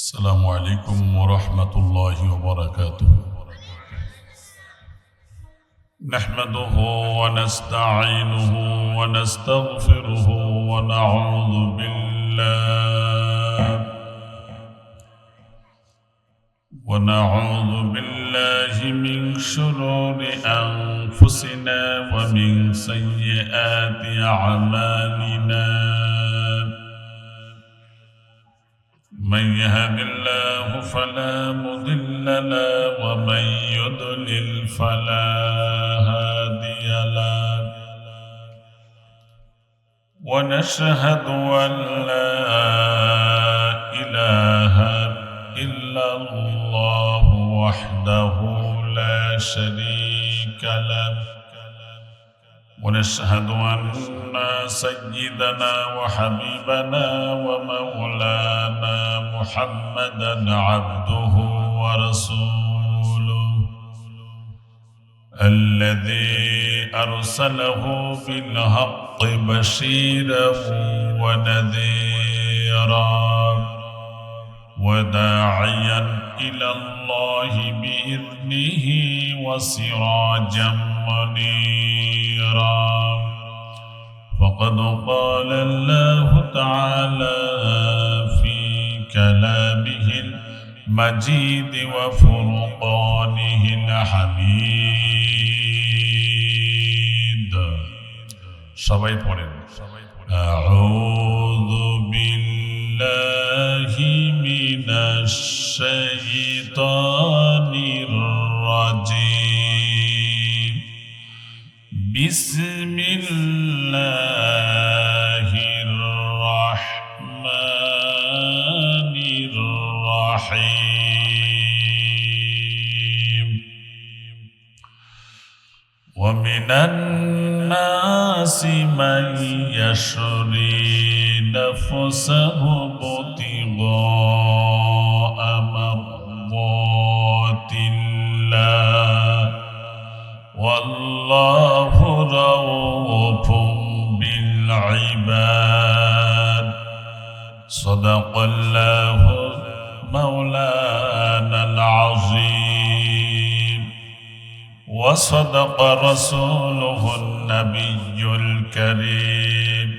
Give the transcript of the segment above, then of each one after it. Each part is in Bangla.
السلام عليكم ورحمة الله وبركاته. نحمده ونستعينه ونستغفره ونعوذ بالله من شرور أنفسنا ومن سيئات أعمالنا. من يهد الله فلا مضل له ومن يضلل فلا هادي له. ونشهد أن لا إله إلا الله وحده لا شريك له. ونشهد أن سيدنا وحبيبنا ومولانا محمدا عبده ورسوله الذي أرسله بالحق بشيرا ونذيرا وداعيا إلى الله بإذنه وسراجا منيرا. فقد قال الله تعالى في كلامه المجيد وفرقانه الحميد. সবাই পড়েন أعوذ بالله من الشيطان الرجيم. بسم الله الرحمن الرحيم. ومن الناس من يشري نفسه ابتغاء مرضات الله والله رؤوف بالعباد. صدق الله مولانا العظيم وصدق رسوله النبي الكريم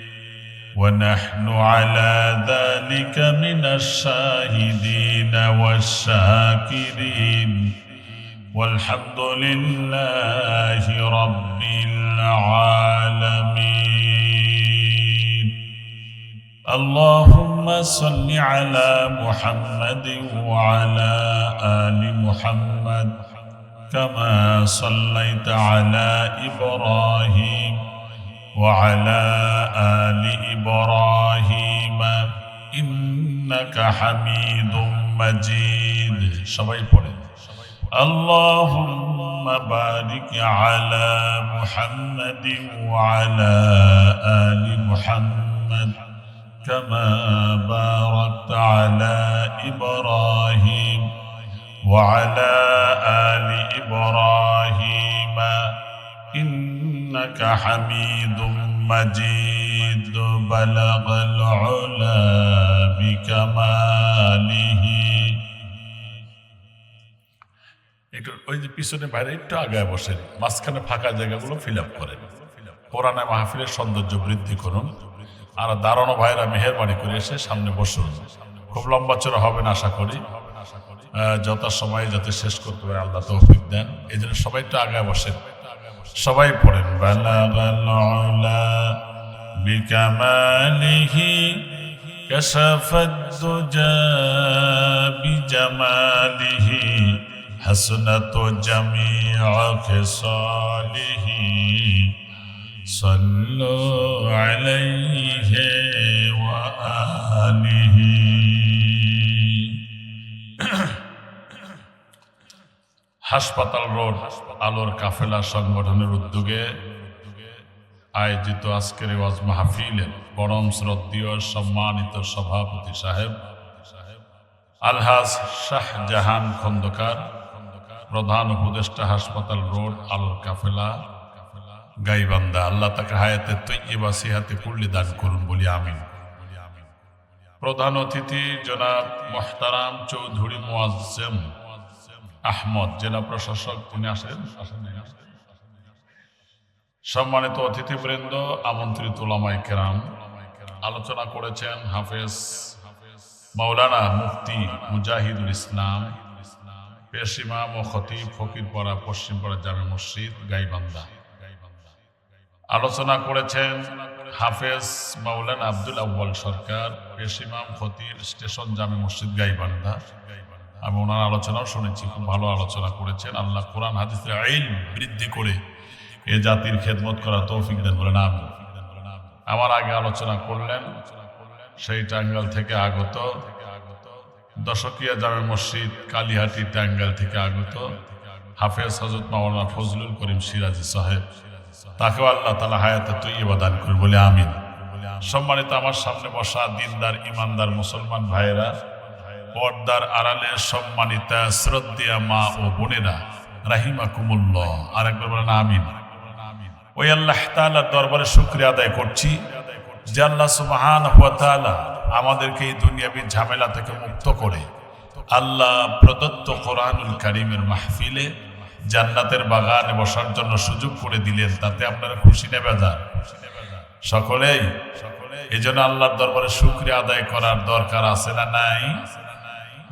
ونحن على ذلك من الشاهدين والشاكرين والحمد لله رب العالمين. اللهم صل على محمد وعلى آل محمد كما صليت على إبراهيم وعلى آل إبراهيم إنك حميد مجيد. সবাই পড়ে اللهم بارك على محمد وعلى آل محمد كما باركت على إبراهيم وعلى آل إبراهيم إنك حميد مجيد. بلغ العلا بكماله. একটু ওই যে পিছনে বাইরে একটু আগে বসেন, মাঝখানে ফাঁকা জায়গাগুলো ফিল আপ করেন। কোরআনে মাহফিলের সৌন্দর্য বৃদ্ধি করুন। আর দাঁড়ানো ভাইরা মেহেরবানি করে এসে সামনে বসুন। খুব লম্বা চড়া হবে না আশা করি। যত সময় যাতে শেষ করতে পারে আল্লাহ তৌফিক দেন। এই জন্য সবাই একটু আগে বসেন, সবাই পড়েন বালাগাল উলা বিকামালিহি কাশাফাদ দুজা বিজামালিহি حسنت جميع خصاله صلوا عليه وآله. হাসপাতাল রোড আলোর কাফেলা সংগঠনের উদ্যোগে আয়োজিত আজকের ওয়াজ মাহফিলের পরম শ্রদ্ধেয় সম্মানিত সভাপতি সাহেব আলহাজ শাহজাহান খন্দকার, প্রধান উপদেষ্টা, হাসপাতাল রোড আলোর কাফেলা গাইবান্ধা। আল্লাহ তাকে হায়াতে তৈয়বা সিহাতে কুল্লি দান করুন বলি আমিন। প্রধান অতিথি জনাব মোহতারাম চৌধুরী মুয়াজ্জেম আহমদ, জেলা প্রশাসক, তিনি আসেন। সম্মানিত অতিথিবৃন্দ, আমন্ত্রিত উলামায়ে কেরাম, আলোচনা করেছেন হাফেজ মাওলানা মুফতি মুজাহিদুল ইসলাম, পেশ ইমাম ও খতিব, ফকিরপাড়া পশ্চিমপাড়া জামে মসজিদ, গাইবান্ধা। আলোচনা করেছেন হাফেজ মাওলানা আব্দুল আউয়াল সরকার, পেশ ইমাম, খতিব, স্টেশন জামে মসজিদ, গাইবান্ধা। আমি ওনার আলোচনাও শুনেছি, খুব ভালো আলোচনা করেছেন। আল্লাহ কোরআন হাদিসের ইলম বৃদ্ধি করে এ জাতির খেদমত করার তৌফিক দেন বলেন আমিন। আমার আগে আলোচনা করলেন সেই টাঙ্গাইল থেকে আগত, দশকিয়া জামে মসজিদ, কালীহাটি, টাঙ্গাইল থেকে আগত হাফেজ হযরত মাওলানা ফজলুল করিম সিরাজি সাহেব, তাকেও আল্লাহ তাআলা হায়াতে তৈয়বা দান করুন বলে আমিন। সম্মানিত আমার সামনে বসা দিনদার ইমানদার মুসলমান ভাইয়েরা, পর্দার আড়ালে সম্মানিতা শ্রদ্ধেয়া মা ও বোনেরা, রাহিমাকুমুল্লাহ, আর একবার বলেন আমিন। ওই আল্লাহ তাআলার দরবারে শুকরিয়া আদায় করছি যে আল্লাহ সুবহানাহু ওয়া তাআলা আমাদেরকে এই দুনিয়াবী ঝামেলা থেকে মুক্ত করে আল্লাহ প্রদত্ত কোরআনুল কারীমের মাহফিলে জান্নাতের বাগানে বসার জন্য সুযোগ করে দিলেন। তাতে আপনারা খুশি না বেজার? সকলেই এই জন্য আল্লাহর দরবারে শুকরিয়া আদায় করার দরকার আছে না নাই?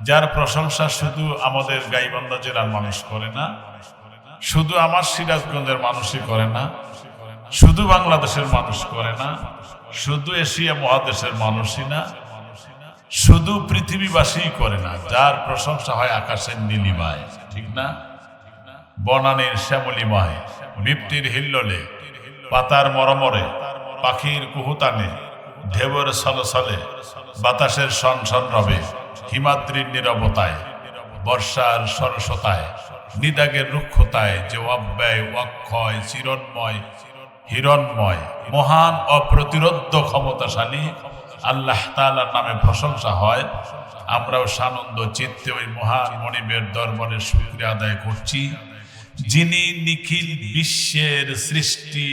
যার প্রশংসা শুধু আমাদের গাইবান্ধা জেলার মানুষ করে না, শুধু আমার সিরাজগঞ্জের মানুষই করে না, শুধু বাংলাদেশের মানুষ করে না, শুধু এশিয়া মহাদেশের মানুষই না, শুধু পৃথিবীবাসী করে না। যার প্রশংসা হয় আকাশের নীলিমায়, ঠিক না? বনানীর শ্যামলিমায়, বিপ্তির হিল্লোলে, পাতার মরমরে, পাখির কুহুতানে, ঢেউয়ের ছলছলে, বাতাসের সনসন রবে, হিমাদ্রির নীরবতায়, বর্ষার সরসতায়, নিদাগের রুক্ষতায়, যে অব্যয়, অক্ষয়, চিরন্ময়, হিরণময়, মহান, অপ্রতিরোধ্য, ক্ষমতাশালী আল্লাহ তাআলার নামে প্রশংসা হয়। আমরাও সানন্দ চিত্তে ওই মহান মনিবের দরবারে শুকরিয়া আদায় করছি, যিনি নিখিল বিশ্বের সৃষ্টি,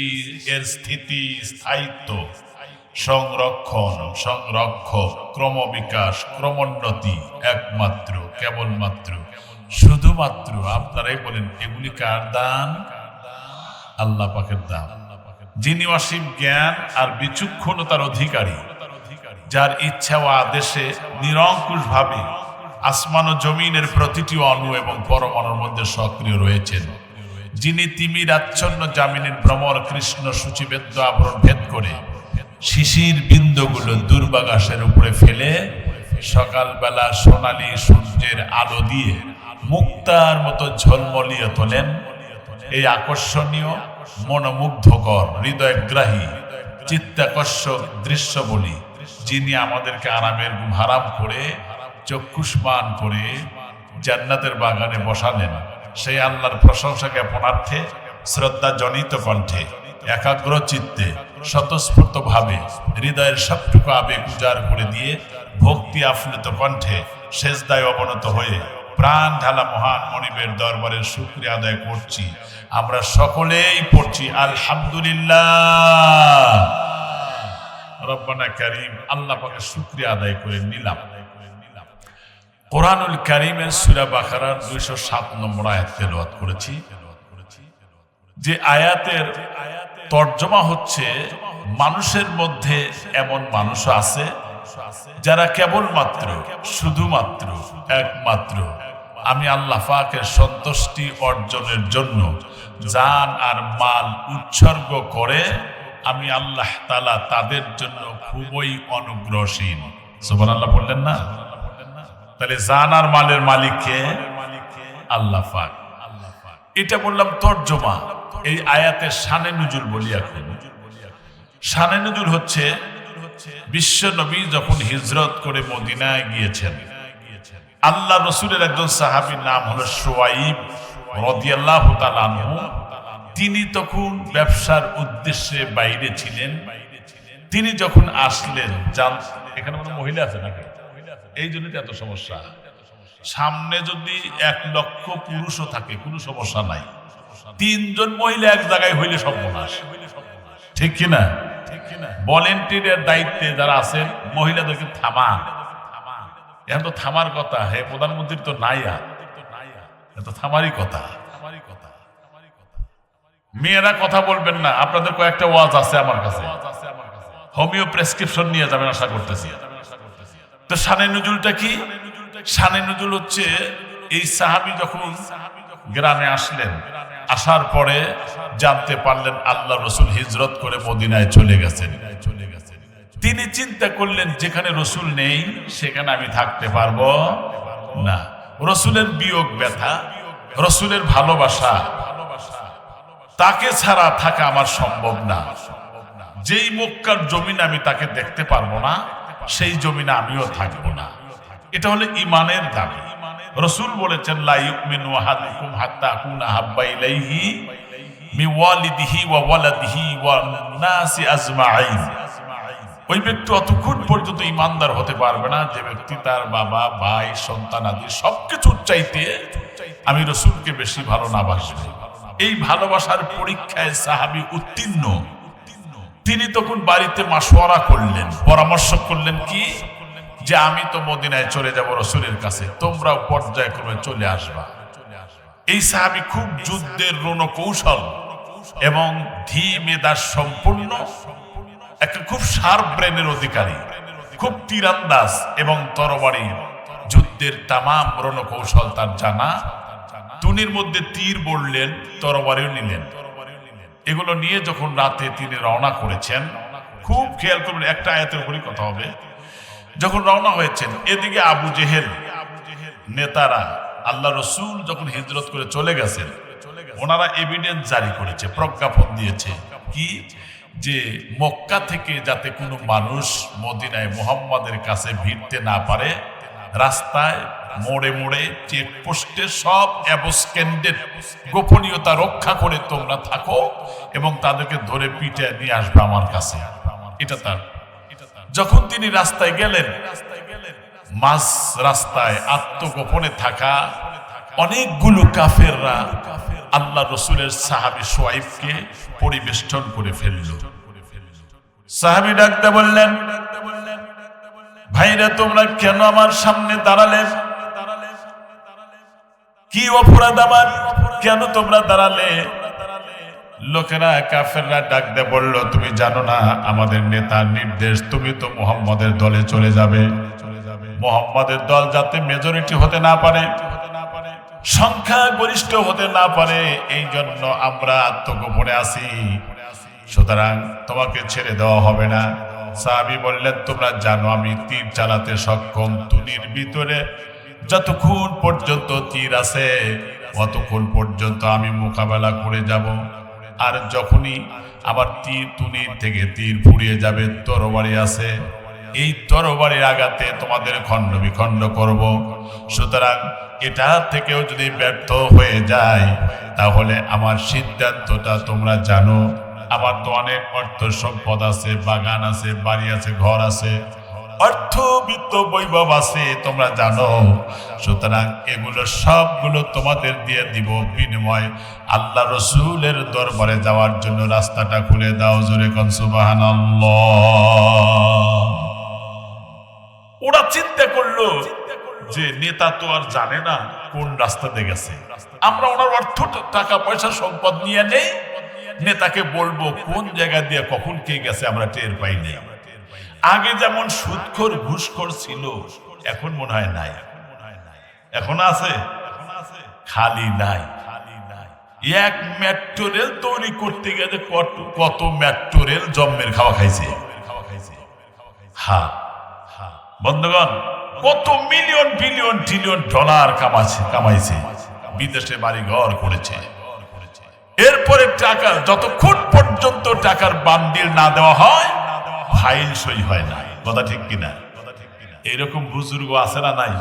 এর স্থিতি, স্থায়িত্ব, সংরক্ষণ, সংরক্ষক, ক্রমবিকাশ, ক্রমোন্নতি একমাত্র, কেবলমাত্র, শুধুমাত্র আপনারাই বলেন এগুলি কার দান? আল্লাহ পাকের দান। যিনি অসীম জ্ঞান আর বিচক্ষণতার অধিকারী, যার ইচ্ছা ও আদেশে নিরঙ্কুশ ভাবে আসমান ও জমিনের প্রতিটি অণু এবং পরমাণুর মধ্যে সক্রিয় রয়েছেন, যিনি তিমির আচ্ছন্ন জামিনের ভ্রমর কৃষ্ণ সূচিবেদ্য আবরণ ভেদ করে শিশির বিন্দুগুলো দুর্বাগাসের উপরে ফেলে সকালবেলা সোনালী সূর্যের আলো দিয়ে মুক্তার মতো ঝলমলিয়ে তোলেন। এই আকর্ষণীয়, মনোমুগ্ধকর, হৃদয়গ্রাহী, চিত্তাকর্ষক দৃশ্য বলি যিনি আমাদেরকে আরামের ঘুম হারাম করে চক্ষুষ্মান করে জান্নাতের বাগানে বসালেন, সেই আল্লাহর প্রশংসা জ্ঞাপনার্থে শ্রদ্ধা জনিত কণ্ঠে, একাগ্র চিত্তে, স্বতঃস্ফূর্ত ভাবে হৃদয়ের সবটুকু আবেগ উজাড় করে দিয়ে ভক্তি আফ্লুত কণ্ঠে সেজদায় অবনত হয়ে প্রাণ ঢালা মহান মনিবের দরবারের শুকরিয়া আদায় করছি। আমরা সকলেই পড়ছি আলহামদুলিল্লাহ রব্বানা কারীম। আল্লাহ পাকের শুকরিয়া আদায় করে নিলাম। কোরআনুল কারীমের সূরা বাকারার 207 নম্বর আয়াত তেলাওয়াত করেছি। যে আয়াতের তর্জমা হচ্ছে, মানুষের মধ্যে এমন মানুষ আছে যারা কেবলমাত্র, শুধুমাত্র, একমাত্র আমি আল্লাহ পাকের সন্তুষ্টি অর্জনের জন্য জান আর মাল উৎসর্গ করে। আমি আল্লাহ তাআলা তাদের জন্য খুবই অনুগ্রহশীল। সুবহানাল্লাহ বললেন না? তাহলে জান আর মালের মালিক কে? আল্লাহ পাক। এটা বললাম তর্জমা। এই আয়াতের শানে নুজুল বলি। এখন শানে নুজুল হচ্ছে বিশ্ব নবী যখন হিজরত করে মদিনায় গিয়েছেন, আল্লাহ রসুলের একজন সাহাবীর নাম হলো শুআইব রাদিয়াল্লাহু তাআলা আনহু। তিনি তখন ব্যবসার উদ্দেশ্যে বাইরে ছিলেন। তিনি যখন আসলেন, এখানে কোনো মহিলা আছে নাকি? এই জন্য এত সমস্যা। সামনে যদি 1 লক্ষ পুরুষও থাকে কোনো সমস্যা নাই, 3 জন মহিলা এক জায়গায় হইলে সর্বনাশ, ঠিক কিনা? ভলেন্টিয়ারের দায়িত্বে যারা আছেন মহিলাদেরকে থামান। এখন তো থামার কথা, হে প্রধানমন্ত্রীর তো নাই, আর তো থামারই কথা। মেয়েরা কথা বলবেন না, আপনাদের কয়েকটা ওয়াজ আছে আমার কাছে, হোমিও প্রেসক্রিপশন নিয়ে যাবেন আশা করতেছি। তো শানে নজুলটা কি? শানে নজুল হচ্ছে এই সাহাবী যখন গ্রামে আসলেন, আসার পরে জানতে পারলেন আল্লাহ রসুল হিজরত করে মদিনায় চলে গেছেন। তিনি চিন্তা করলেন যেখানে রসুল নেই সেখানে আমি থাকতে পারবো না। রসুলের বিয়োগ ব্যথা, রসুলের ভালোবাসা, তাকে ছাড়া থাকা আমার সম্ভব না। যেই মক্কার জমিন আমি তাকে দেখতে পারবো না, সেই জমিনে আমিও থাকবো না। এটা হলো ইমানের দাবি। রসুল বলেছেন লা ইউমিনু আহাদুকুম হাত্তা আকুনা হাব্বা ইলাইহি মিন ওয়ালিদিহি ওয়া ওয়ালাদিহি ওয়ান নাসি আজমাইন। ওই ব্যক্তি অতক্ষণ পর্যন্ত ইমানদার হতে পারবে না যে ব্যক্তি তার বাবা, ভাই, সন্তান আদি সবকিছুর চাইতে আমি রসুলকে বেশি ভালো না বাসবে। এই ভালোবাসার পরীক্ষায় সাহাবী উত্তীর্ণ। তিনি তখন বাড়িতে মাশওয়ারা করলেন, পরামর্শ করলেন কি, যে আমি তো মদিনায় চলে যাব রসুলের কাছে, তোমরাও পর্যায়ক্রমে চলে আসবা। এই সাহাবী খুব যুদ্ধের রণকৌশল এবং ধী মেধার সম্পূর্ণ, একটা খুব শার্প ব্রেনের অধিকারী, খুব তীরান্দাজ এবং তরবারি যুদ্ধের তামাম রণকৌশল তার জানা। তুনির মধ্যে তীর বললেন, তরবারিও নিলেন। এগুলো নিয়ে যখন রাতে তিনি রওনা করেছেন, খুব খেয়াল করবেন, একটা আয়াতের উপরই কথা হবে। যখন রওনা হয়েছেন, এদিকে আবু জেহেল নেতারা আল্লাহ রসুল যখন হিজরত করে চলে গেছেন, ওনারা এভিডেন্স জারি করেছে, প্রজ্ঞাপন দিয়েছে কি, যে মক্কা থেকে যাতে কোনো মানুষ মদিনায় মুহাম্মাদের কাছে ভিড়তে না পারে, রাস্তায় মোড়ে মোড়ে চেকপোস্টে সব অ্যাবস্কেন্ডেড গোপনীয়তা রক্ষা করে তোমরা থাকো এবং তাদেরকে ধরে পিঠে নিয়ে আসবে আমার কাছে। এটা তার। যখন তিনি রাস্তায় গেলেন, মাঝ রাস্তায় আত্মগোপনে থাকা অনেকগুলো কাফেররা আল্লাহ রসুলের সাহাবী শুআইবকে পরিবেষ্টন করে ফেলল। সাহাবী ডাকতে বললেন, ভাইরা তোমরা কেন আমার সামনে দাঁড়ালে? কি অপরাধ আমার, কেন তোমরা দাঁড়ালে? লোকেরা কাফেররা ডাকতে বলল, তুমি জানো না আমাদের নেতার নির্দেশ, তুমি তো মুহাম্মাদের দলে চলে যাবে। মুহাম্মাদের দল যাতে মেজরিটি হতে না পারে, সংখ্যা গরিষ্ঠ হতে না পারে, এই জন্য আমরা আত্মগোপনে আছি, সুতরাং তোমাকে ছেড়ে দেওয়া হবে না। সাহাবী বললেন, তোমরা জানো আমি তীর চালাতে সক্ষম, তুনির ভিতরে যতক্ষণ পর্যন্ত তীর আছে ততক্ষণ পর্যন্ত আমি মোকাবেলা করে যাব, আর যখনই আমার তীর তুনির থেকে তীর ফুরিয়ে যাবে, তরবারি আছে, এই তরবারির আঘাতে তোমাদের খণ্ড বিখণ্ড করব। সুতরাং এটা থেকেও যদি ব্যর্থ হয়ে যায় তাহলে আমার সিদ্ধান্তটা তোমরা জানো। আমার তো অনেক অর্থ সম্পদ আছে, বাগান আছে, বাড়ি আছে, ঘর আছে, অর্থ বিত্ত বৈভব আছে, তোমরা জানো। সুতরাং এগুলো সবগুলো তোমাদের দিয়ে দিব, বিনিময় আল্লাহ রসুলের দরবারে যাওয়ার জন্য রাস্তাটা খুলে দাও। জোরে কোন সুবহানাল্লাহ। ওরা চিন্তা করলো যে নেতা তো আর জানে না কোন রাস্তাতে গেছে, আমরা ওনার অর্থ টাকা পয়সা সম্পদ নিয়ে নেই, নেতাকে বলবো কোন জায়গা দিয়ে কখন কে গেছে আমরা টের পাই নাই। আগে যেমন সুদখোর ঘুষখোর ছিল, এখন মনে হয় নাই। এখন আছে? খালি নাই। এক মেট্রো রেল তৈরি করতে গেলে কত মেট্রো রেল জন্মের খাওয়া খাইছে। হ্যাঁ বন্ধুগণ, কত মিলিয়ন বিলিয়ন ট্রিলিয়ন ডলার কামাইছে, বিদেশে বাড়ি ঘর করেছে। এরপরে টাকা যতক্ষণ পর্যন্ত টাকার বান্ডিল না দেওয়া হয় ফাইল সই হয় না। কথা ঠিক কিনা? এইরকম বুজুর্গ আছে না নাই?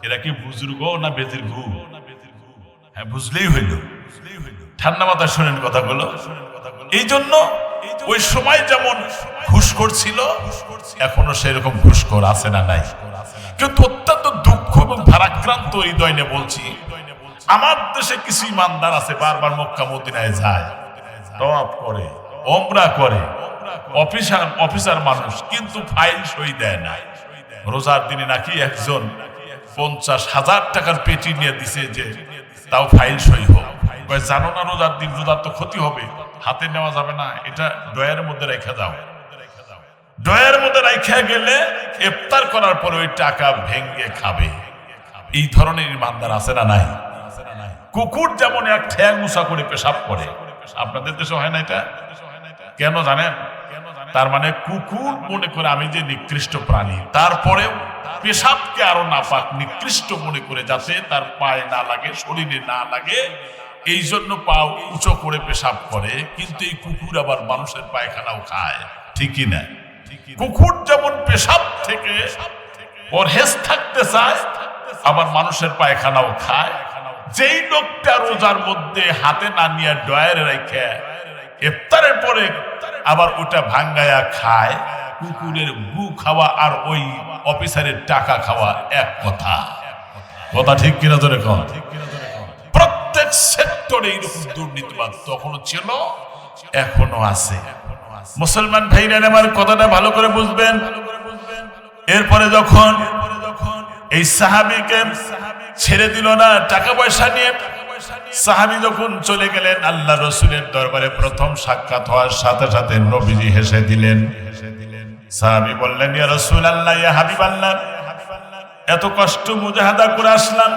এরা কি বুজুর্গ না বেজির ঘু? হ্যাঁ, বুঝলেই হইল। ঠান্ডা মাথায় শোনেন কথাগুলো। এই জন্য ওই সময় যেমন ঘুষখোর ছিল, এখনো সেরকম ঘুষখোর আছে না নাই? কিন্তু অত্যন্ত দুঃখ এবং ভারাক্রান্ত হৃদয় নিয়ে বলছি, আমার দেশে কিছু ইমানদার আছে বারবার মক্কা মদিনায় যায়, তওয়াফ করে, ওমরা করে, অফিসার মানুষ, কিন্তু ফাইল সই দেয় না। রোজার দিনে নাকি একজন 50,000 টাকার পেটি নিয়ে দিছে যে তাও ফাইল সই হোক। জানো না রোজার দিন রোজার তো ক্ষতি হবে, হাতে নেওয়া যাবে না, এটা ড্রয়ের মধ্যে রেখে দাও। ড্রয়ের মধ্যে রেখে গেলে ইফতার করার পরে ওই টাকা ভেঙে খাবে। এই ধরনের ইমানদার আছে না নাই? কুকুর যেমন এক ঠ্যাং উঁচা করে পেশাব করে, আপনাদের দেশে হয় না এটা? কেন জানেন? তার মানে কুকুর মনে করে আমি যে নিকৃষ্ট প্রাণী, তারপরেও পেশাবকে আরো নাপাক নিকৃষ্ট মনে করে, যাতে তার পায়ে না লাগে, শরীরে না লাগে, এই জন্য পা উঁচু করে পেশাব করে। কিন্তু এই কুকুর আবার মানুষের পায়খানাও খায়, ঠিকই না? কুকুর যেমন পেশাব থেকে পরহেজ থাকতে চায়, আবার মানুষের পায়খানাও খায়। যেই লোকটা রোজার মধ্যে হাতে না নিয়ে ড্রয়ারে রেখে ইফতারের পরে আবার ওটা ভাঙ্গায়া খায়, কুকুরের গু খাওয়া আর ওই অফিসারের টাকা খাওয়া এক কথা। কথা ঠিক কিনা ধরে কন? প্রত্যেক সেক্টরে এইরকম দুর্নীতিবাদ তখনও ছিল, এখনো আছে। মুসলমান ভাইরা আমার কথাটা ভালো করে বুঝবেন। এরপরে যখন এই সাহাবীকে ছেড়ে দিল না টাকা পয়সা নিয়ে, সাহাবী যখন চলে গেলেন আল্লাহ রাসূলের দরবারে, প্রথম সাক্ষাৎ হওয়ার সাথে সাথে নবীজি হেসে দিলেন। সাহাবী বললেন, ইয়া রাসূলুল্লাহ, ইয়া হাবিবাল্লাহ, এত কষ্ট মুজাহাদা করে আসলাম,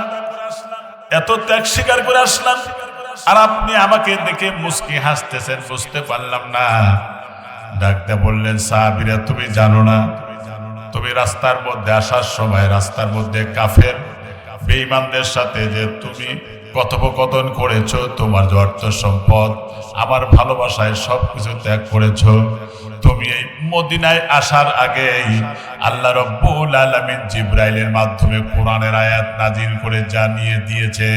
এত ত্যাগ স্বীকার করে আসলাম, আর আপনি আমাকে দেখে মুস্কি হাসতেছেন, বুঝতে পারলাম না। ডাকতে বললেন, সাহাবীরা তুমি জানো না, তুমি রাস্তার মধ্যে আসার সময় রাস্তার মধ্যে কাফের বেঈমানদের সাথে যে তুমি কথোপকথন করেছো, তোমার যে অর্থ সম্পদ আমার ভালোবাসায় সবকিছু ত্যাগ করেছো, তুমি এই মদিনায় আসার আগেই আল্লাহ রাব্বুল আলামিন জিবরাইলের মাধ্যমে কোরআনের আয়াত নাজিল করে জানিয়ে দিয়েছে।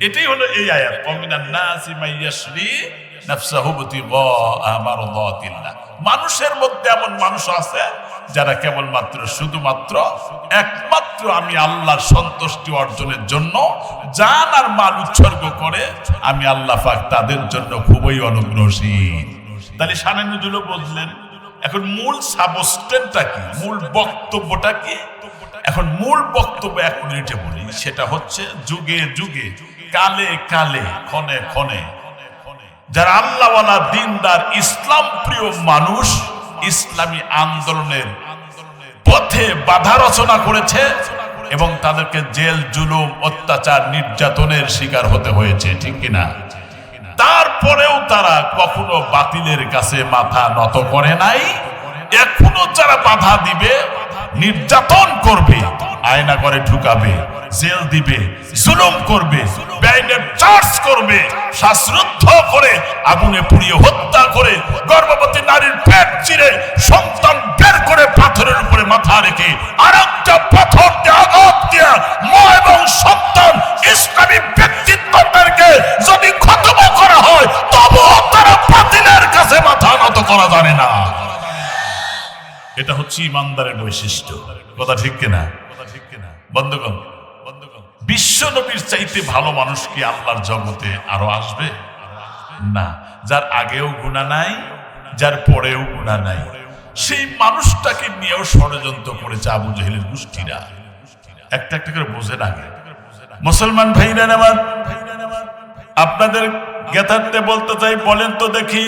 এটাই হলো এই আয়াত, ওয়ামিনান নাসি মাইয়াশরি নাফসাহু বিতিগা মারদাতিল্লাহ। মানুষের মধ্যে এমন মানুষ আছে যারা কেবলমাত্র শুধুমাত্র একমাত্র আমি আল্লাহর সন্তুষ্টি অর্জনের জন্য জান আর মাল উৎসর্গ করে। আমি আল্লাহ পাক তাদের জন্য খুবই অনুগ্রহশীল। তাহলে শানে নুজুলও বুঝলেন। এখন মূল সাবস্টেন্সটা কি, মূল বক্তব্যটা কি? এখন মূল বক্তব্য 1 মিনিটে বলি, সেটা হচ্ছে যুগে যুগে, কালে কালে, ক্ষণে ক্ষণে যারা আল্লাহওয়ালা দিনদার ইসলাম প্রিয় মানুষ ইসলামী আন্দোলনের পথে বাধা রচনা করেছে এবং তাদেরকে জেল জুলুম অত্যাচার নির্যাতনের শিকার হতে হয়েছে, ঠিক কিনা? তারপরেও তারা কখনো বাতিলের কাছে মাথা নত করে নাই। এখনো যারা বাধা দিবে, নির্যাতন করবে, আয়না করে ঢুকাবে, জেল দিবে, জুলুম করবে, বেআইনের চার্জ করবে, শ্বাসরুদ্ধ করে আগুনে পুড়িয়ে হত্যা করে, গর্ভবতী নারীর পেট চিরে সন্তান বের করে পাথরের উপরে মাথা রেখে আরেকটা পাথর দিয়ে আঘাত দিয়ে মা এবং সন্তান ইসলামী ব্যক্তিত্বদেরকে যদি খতম করা হয়, তবুও তারা বাতিলের কাছে মাথা নত করা জানে না। এটা হচ্ছে ইমানদারের বৈশিষ্ট্য। কথা ঠিক কিনা? বন্ধুগণ, বিশ্ব নবীর চাইতে ভালো মানুষ কি আল্লাহর জগতে আরো আসবে? না। যার আগেও গুনাহ নাই, যার পরেও গুনাহ নাই, সেই মানুষটাকে নিয়েও ষড়যন্ত্র করেছে আবু জেহেলের গোষ্ঠীরা। একটা একটা করে বোঝেন আগে। মুসলমান ভাইরা আমার, আপনাদের জ্ঞাতার্থে বলতে চাই, বলেন তো দেখি,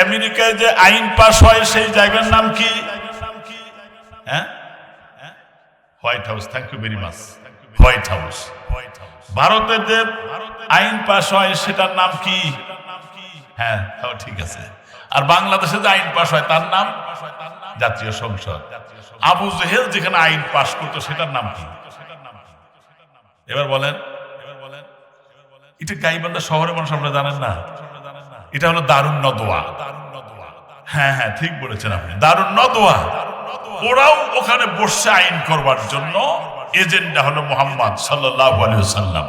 আমেরিকায় যে আইন পাশ হয় সেই জায়গার নাম কি? হ্যাঁ, white house. Thank you very much. White house. ভারতের যে আইন পাশ হয় সেটার নাম কি? হ্যাঁ, ঠিক আছে। আর বাংলাদেশে যে আইন পাশ হয় তার নাম জাতীয় সংসদ। আবু জেহেল যেখানে আইন পাশ করতো সেটার নাম কি? এবার বলেন। এটা গাইবান্ধা শহরের মানুষ আপনারা জানেন না? এটা হলো দারুন নদওয়া। হ্যাঁ হ্যাঁ, ঠিক বলেছেন আপনি, দারুন নদওয়া। ওরাও ওখানে বসে আইন করবার জন্য। এজেন্ডা হলো মুহাম্মদ সাল্লাল্লাহু আলাইহি ওয়াসাল্লাম।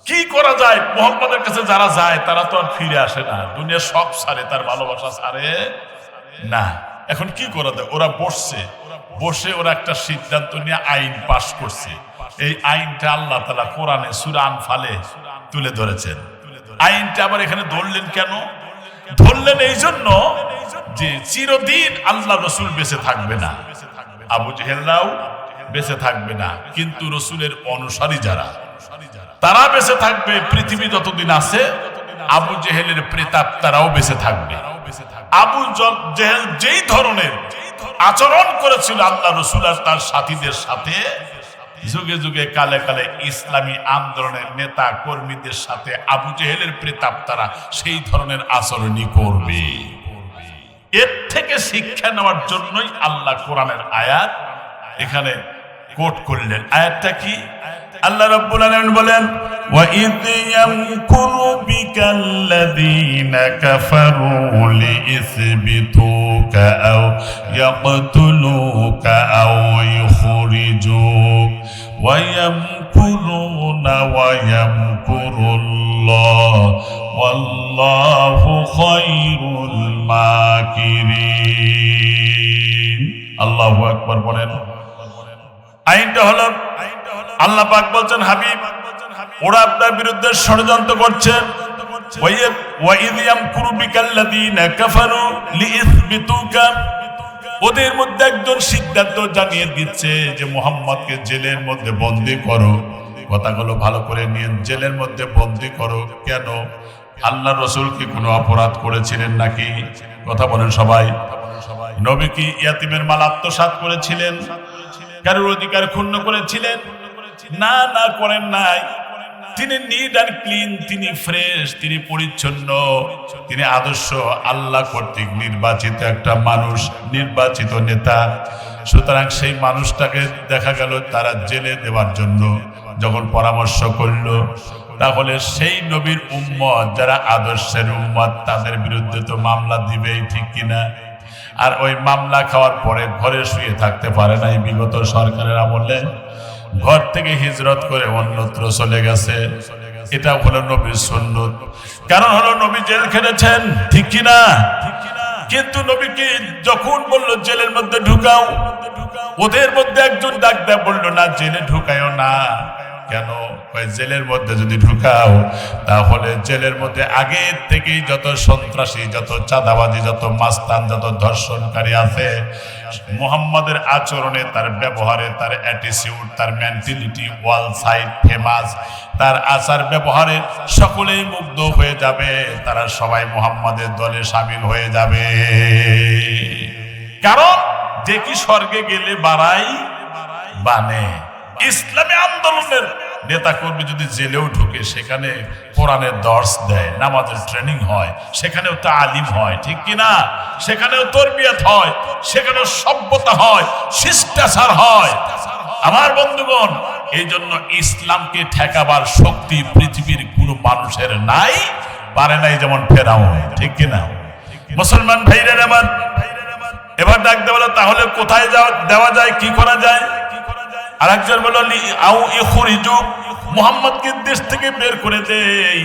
কি করা যায়? মুহাম্মাদের কাছে যারা যায় তারা তো আর ফিরে আসে না, দুনিয়া সব ছাড়ে, তার ভালোবাসা ছাড়ে না। এখন কি করা যায়? ওরা বসে ওরা একটা সিদ্ধান্ত নিয়ে আইন পাশ করছে। এই আইনটা আল্লাহ তাআলা কোরআনে সূরা আনফালে তুলে ধরেছেন। আইনটা আবার এখানে ধরলেন কেন? ধরলেন এই জন্য যে চিরদিন আল্লাহ রসুল বেঁচে থাকবে না, আবু জেহেলরাও বেঁচে থাকবে না, কিন্তু রসুলের অনুসারী যারা তারা বেঁচে থাকবে। পৃথিবী যতদিন আছে আবু জেহেলের প্রেতাত্মারাও বেঁচে থাকবে। আবু জেহেল যেই ধরনের আচরণ করেছিল আল্লাহ রসুল আর তার সাথীদের সাথে, যুগে যুগে কালে কালে ইসলামী আন্দোলনের নেতা কর্মীদের সাথে আবু জেহেলের প্রেতাত্মারা সেই ধরনের আচরণই করবে। এর থেকে শিক্ষা নেওয়ার জন্যই আল্লাহ কোরআনের আয়াত এখানে কোট করলেন। আয়াতটা কি? আল্লাহ রাব্বুল আলামিন বলেন, ওয়া ইয ইয়ামকুরু বিকাল্লাযীনা কাফারু লিইসবিতুকা আও ইয়াকতুলুকা আও ইখরিজুক ওয়া ইয়ামকুরুনা ওয়া ইয়ামকুরুল্লাহ ওয়াল্লাহু খায়রুল মাকিরিন। আল্লাহু আকবার বলেন। আইনটা হলো আল্লাহ পাক বলছেন, হাবিব ওরা আপনার বিরুদ্ধে ষড়যন্ত্র করছে। ওদের মধ্যে একজন সিদ্ধান্ত জানিয়ে দিচ্ছে যে মুহাম্মদকে জেলের মধ্যে বন্দী করো। কথাগুলো ভালো করে নিয়ে, জেলের মধ্যে বন্দী করো কেন? আল্লাহ রসুল কি কোনো অপরাধ করেছিলেন নাকি? কথা বলেন সবাই। নবী কি ইয়াতিমের মাল আত্মসাৎ করেছিলেন? কারোর অধিকার ক্ষুণ্ণ করেছিলেন? না, না করেন নাই। তিনি নিট অ্যান্ড ক্লিন, তিনি ফ্রেশ, তিনি পরিচ্ছন্ন, তিনি আদর্শ আল্লাহ কর্তৃক নির্বাচিত একটা মানুষ, নির্বাচিত নেতা। সুতরাং সেই মানুষটাকে দেখা গেল তারা জেলে দেওয়ার জন্য যখন পরামর্শ করলো, তাহলে সেই নবীর উম্মত যারা আদর্শের উম্মত তাদের বিরুদ্ধে তো মামলা দিবেই, ঠিক কিনা? আর ওই মামলা খাওয়ার পরে ঘরে শুয়ে থাকতে পারে না। এই বিগত সরকারের আমলে ঘর থেকে হিজরত করে অন্যত্র চলে গেছে। এটা হলো নবীর সুন্নত। কারণ হলো নবী জেল খেটেছেন, ঠিক কিনা? কিন্তু নবীকে যখন বললো জেলের মধ্যে ঢুকাও, ওদের মধ্যে একজন ডাক দেয়া বললো, না জেলে ঢুকায়ও না। কেন? জেলের মধ্যে যদি ঢুকাও তাহলে জেলের মধ্যে আগে থেকেই যত সন্ত্রাসী, যত চাঁদাবাজি, যত মাস্তান, যত ধর্ষণকারী আছে, মুহাম্মাদের আচরণে, তার ব্যবহারে, তার অ্যাটিটিউড, তার মেন্টালিটি ওয়ার্ল্ড সাইড ফেমাস, তার আচার ব্যবহারে সকলেই মুগ্ধ হয়ে যাবে। তারা সবাই মুহাম্মাদের দলে শামিল হয়ে যাবে। কারণ দেখি স্বর্গে গেলে বাড়াই বানে। ইসলামী আন্দোলনের নেতা কর্মী যদি জেলেও ঢুকে, সেখানে কোরআনের দর্স দেয়, নামাজের ট্রেনিং হয়, সেখানেও তালিম হয়, ঠিক কিনা? সেখানেও তরবিয়ত হয়, সেখানেও সভ্যতা হয়, শিষ্টাচার হয়। আমার বন্ধুগণ, এই জন্য ইসলামকে ঠেকাবার শক্তি পৃথিবীর কোনো মানুষের নাই, পারে নাই, যেমন ফেরাউন, ঠিক কিনা? মুসলমান ভাইরা আমার, এবার ডাক দেওয়া, তাহলে কোথায় দেওয়া যায়, কি করা যায়? আর একজন বলল, আও ইখরিজুক, মুহাম্মদকে দেশ থেকে বের করে দেই।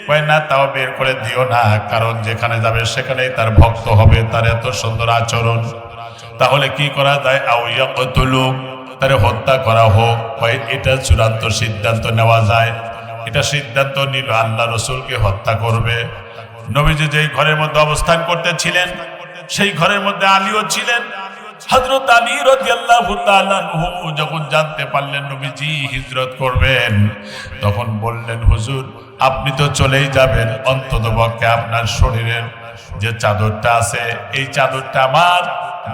কয় না, তাও বের করে দিও না, কারণ যেখানে যাবে সেখানেই তার ভক্ত হবে, তার এত সুন্দর আচরণ। তাহলে কি করা যায়? আও ইয়াকতুলুক, তারে হত্যা করা হোক। কয় এটা চূড়ান্ত সিদ্ধান্ত নেওয়া যায়। এটা সিদ্ধান্ত নিল আল্লাহ রসুলকে হত্যা করবে। নবীজি যেই ঘরের মধ্যে অবস্থান করতেছিলেন, সেই ঘরের মধ্যে আলীও ছিলেন। হযরত আলী রাদিয়াল্লাহু তাআলা আনহু যখন জানতে পারলেন নবীজি হিজরত করবেন, তখন বললেন, হুজুর আপনি তো চলেই যাবেন, অন্ততপক্ষে আপনার শরীরের যে চাদরটা আছে, এই চাদরটা আমার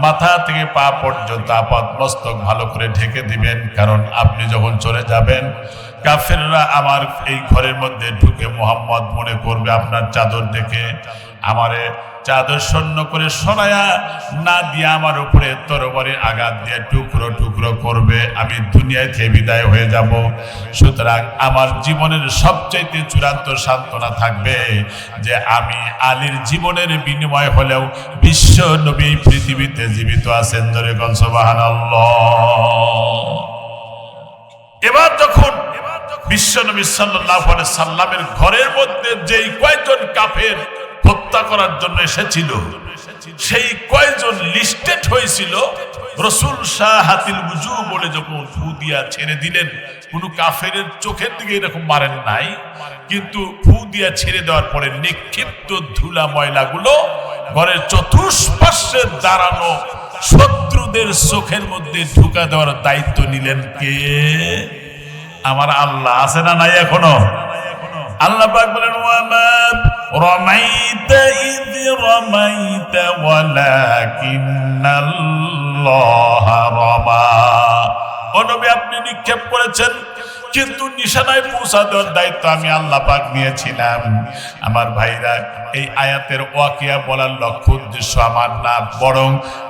মাথা থেকে পা পর্যন্ত আপাত মস্তক ভালো করে ঢেকে দিবেন। কারণ আপনি যখন চলে যাবেন, কাফেররা আমার এই ঘরের মধ্যে ঢুকে মুহাম্মদ মনে করবে আপনার চাদর দেখে, আমারে চাদর শূন্য করে সরায়া না দিয়ে আমার উপরে তরবারির আঘাত দিয়ে টুকরো টুকরো করবে, আমি দুনিয়ায় থেকে বিদায় হয়ে যাব। সুতরাং আমার জীবনের সবচাইতে চূড়ান্ত সান্ত্বনা থাকবে যে আমি আলীর জীবনের বিনিময় হলেও বিশ্ব নবী পৃথিবীতে জীবিত আছেন। ধরে কোন সুবহানাল্লাহ। এবার যখন বিশ্ব নবী সাল্লাল্লাহু আলাইহি সাল্লামের ঘরের মধ্যে যেই কয়েকজন কাফের হত্যা করার জন্য এসেছিল, সেই কয়জন লিস্টেড হয়েছিল রসুল শাহাতিল বুজু বলে যখন ফু দিয়া ছেড়ে দিলেন, কোন কাফেরের চোখের দিকে এরকম মারেন নাই, কিন্তু ফু দিয়া ছেড়ে দেওয়ার পরে নিক্ষিপ্ত ধুলা ময়লাগুলো ঘরের চতুষ্পার্শ্বে দাঁড়ানো শত্রুদের চোখের মধ্যে ঢুকা দেওয়ার দায়িত্ব নিলেন কে? আমার আল্লাহ। আছে না নাই এখনো? আল্লাহ পাক বলেন ওয়ামা রামাইতা ইয রামাইতা ওয়ালাকিন্নাল্লাহা রামা। ও নবী, আপনি নিক্ষেপ করেছেন, কিন্তু নিশানায় পৌঁছা দেওয়ার দায়িত্ব আমি আল্লাহ পাক নিয়েছিলাম। আমার ভাইরা, এই আয়াতের ওয়াকিয়া বলার লক্ষ্য উদ্দেশ্য আমার না, বরং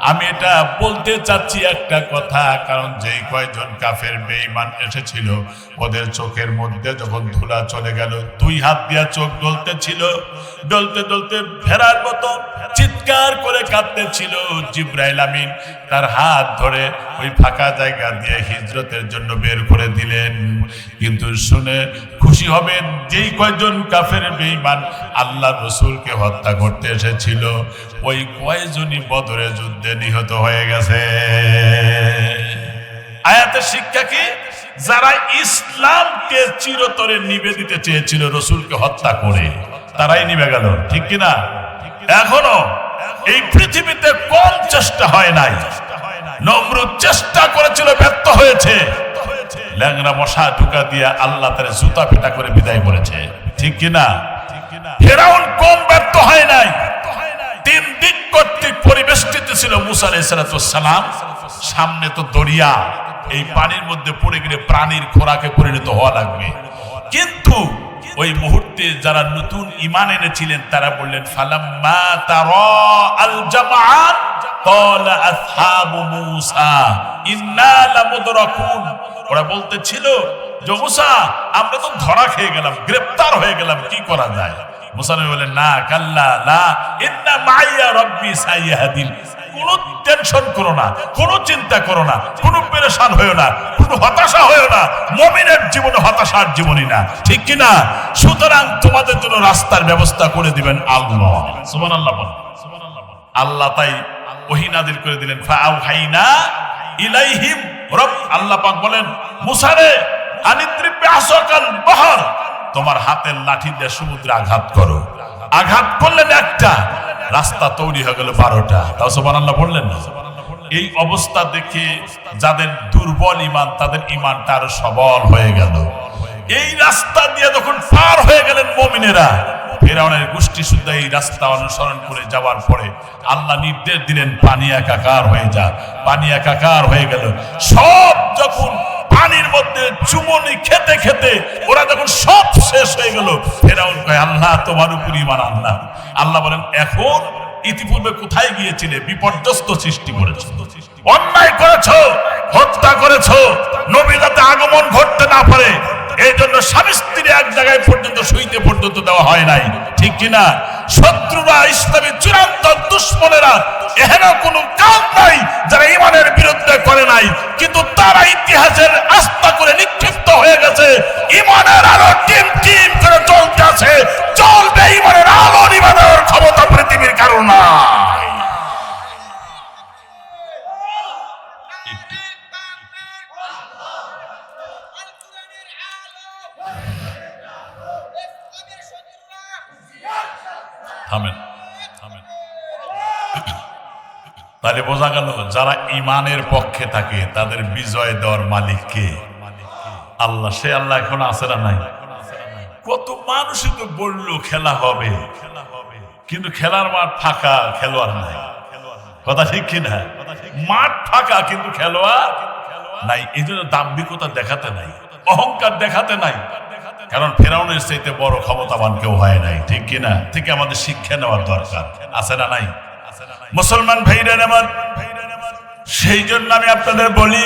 আমি এটা বলতে চাচ্ছি একটা কথা। কারণ যেই কয়জন কাফের বেঈমান এসেছিল, ওদের চোখের মধ্যে যখন ধুলা চলে গেল, দুই হাত দিয়া চোখ ডলতেছিল, ডলতে ডলতে ফেরার মতো চিৎকার করে কাঁদতেছিল। জিবরাইল আমিন তার হাত ধরে ওই ফাঁকা জায়গা দিয়ে হিজরতের জন্য বের করে দিলেন। কিন্তু শুনে খুশি হবেন, যেই কয়জন কাফের বেঈমান আল্লাহ রসুলকে হত্যা করতে এসেছিল, ওই কয়জনই বদরের যুদ্ধে নিহত হয়ে গেছে। আয়াতের শিক্ষা কি? যারা ইসলামকে চিরতরে নিবে দিতে চেয়েছিল রসুলকে হত্যা করে, তারাই নিবে গেল, ঠিক কিনা? এখনো এই পৃথিবীতে কম চেষ্টা হয় নাই। নমরুদ চেষ্টা করেছিল, ব্যর্থ হয়েছে। ল্যাংরা মশা ঢুকা দিয়ে আল্লাহ তার জুতা পেটা করে বিদায় করেছে, ঠিক কিনা? ফেরাউন কম ব্যর্থ হয় নাই। তিন দিক কর্তৃক পরিবেষ্টিত ছিল মুসা আলাইহিস সালাম। সামনে তো দরিয়া, এই পানির মধ্যে পড়ে গেলে প্রাণীর খোরাকে পরিণত হওয়া লাগবে। কিন্তু ওই মুহূর্তে যারা নতুন ঈমান এনেছিলেন তারা বললেন ফালাম্মা তারা আল জামাআন ক্বালা আসহাবু মূসা ইন্না লামুদরাকুন। ওরা বলতেছিল যে মুসা, আমরা তো ধরা খেয়ে গেলাম, গ্রেফতার হয়ে গেলাম, কি করা যায়? মুসা নবী বলেন না, কাল্লা লা ইন্না মাইয়া রাব্বি সাইয়াহদিন। কোনো টেনশন করো না, কোনো চিন্তা করো না, কোনো পেরেশান হয়েও না, কোনো হতাশা হয়েও না। মুমিনের জীবনে হতাশার জীবনই না, ঠিক কিনা? সুতরাং তোমাদের জন্য রাস্তার ব্যবস্থা করে দিবেন আল্লাহ। সুবহানাল্লাহ বলেন। আল্লাহ তাই ওহী নাযিল করে দিলেন, ফাআউহাইনা ইলাইহিম। আল্লাহ পাক বলেন মুসা রে, আনিদ্রিব বিআসাকাল বাহর, তোমার হাতের লাঠি দিয়ে সমুদ্রে আঘাত করো। আঘাত করলেন একটা, রাস্তা তৈরি হয়ে গেল 12টা। তাও সুবহানাল্লাহ বললেন না? এই অবস্থা দেখে যাদের দুর্বল ঈমান, তাদের ঈমানটা আরো সবল হয়ে গেল। এই রাস্তা দিয়ে যখন পার হয়ে গেলেন মুমিনেরা, ফিরআউনের গোষ্ঠী শুদ্ধ এই রাস্তা অনুসরণ করে যাওয়ার পরে আল্লাহ নির্দেশ দিলেন পানি একাকার হয়ে যা। পানি একাকার হয়ে গেল। সব যখন পানির মধ্যে চুমনি খেতে খেতে ওরা যখন সব শেষ হয়ে গেল, ফিরআউন কয় আল্লাহ তোমার উপর ঈমান আনলাম। আল্লাহ বলেন এখন ইতিপূর্বে কোথায় গিয়েছিলে? বিপর্যস্ত সৃষ্টি করেছো, অন্যায় করেছো, হত্যা করেছো, নবী যাতে আগমন ঘটতে না পারে এই জন্য স্বামী স্ত্রী এক জায়গায় পর্যন্ত শুইতে পর্যন্ত দেওয়া হয় নাই, ঠিক কিনা? শত্রুরা, ইসলামী চূড়ান্ত দুশ্মনেরা এহেন কোনো কাজ নাই যারা ঈমানের বিরুদ্ধে করে নাই, কিন্তু তারা ইতিহাসের আস্থা করে নিক্ষিপ্ত হয়ে গেছে। ঈমানের আলো টিম টিম করে চলতে আছে, চলবে। ঈমানের আলো নিবানোর ক্ষমতা পৃথিবীর কারণ নাই। থামেন, থামেন। তাহলে বোঝা গেল যারা ঈমানের পক্ষে থাকে তাদের বিজয় দেওয়ার মালিক কে? আল্লাহ। সে আল্লাহ এখন আছে না নাই? কত মানুষই তো বললো খেলা হবে, কিন্তু খেলার মাঠ ফাঁকা, খেলোয়াড় নাই। কথা ঠিক কিনা? মাঠ ফাঁকা কিন্তু খেলোয়াড় নাই। এই জন্য দাম্ভিকতা দেখাতে নাই, অহংকার দেখাতে নাই। কারণ ফিরআউনের চাইতে বড় ক্ষমতাবান কেউ হয় নাই, ঠিক কিনা? থেকে আমাদের শিক্ষা নেওয়ার দরকার আছে না নাই? মুসলমান ভাইরা আমার, সেই জন্য আমি আপনাদের বলি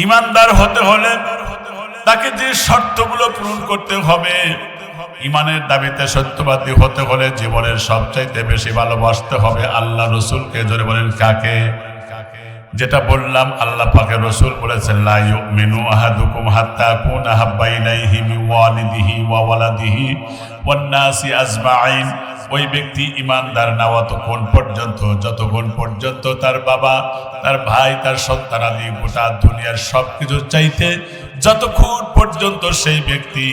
ইমানদার হতে হলে তাকে যে শর্তগুলো পূরণ করতে হবে, ইমানের দাবিতে সত্যবাদী হতে হলে জীবনের সবচাইতে বেশি ভালোবাসতে হবে আল্লাহ রসুলকে। জোরে বলেন কাকে? যেটা বললাম আল্লাহ পাকের রসুল বলেছেন লা ইউমিনু আহাদুকুম হাত্তা কুনা হাব্বা ইলাইহি মিন ওয়ালিদিহি ওয়া ওয়ালাদিহি ওয়ান নাসি আজমাইন। ওই ব্যক্তি ইমানদার না অতক্ষণ পর্যন্ত যতক্ষণ পর্যন্ত তার বাবা, তার ভাই, তার সন্তানাদি গোটা দুনিয়ার সবকিছু চাইতে যতক্ষণ পর্যন্ত সেই ব্যক্তি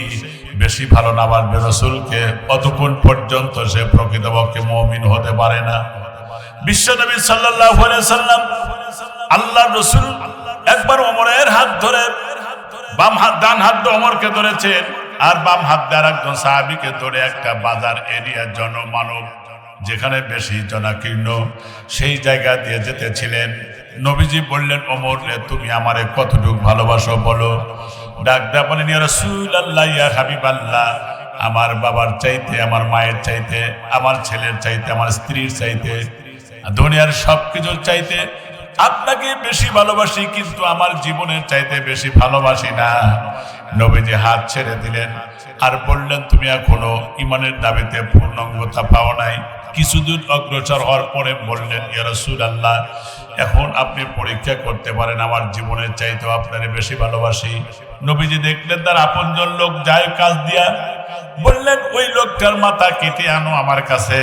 বেশি ভালো না বাসবে রাসূলকে, অতক্ষণ পর্যন্ত সে প্রকৃতপক্ষে মুমিন হতে পারে না। বিশ্বনবী সাল্লাল্লাহু আলাইহি সাল্লাম আল্লাহর রাসূল একবার ওমরের হাত ধরে, বাম হাত ডান হাত দিয়ে ওমরকে ধরেছেন আর বাম হাত দিয়ে আরেকজন সাহাবীকে ধরে একটা বাজার এরিয়া জনমানব যেখানে বেশি জনাকীর্ণ সেই জায়গা দিয়ে যেতেছিলেন। নবীজি বললেন, ওমর রে, তুমি আমারে কতটুকু ভালোবাসো বলো। ডাক দেয়া বলেন, ইয়া রাসূলুল্লাহ, ইয়া হাবিবাল্লাহ, আমার বাবার চাইতে, আমার মায়ের চাইতে, আমার ছেলের চাইতে, আমার স্ত্রীর চাইতে, দুনিয়ার সবকিছুর চাইতে আপনাকে বেশি ভালোবাসি, কিন্তু আমার জীবনের চাইতে বেশি ভালোবাসি না। নবীজি হাত ছেড়ে দিলেন আর বললেন, তুমি এখনো ইমানের দাবিতে পূর্ণাঙ্গতা পাও নাই। কিছুদূর অগ্রসর হওয়ার পরে বললেন, ইয়া রাসূলুল্লাহ, এখন আপনি পরীক্ষা করতে পারেন, আমার জীবনের চাইতেও আপনারে বেশি ভালোবাসি। নবীজি দেখলেন তার আপনজন লোক যায় কাজ দিয়া, বললেন, ওই লোকটার মাথা কেটে আনো আমার কাছে।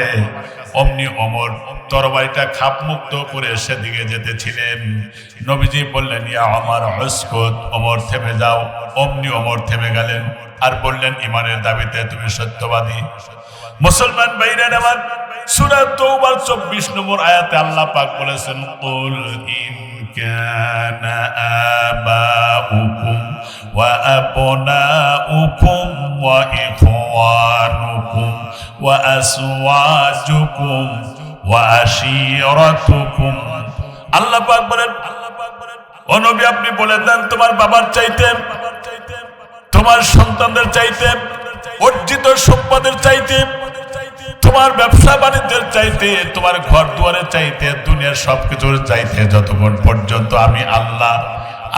অমনি ওমর তরবারিটা খাপ মুক্ত করে সেদিকে যেতেছিলেন। নবীজি বললেন, ইয়া ওমর উসকুত, ওমর থেমে যাও। অমনি ওমর থেমে গেলেন আর বললেন, ইমানের দাবিতে তুমি সত্যবাদী। মুসলমান ভাইরা আমার, সূরা তাওবার 24 নম্বর আয়াতে আল্লাহ পাক বলেছেন, কুল ইন কানা আবাউকুম ওয়া আবনাউকুম ওয়া ইখওয়ানুকুম ওয়া আসওয়াজুকুম ওয়া আশীরাতুকুম। আল্লাহ পাক বলেন, ও নবী, আপনি বলে দেন, তোমার বাবার চাইতে, তোমার সন্তানদের চাইতে, অর্জিত সম্পদের চাইতে, তোমার ব্যবসা বাণিজ্যের চাইতে, তোমার ঘর দুয়ারের চাইতে, দুনিয়ার সবকিছুর চাইতে যতক্ষণ পর্যন্ত আমি আল্লাহ,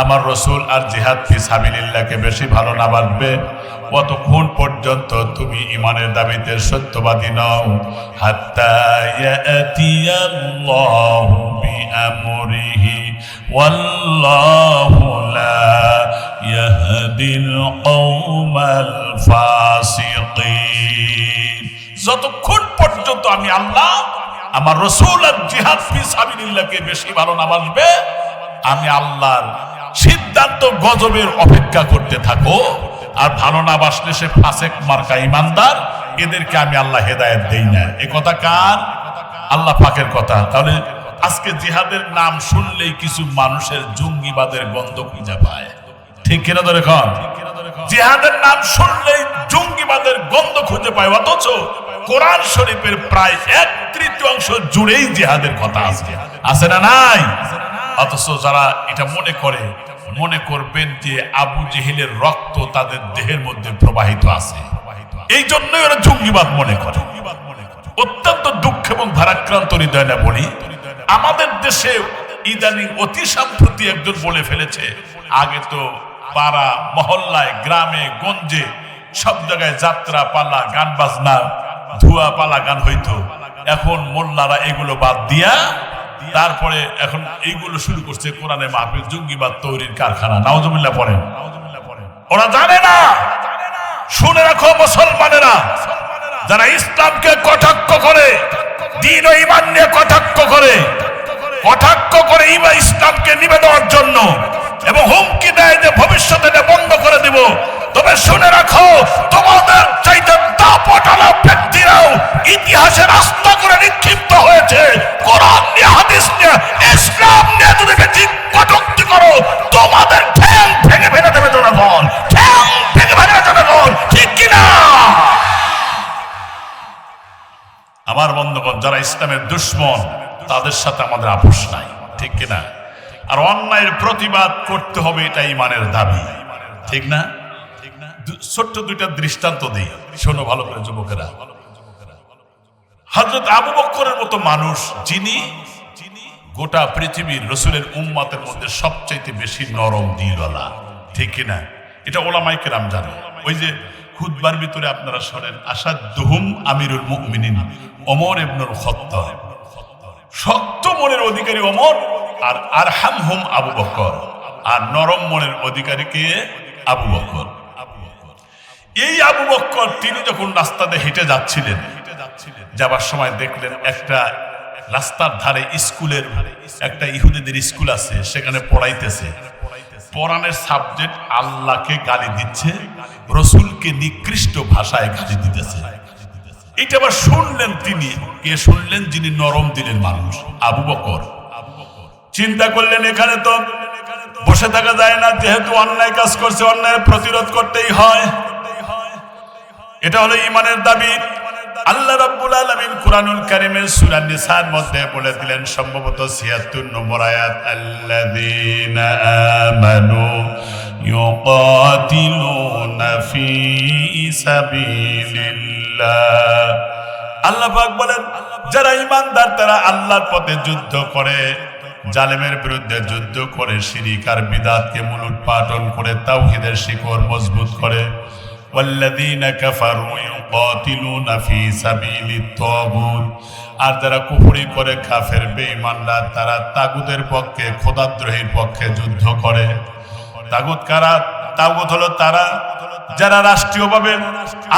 আমার রাসূল আর জিহাদ ফি সাবিলিল্লাহকে বেশি ভালো না বাসবে, অতক্ষণ পর্যন্ত তুমি ইমানের দাবিতে সত্যবাদী নও। হাত্তা ইয়াতিয়াল্লাহু বিআমরিহি ওয়াল্লাহু লা ইয়াহদিল কওমাল ফাসিকিন। যতক্ষণ পর্যন্ত আমি আল্লাহ, আমার রাসূল আর জিহাদ ফি সাবিলিল্লাহকে বেশি ভালো না বাসবে, আমি আল্লাহর সিদ্ধান্ত গজবের অপেক্ষা করতে থাকো। আর ভালো না বাসলে সে ফাসেক মার্কা ইমানদার, এদেরকে আমি আল্লাহ হেদায়েত দেই না। এ কথা কার? আল্লাহ পাকের কথা। তাহলে আজকে জিহাদের নাম শুনলেই কিছু মানুষের জঙ্গিবাদের গন্ধ খুঁজে পায়, ঠিক কিনা? ধরে কন, জিহাদের নাম শুনলেই জঙ্গিবাদের গন্ধ খুঁজে পায়, অথচ কোরআন শরীফের প্রায় 1/3 জুড়েই জিহাদের কথা আছে না নাই? অথচ যারা এটা মনে করবেন যে আবু জেহেলের রক্ত তাদের দেহের মধ্যে প্রবাহিত আছে, এই জন্যই ওরা জঙ্গিবাদ মনে করে। অত্যন্ত দুঃখ এবং ভারাক্রান্ত হৃদয় না বলি, আমাদের দেশে ইদানিং অতি সম্প্রতি একজন বলে ফেলেছে, আগে তো পাড়া মহল্লায়, গ্রামে গঞ্জে সব জায়গায় যাত্রা পালা, গান বাজনা, ধুয়া পালা গান হইতো, এখন মোল্লারা এগুলো বাদ দিয়া তারপরে এখন এইগুলো শুরু করছে কোরআনে মাহফিল, জঙ্গিবাদ তৈরির কারখানা। নাউজুবিল্লাহ পড়েন। ওরা জানে না। শুনে রাখো মুসলমানেরা, যারা ইসলামকে কটাক্ষ করে, দ্বীন ও ঈমান নিয়ে কটাক্ষ করে ইসলামকে নিবে দেওয়ার জন্য এবং হুমকি দেয় যে ভবিষ্যতে এটা বন্ধ করে দিব, তবে শুনে রাখো, তোমাদের চাইতে দাপটালা ব্যক্তিরাও ইতিহাসে রাস্তা করে নিক্ষিপ্ত হয়েছে। কোরআন নিয়ে, হাদিস নিয়ে, ইসলাম নিয়ে যদি বেশি কটূক্তি করো, তোমাদের ঠ্যাং ভেঙে ফেলে দেবে জনগণ, ঠ্যাং ভেঙে ফেলে জনগণ, ঠিক কিনা? আমার বন্ধুগণ, যারা ইসলামের দুশ্মন তাদের সাথে আমাদের আপোষ নাই, ঠিক কিনা? আর অন্যায়ের প্রতিবাদ করতে হবে, এটা ঈমানের দাবি, ঠিক না? ছোট্ট দুইটা দৃষ্টান্ত দিই, শোনো ভালো করে যুবকেরা। হযরত আবু বকরের মতো মানুষ, যিনি গোটা পৃথিবীর রাসূলের উম্মতের মধ্যে সবচাইতে বেশি নরম দিলওয়ালা, ঠিক কিনা? এটা ওলামায়ে কেরাম জানে। ওই যে খুতবার ভিতরে আপনারা শোনেন, আসাদুহুম আমিরুল মুমিনিন ওমর ইবনুল খাত্তাব, শক্ত মনের অধিকারী ওমর, আর আরহামহুম আবু বকর, আর নরম মনের অধিকারী কে? আবু বকর। এই আবু বকর তিনি যখন রাস্তাতে হেঁটে যাচ্ছিলেন, যাবার সময় দেখলেন একটা রাস্তার ধারে স্কুলের একটা ইহুদিদের স্কুল আছে, সেখানে পড়াইতেছে। পড়ানোর সাবজেক্ট আল্লাহকে গালি দিচ্ছে, রসুলকে নিকৃষ্ট ভাষায় গালি দিতেছে। এটা আবার শুনলেন তিনি, কে শুনলেন? যিনি নরম দিলের মানুষ, আবু বকর। চিন্তা করলেন এখানে তো বসে থাকা যায় না, যেহেতু অন্যায় কাজ করছে অন্যায় প্রতিরোধ করতেই হয়। এটা হলো ঈমানের দাবি। আল্লাহ রাব্বুল আলামিন কুরআনুল কারীমের সূরা নিসার মধ্যে বলে দিলেন, সম্ভবত ৭৬ নম্বর আয়াত, আল্লাযীনা আমানু ইউকাতিলুনা ফি সাবিলিল্লাহ। আল্লাহ পাক বলেন, যারা ঈমানদার তারা আল্লাহর পথে যুদ্ধ করে, জালেমের বিরুদ্ধে যুদ্ধ করে, শিরক আর বিদআতকে মূলোৎপাটন করে, তাওহীদের শিকড় মজবুত করে। ওয়াল্লাযীনা কাফারু ইউকাতিলুনা ফি সাবিলিত তাগুত। আর যারা কুফরি করে, কাফের বেঈমানরা, তারা তাগুতের পক্ষে, খোদাদ্রোহীর পক্ষে যুদ্ধ করে। তাগুত কারা? তাগুত হলো তারা যারা রাষ্ট্রীয়ভাবে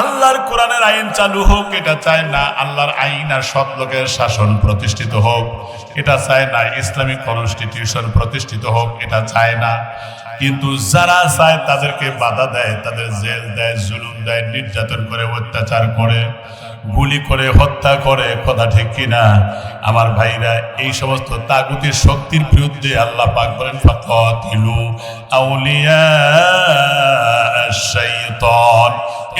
আল্লাহর কোরআনের আইন চালু হোক এটা চায় না, আল্লাহর আইন আর সৎ লোকের শাসন প্রতিষ্ঠিত হোক এটা চায় না, ইসলামিক কনস্টিটিউশন প্রতিষ্ঠিত হোক এটা চায় না। কিন্তু যারা চায় তাদেরকে বাধা দেয়, তাদের জেল দেয়, জুলুম দেয়, নির্যাতন করে, অত্যাচার করে, গুলি করে, হত্যা করে। কথা ঠিক কিনা আমার ভাইরা? এই সমস্ত তাগুতের শক্তির বিরুদ্ধে আল্লাহ পাক বলেন, ফাকাতিলু আউলিয়া আশ-শাইতান।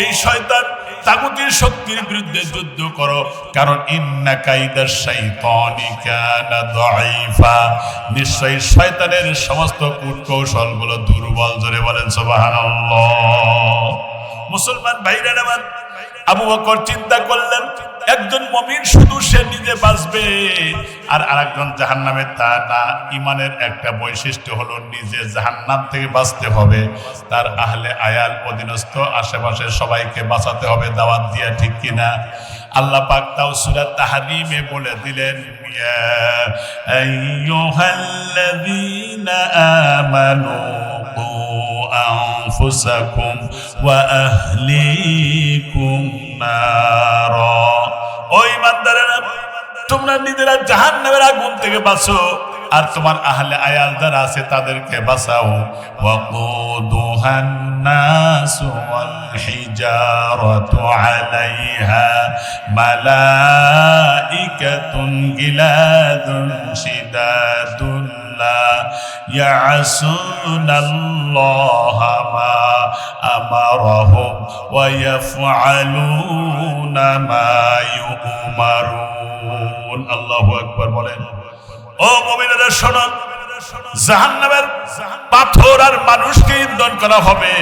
এই শয়তান তাগুতের শক্তির বিরুদ্ধে যুদ্ধ করো, কারণ ইন্না কাইদাশ শাইতানি কানা দাঈফা। নিশ্চয়ই শয়তানের সমস্ত কূটকৌশলগুলো দুর্বল। জোরে বলেন সুবহানাল্লাহ। মুসলমান ভাইরা আমার, আবু বকর চিন্তা করলেন, একজন মুমিন শুধু সে নিজে বাঁচবে আর আরেকজন জাহান্নামে, তা না। ঈমানের একটা বৈশিষ্ট্য হলো নিজে জাহান্নাম থেকে বাঁচতে হবে, তার আহলে আয়াল অধীনস্থ আশেপাশের সবাইকে বাঁচাতে হবে দাওয়াত দিয়া। ঠিক কিনা? আল্লাহ পাক তাও সূরা তাহরিমে বলে দিলেন, ইয়া আইয়ুহাল্লাযীনা আমানু কু আনফুসাকুম ওয়া আহলিকুম নারা। ও ঈমানদারেরা, তোমরা নিজেরা জাহান্নামের আগুন থেকে বাঁচো আর তোমার আহলে আয়াল যারা আছে তাদেরকে বাঁচাও। ওয়াকুদুহান নাসু ওয়াল হিজারাতু আলাইহা মালাইকাতুন গিলাদুন শিদাদুন লা ইয়াসুনাল্লাহা মা আমারাহুম ওয়া ইয়াফআলুনা মা ইউমারুন। আল্লাহু আকবার বলেন। ও মুমিনেরা শোনো, জাহান্নামের পাথর আর মানুষকে ইন্ধন করা হবে।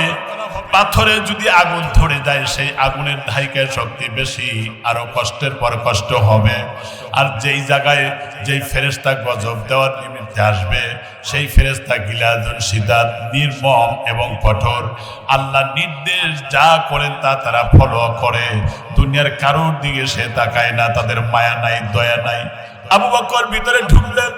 পাথরে যদি আগুন ধরে যায়, সেই আগুনের ধাইকের শক্তি বেশি, আরো কষ্টের পর কষ্ট হবে। আর যেই জায়গায় যেই ফেরেশতা গজব দেওয়ার নিমিত্তে আসবে, সেই ফেরেশতা গিলাদুন শিদাদ, নির্মম এবং কঠোর। আল্লাহ নির্দেশ যা করেন তা তারা ফলো করে। দুনিয়ার কারোর দিকে সে তাকায় না, তাদের মায়া নাই, দয়া নাই। আবু বকর ভিতরে ঢুকলেন।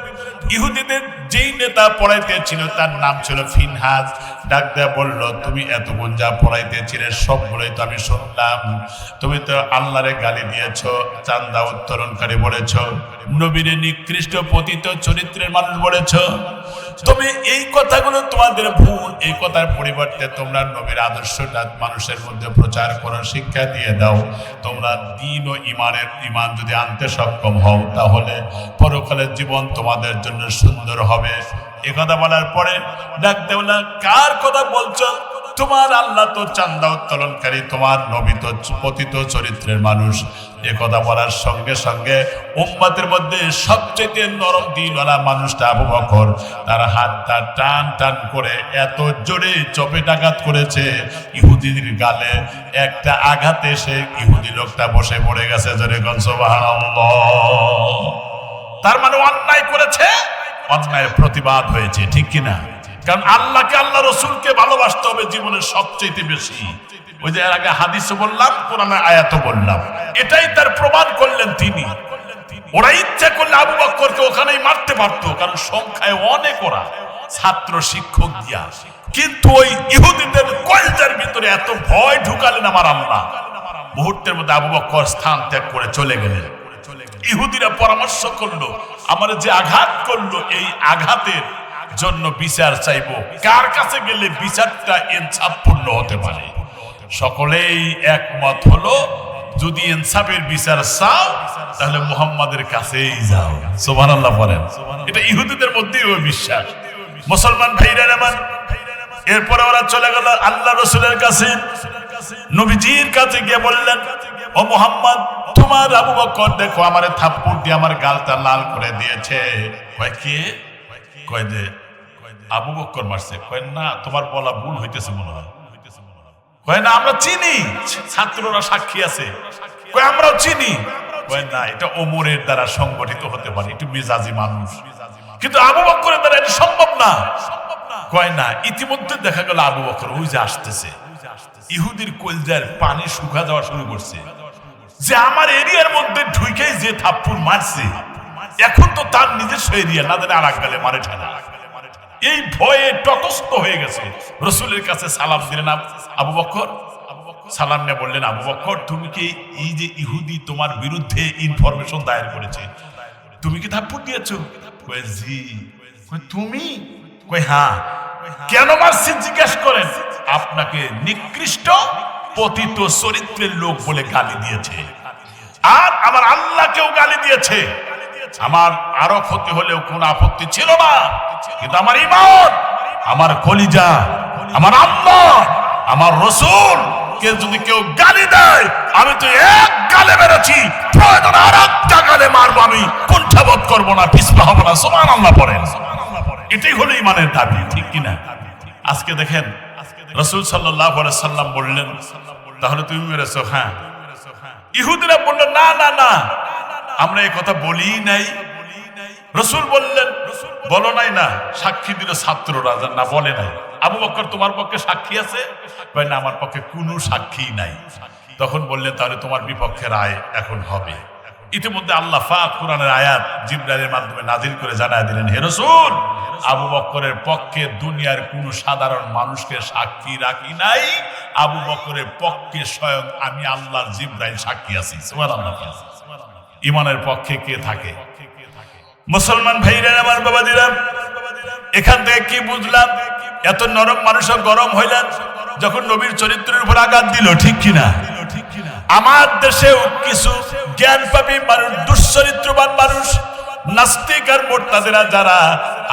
ইহুদিদের যেই নেতা পড়াইতে ছিল তার নাম ছিল ফিনহাস। ডাক দেয়া বলল, তুমি এতক্ষণ যা পড়াইতেছিলে সবগুলোই তো আমি শুনলাম। তুমি তো আল্লাহরে গালি দিয়েছ, চান্দা উত্তোলনকারী বলেছ, নবীরে নিকৃষ্ট পতিত চরিত্রের মানুষ বলেছ। তুমি এই কথাগুলো তোমাদের ভুল। এই কথার পরিবর্তে তোমরা নবীর আদর্শটা মানুষের মধ্যে প্রচার করো, শিক্ষা দিয়ে দাও। তোমরা দ্বীন ও ঈমান যদি আনতে সক্ষম হও, তাহলে পরকালের জীবন তোমাদের জন্য সুন্দর হবে। একথা বলার পরে ডাক দেওয়া, কার কথা বলছো? তোমার আল্লাহ তো চান্দা উত্তোলনকারী, তোমার নবী তো পতিত চরিত্রের মানুষ। একথা বলার সঙ্গে সঙ্গে উম্মতের মধ্যে সবচেয়ে নরম দিনওয়ালা মানুষটা আবু বকর, তার হাতটা টান টান করে এত জোরে চপেটাঘাত করেছে ইহুদির গালে। একটা আঘাতে সে ইহুদি লোকটা বসে পড়ে গেছে। জোরে কোন সুবহানাল্লাহ। তার মানে অন্যায় করেছে, অন্যায়ের প্রতিবাদ হয়েছে। ঠিক কিনা? কারণ আল্লাহকে, আল্লাহ রসুলকে ভালোবাসতে হবে জীবনের সবচেয়ে বেশি। ওই যে এর আগে হাদিসে বললাম, কোরআনের আয়াতও বললাম, এটাই তার প্রমাণ করলেন তিনি। ওরা ইচ্ছা করলে আবু বকরকে ওখানেই মারতে পারতো, কারণ সংখ্যায় অনেক ওরা, ছাত্র শিক্ষক দিয়া। কিন্তু ওই ইহুদিদের কলজার ভিতরে এত ভয় ঢুকালেন আমার আল্লাহ। মুহূর্তের মধ্যে আবু বকর স্থান ত্যাগ করে চলে গেলেন। ইহুদিরা পরামর্শ করলো, আমার যে আঘাত করলো এই আঘাতের জন্য বিচার চাইবো, কার কাছে গেলে বিচারটা ইনসাফপূর্ণ হতে পারে। সকলেই একমত হলো, যদি ইনসাফের বিচার চাও তাহলে মুহাম্মাদের কাছেই যাও। সুবহানাল্লাহ বলেন। এটা ইহুদিদের মধ্যেই ওই বিশ্বাস। মুসলমান ভাইরা আমার, এরপরে ওরা চলে গেল আল্লাহ রাসূলের কাছে। নবীজির কাছে গিয়ে বললেন, ও মুহাম্মদ, তোমার আবু বকর দেখো আমারে থাপ্পড় দিয়ে আমার গালটা লাল করে দিয়েছে। কয় কি? কয় যে আবু বকর মারছে। কয় না, তোমার বলা ভুল হইতেছে মনে হয়। কয় না, আমরা চিনি, ছাত্ররা সাক্ষী আছে। কয় আমরাও চিনি। কয় না, এটা ওমরের দ্বারা সংগঠিত হতে পারে, একটু মেজাজি মানুষ, কিন্তু আবু বকরের দ্বারা এটা সম্ভব না। কয় না, ইতিমধ্যে দেখা গেল আবু বকর ওই যে আসতেছে। ইহুদির কলজার পানি শুকা যাওয়া শুরু করছে, যে আমার এরিয়ার মধ্যে ঢুকে যে থাপ্পড় মারছে, এখন তো তার নিজস্ব এরিয়া, না জানে আর এক গালে মারে ঠানা। এই ভয়ে তটস্থ হয়ে গেছে। রসুলের কাছে সালাম দিলেন আবু বকর। সালাম নিয়ে বললেন, আবু বকর, তুমি কি এই যে ইহুদি তোমার বিরুদ্ধে ইনফরমেশন দায়ের করেছে, তুমি কি থাপ্পড় দিয়েছো? কয় জি। কয় তুমি? কয় হ্যাঁ। কেন মারছি জিজ্ঞেস করেন। আপনাকে নিকৃষ্ট পতিত চরিত্রের লোক বলে গালি দিয়েছে, আর আমার আল্লাহকেও গালি দিয়েছে। আমার আরো ক্ষতি হলেও কোনো আপত্তি ছিল না, কিন্তু আমার ঈমান, আমার কলিজা, আমার আল্লাহ, আমার রাসূল কে যদি কেউ গালি দেয়, আমি তো এক গালে মেরেছি, প্রয়োজনে আরেকটা গালে মারবো, আমি কুণ্ঠাবোধ করবো না, পিছপা হবো না। সুবহানাল্লাহ পড়েন। এটাই হলো ঈমানের দাবি, ঠিক কিনা? আজকে দেখেন, রাসূল সাল্লাল্লাহু আলাইহি সাল্লাম বললেন, তাহলে তুমি মেরেছো? হ্যাঁ। ইহুদিরা বলল, না না না, আমরা এই কথা বলি নাই। রাসূল বললেন, বলো নাই না? সাক্ষী দিল ছাত্ররা, না বলে নাই। আবু বকর, তোমার পক্ষে সাক্ষী আছে? কয় না, আমার পক্ষে কোনো সাক্ষী নাই। তখন বললেন, তাহলে তোমার বিপক্ষে রায় এখন হবে। ইতিমধ্যে আল্লাহ পাক কোরআনের আয়াত জিবরাইলের মাধ্যমে নাজিল করে জানায় দিলেন, হে রাসূল, আবু বকরের পক্ষে দুনিয়ার কোন সাধারণ মানুষকে সাক্ষী রাখি নাই, আবু বকরের পক্ষে স্বয়ং আমি আল্লাহর জিবরাইল সাক্ষী আছি। সুবহানাল্লাহ। ঈমানের পক্ষে কে থাকে? মুসলমান ভাইরা আমার, বাবাজিরা, এখান থেকে কি বুঝলাম? এত নরম মানুষও গরম হইলেন যখন নবীর চরিত্রের উপর আঘাত দিল, ঠিক কিনা? আমার দেশেও কিছু জ্ঞানপাপী মানুষ, দুশ্চরিত্রবান মানুষ, নাস্তিক আর মুরতাজিরা, যারা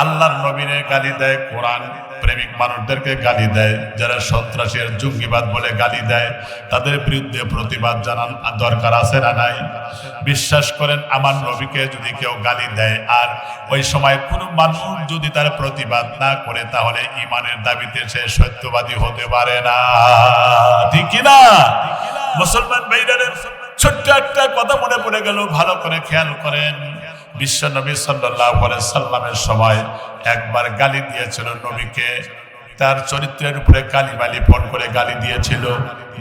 আল্লাহর নবীরে গালি দেয়, কোরআন প্রেমিক মানুষদেরকে গালি দেয়, যারা সন্ত্রাসী আর জঙ্গিবাদ বলে গালি দেয়, তাদের বিরুদ্ধে প্রতিবাদ জানান দরকার আছে না নাই? বিশ্বাস করেন, আমার নবীকে যদি কেউ গালি দেয় আর ওই সময় কোনো মানুষ যদি তার প্রতিবাদ না করে, তাহলে ঈমানের দাবিতে সে সত্যবাদী হতে পারে না, ঠিক কিনা? মুসলমান ভাইদের ছোট্ট একটা কথা মনে পড়ে গেল, ভালো করে খেয়াল করেন। বিশ্ব নবী সাল্লাল্লাহু আলাইহি সাল্লামের সময় একবার গালি দিয়েছিল নবীকে, তার চরিত্রের উপরে কালিমা লিপন করে গালি দিয়েছিল।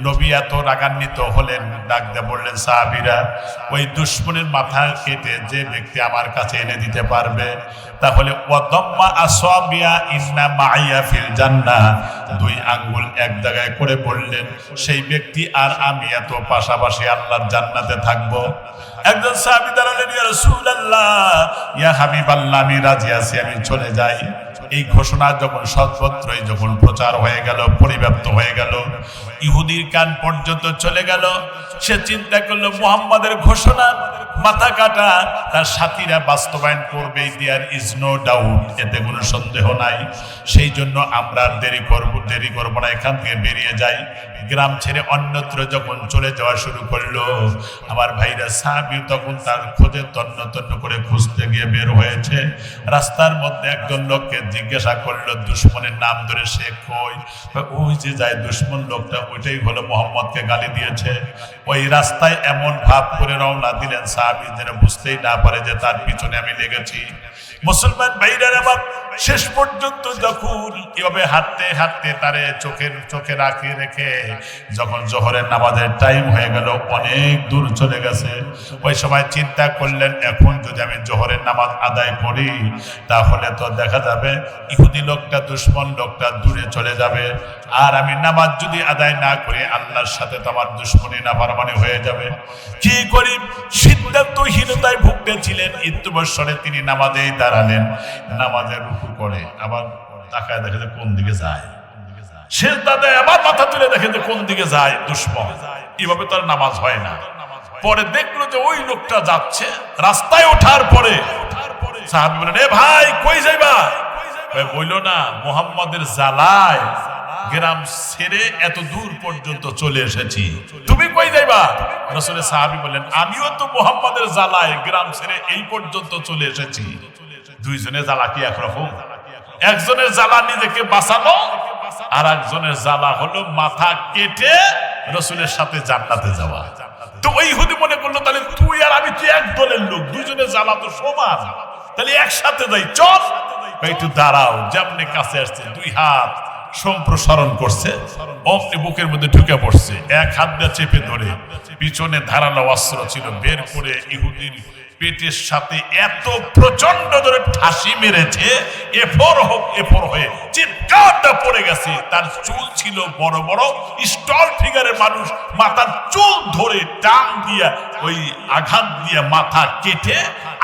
নবী এত রাগান্বিত হলেন, ডাক দিয়ে বললেন, সাহাবীরা, ওই দুশমনের মাথা কেটে যে ব্যক্তি আমার কাছে এনে দিতে পারবে, তাহলে ওয়াদাম্মা আসাবিয়া ইন্না মাইয়া ফিল জান্নাহ, দুই আঙ্গুল এক জায়গায় করে বললেন, সেই ব্যক্তি আর আমি এত পাশাপাশি আল্লাহর জান্নাতে থাকবো। একজন সাহাবী দাঁড়ালেন, ইয়া রাসূলুল্লাহ, ইয়া হাবিবাল্লাহ, আমি রাজি আছি, আমি চলে যাই। এই ঘোষণা যখন সর্বত্রই যখন প্রচার হয়ে গেল, পরিব্যাপ্ত হয়ে গেল, ইহুদির কান পর্যন্ত চলে গেল, সে চিন্তা করলো, মুহাম্মাদের ঘোষণা মাথা কাটা তার সাথীরা বাস্তবায়ন করবে, দেয়ার ইজ নো ডাউট, এতে কোনো সন্দেহ নাই। সেই জন্য আমরা দেরি করব না, এখান থেকে বেরিয়ে যাই। গ্রাম ছেড়ে অন্যত্র যখন চলে যাওয়া শুরু করলো, আমার ভাইরা সাহাবী তখন তার খোঁজে তন্ন তন্ন করে খুঁজতে গিয়ে বের হয়েছে। রাস্তার মধ্যে একজন লোককে জিজ্ঞাসা করলো, দুশমনের নাম ধরে, সে কই? ওই যে যায় দুশমন লোকটা, ওইটাই হলো মুহাম্মদকে গালি দিয়েছে। ওই রাস্তায় এমন ভাব করে রওনা দিলেন, সাহাবী যেন বুঝতেই না পারে যে তার পিছনে আমি লেগেছি। মুসলমান ভাইরা আমার, শেষ পর্যন্ত যখন এভাবে হাঁটতে হাঁটতে তারে চোখে রেখে যখন জোহরের নামাজের টাইম হয়ে গেল, অনেক দূর চলে গেছে, ওই সময় চিন্তা করলেন এখন যদি আমি জোহরের নামাজ আদায় করি তাহলে তো দেখা যাবে ইহুদি লোকটা, দুশ্মন লোকটা দূরে চলে যাবে, আর আমি নামাজ যদি আদায় না করি আল্লাহর সাথে তো আমার দুশ্মনী নাফরমানি হয়ে যাবে। কি করি, সিদ্ধান্তহীনতায় ভুগতেছিলেন। ইত্যবসরে তিনি নামাজেই দাঁড়ালেন, নামাজের রুকু করে আবার তাকায় দেখে যে কোন দিকে যায়, সিজদাতে আবার মাথা তুলে দেখে যে কোন দিকে যায় দুশ্মন। এভাবে তার নামাজ হয় না। পরে দেখলো যে ওই লোকটা যাচ্ছে, রাস্তায় ওঠার পরে সাহাবী বলেন, এ ভাই কই যাইবা? বলল না, মুহাম্মাদের জ্বালায় গ্রাম ছেড়ে এত দূর পর্যন্ত চলে এসেছি, তুমি কই যাইবা? রাসূলের সাহাবী বলেন, আমিও তো মুহাম্মাদের জ্বালায় গ্রাম ছেড়ে এই পর্যন্ত চলে এসেছি। দুইজনের জ্বালা কি একরকম? একজনের জ্বালা নিজেকে বাঁচানো, আর একজনের জ্বালা হলো মাথা কেটে রাসূলের সাথে জান্নাতে যাওয়া। তো ওই ইহুদি মনে করলো তাহলে তুই আর আমি তো এক দলের লোক, দুইজনের জ্বালা তো সমান, তাহলে একসাথে যাই, চল। একটু দাঁড়াও। যেমনি কাছে আসছে, দুই হাত সম্প্রসারণ করছে, অমনি বুকের মধ্যে ঢুকে পড়ছে, এক হাত দিয়ে চেপে ধরে পিছনে ধারালো অস্ত্র ছিল বের করে ইহুদির পেটের সাথে এত প্রচন্ড ধরে ঠাসি মেরেছে, এফর হয়ে চিৎকারটা পড়ে গেছে। তার চুল ছিল বড় বড়, স্টল ফিগারের মানুষ, মাথার চুল ধরে টান দিয়া ওই আঘাত দিয়ে মাথা কেটে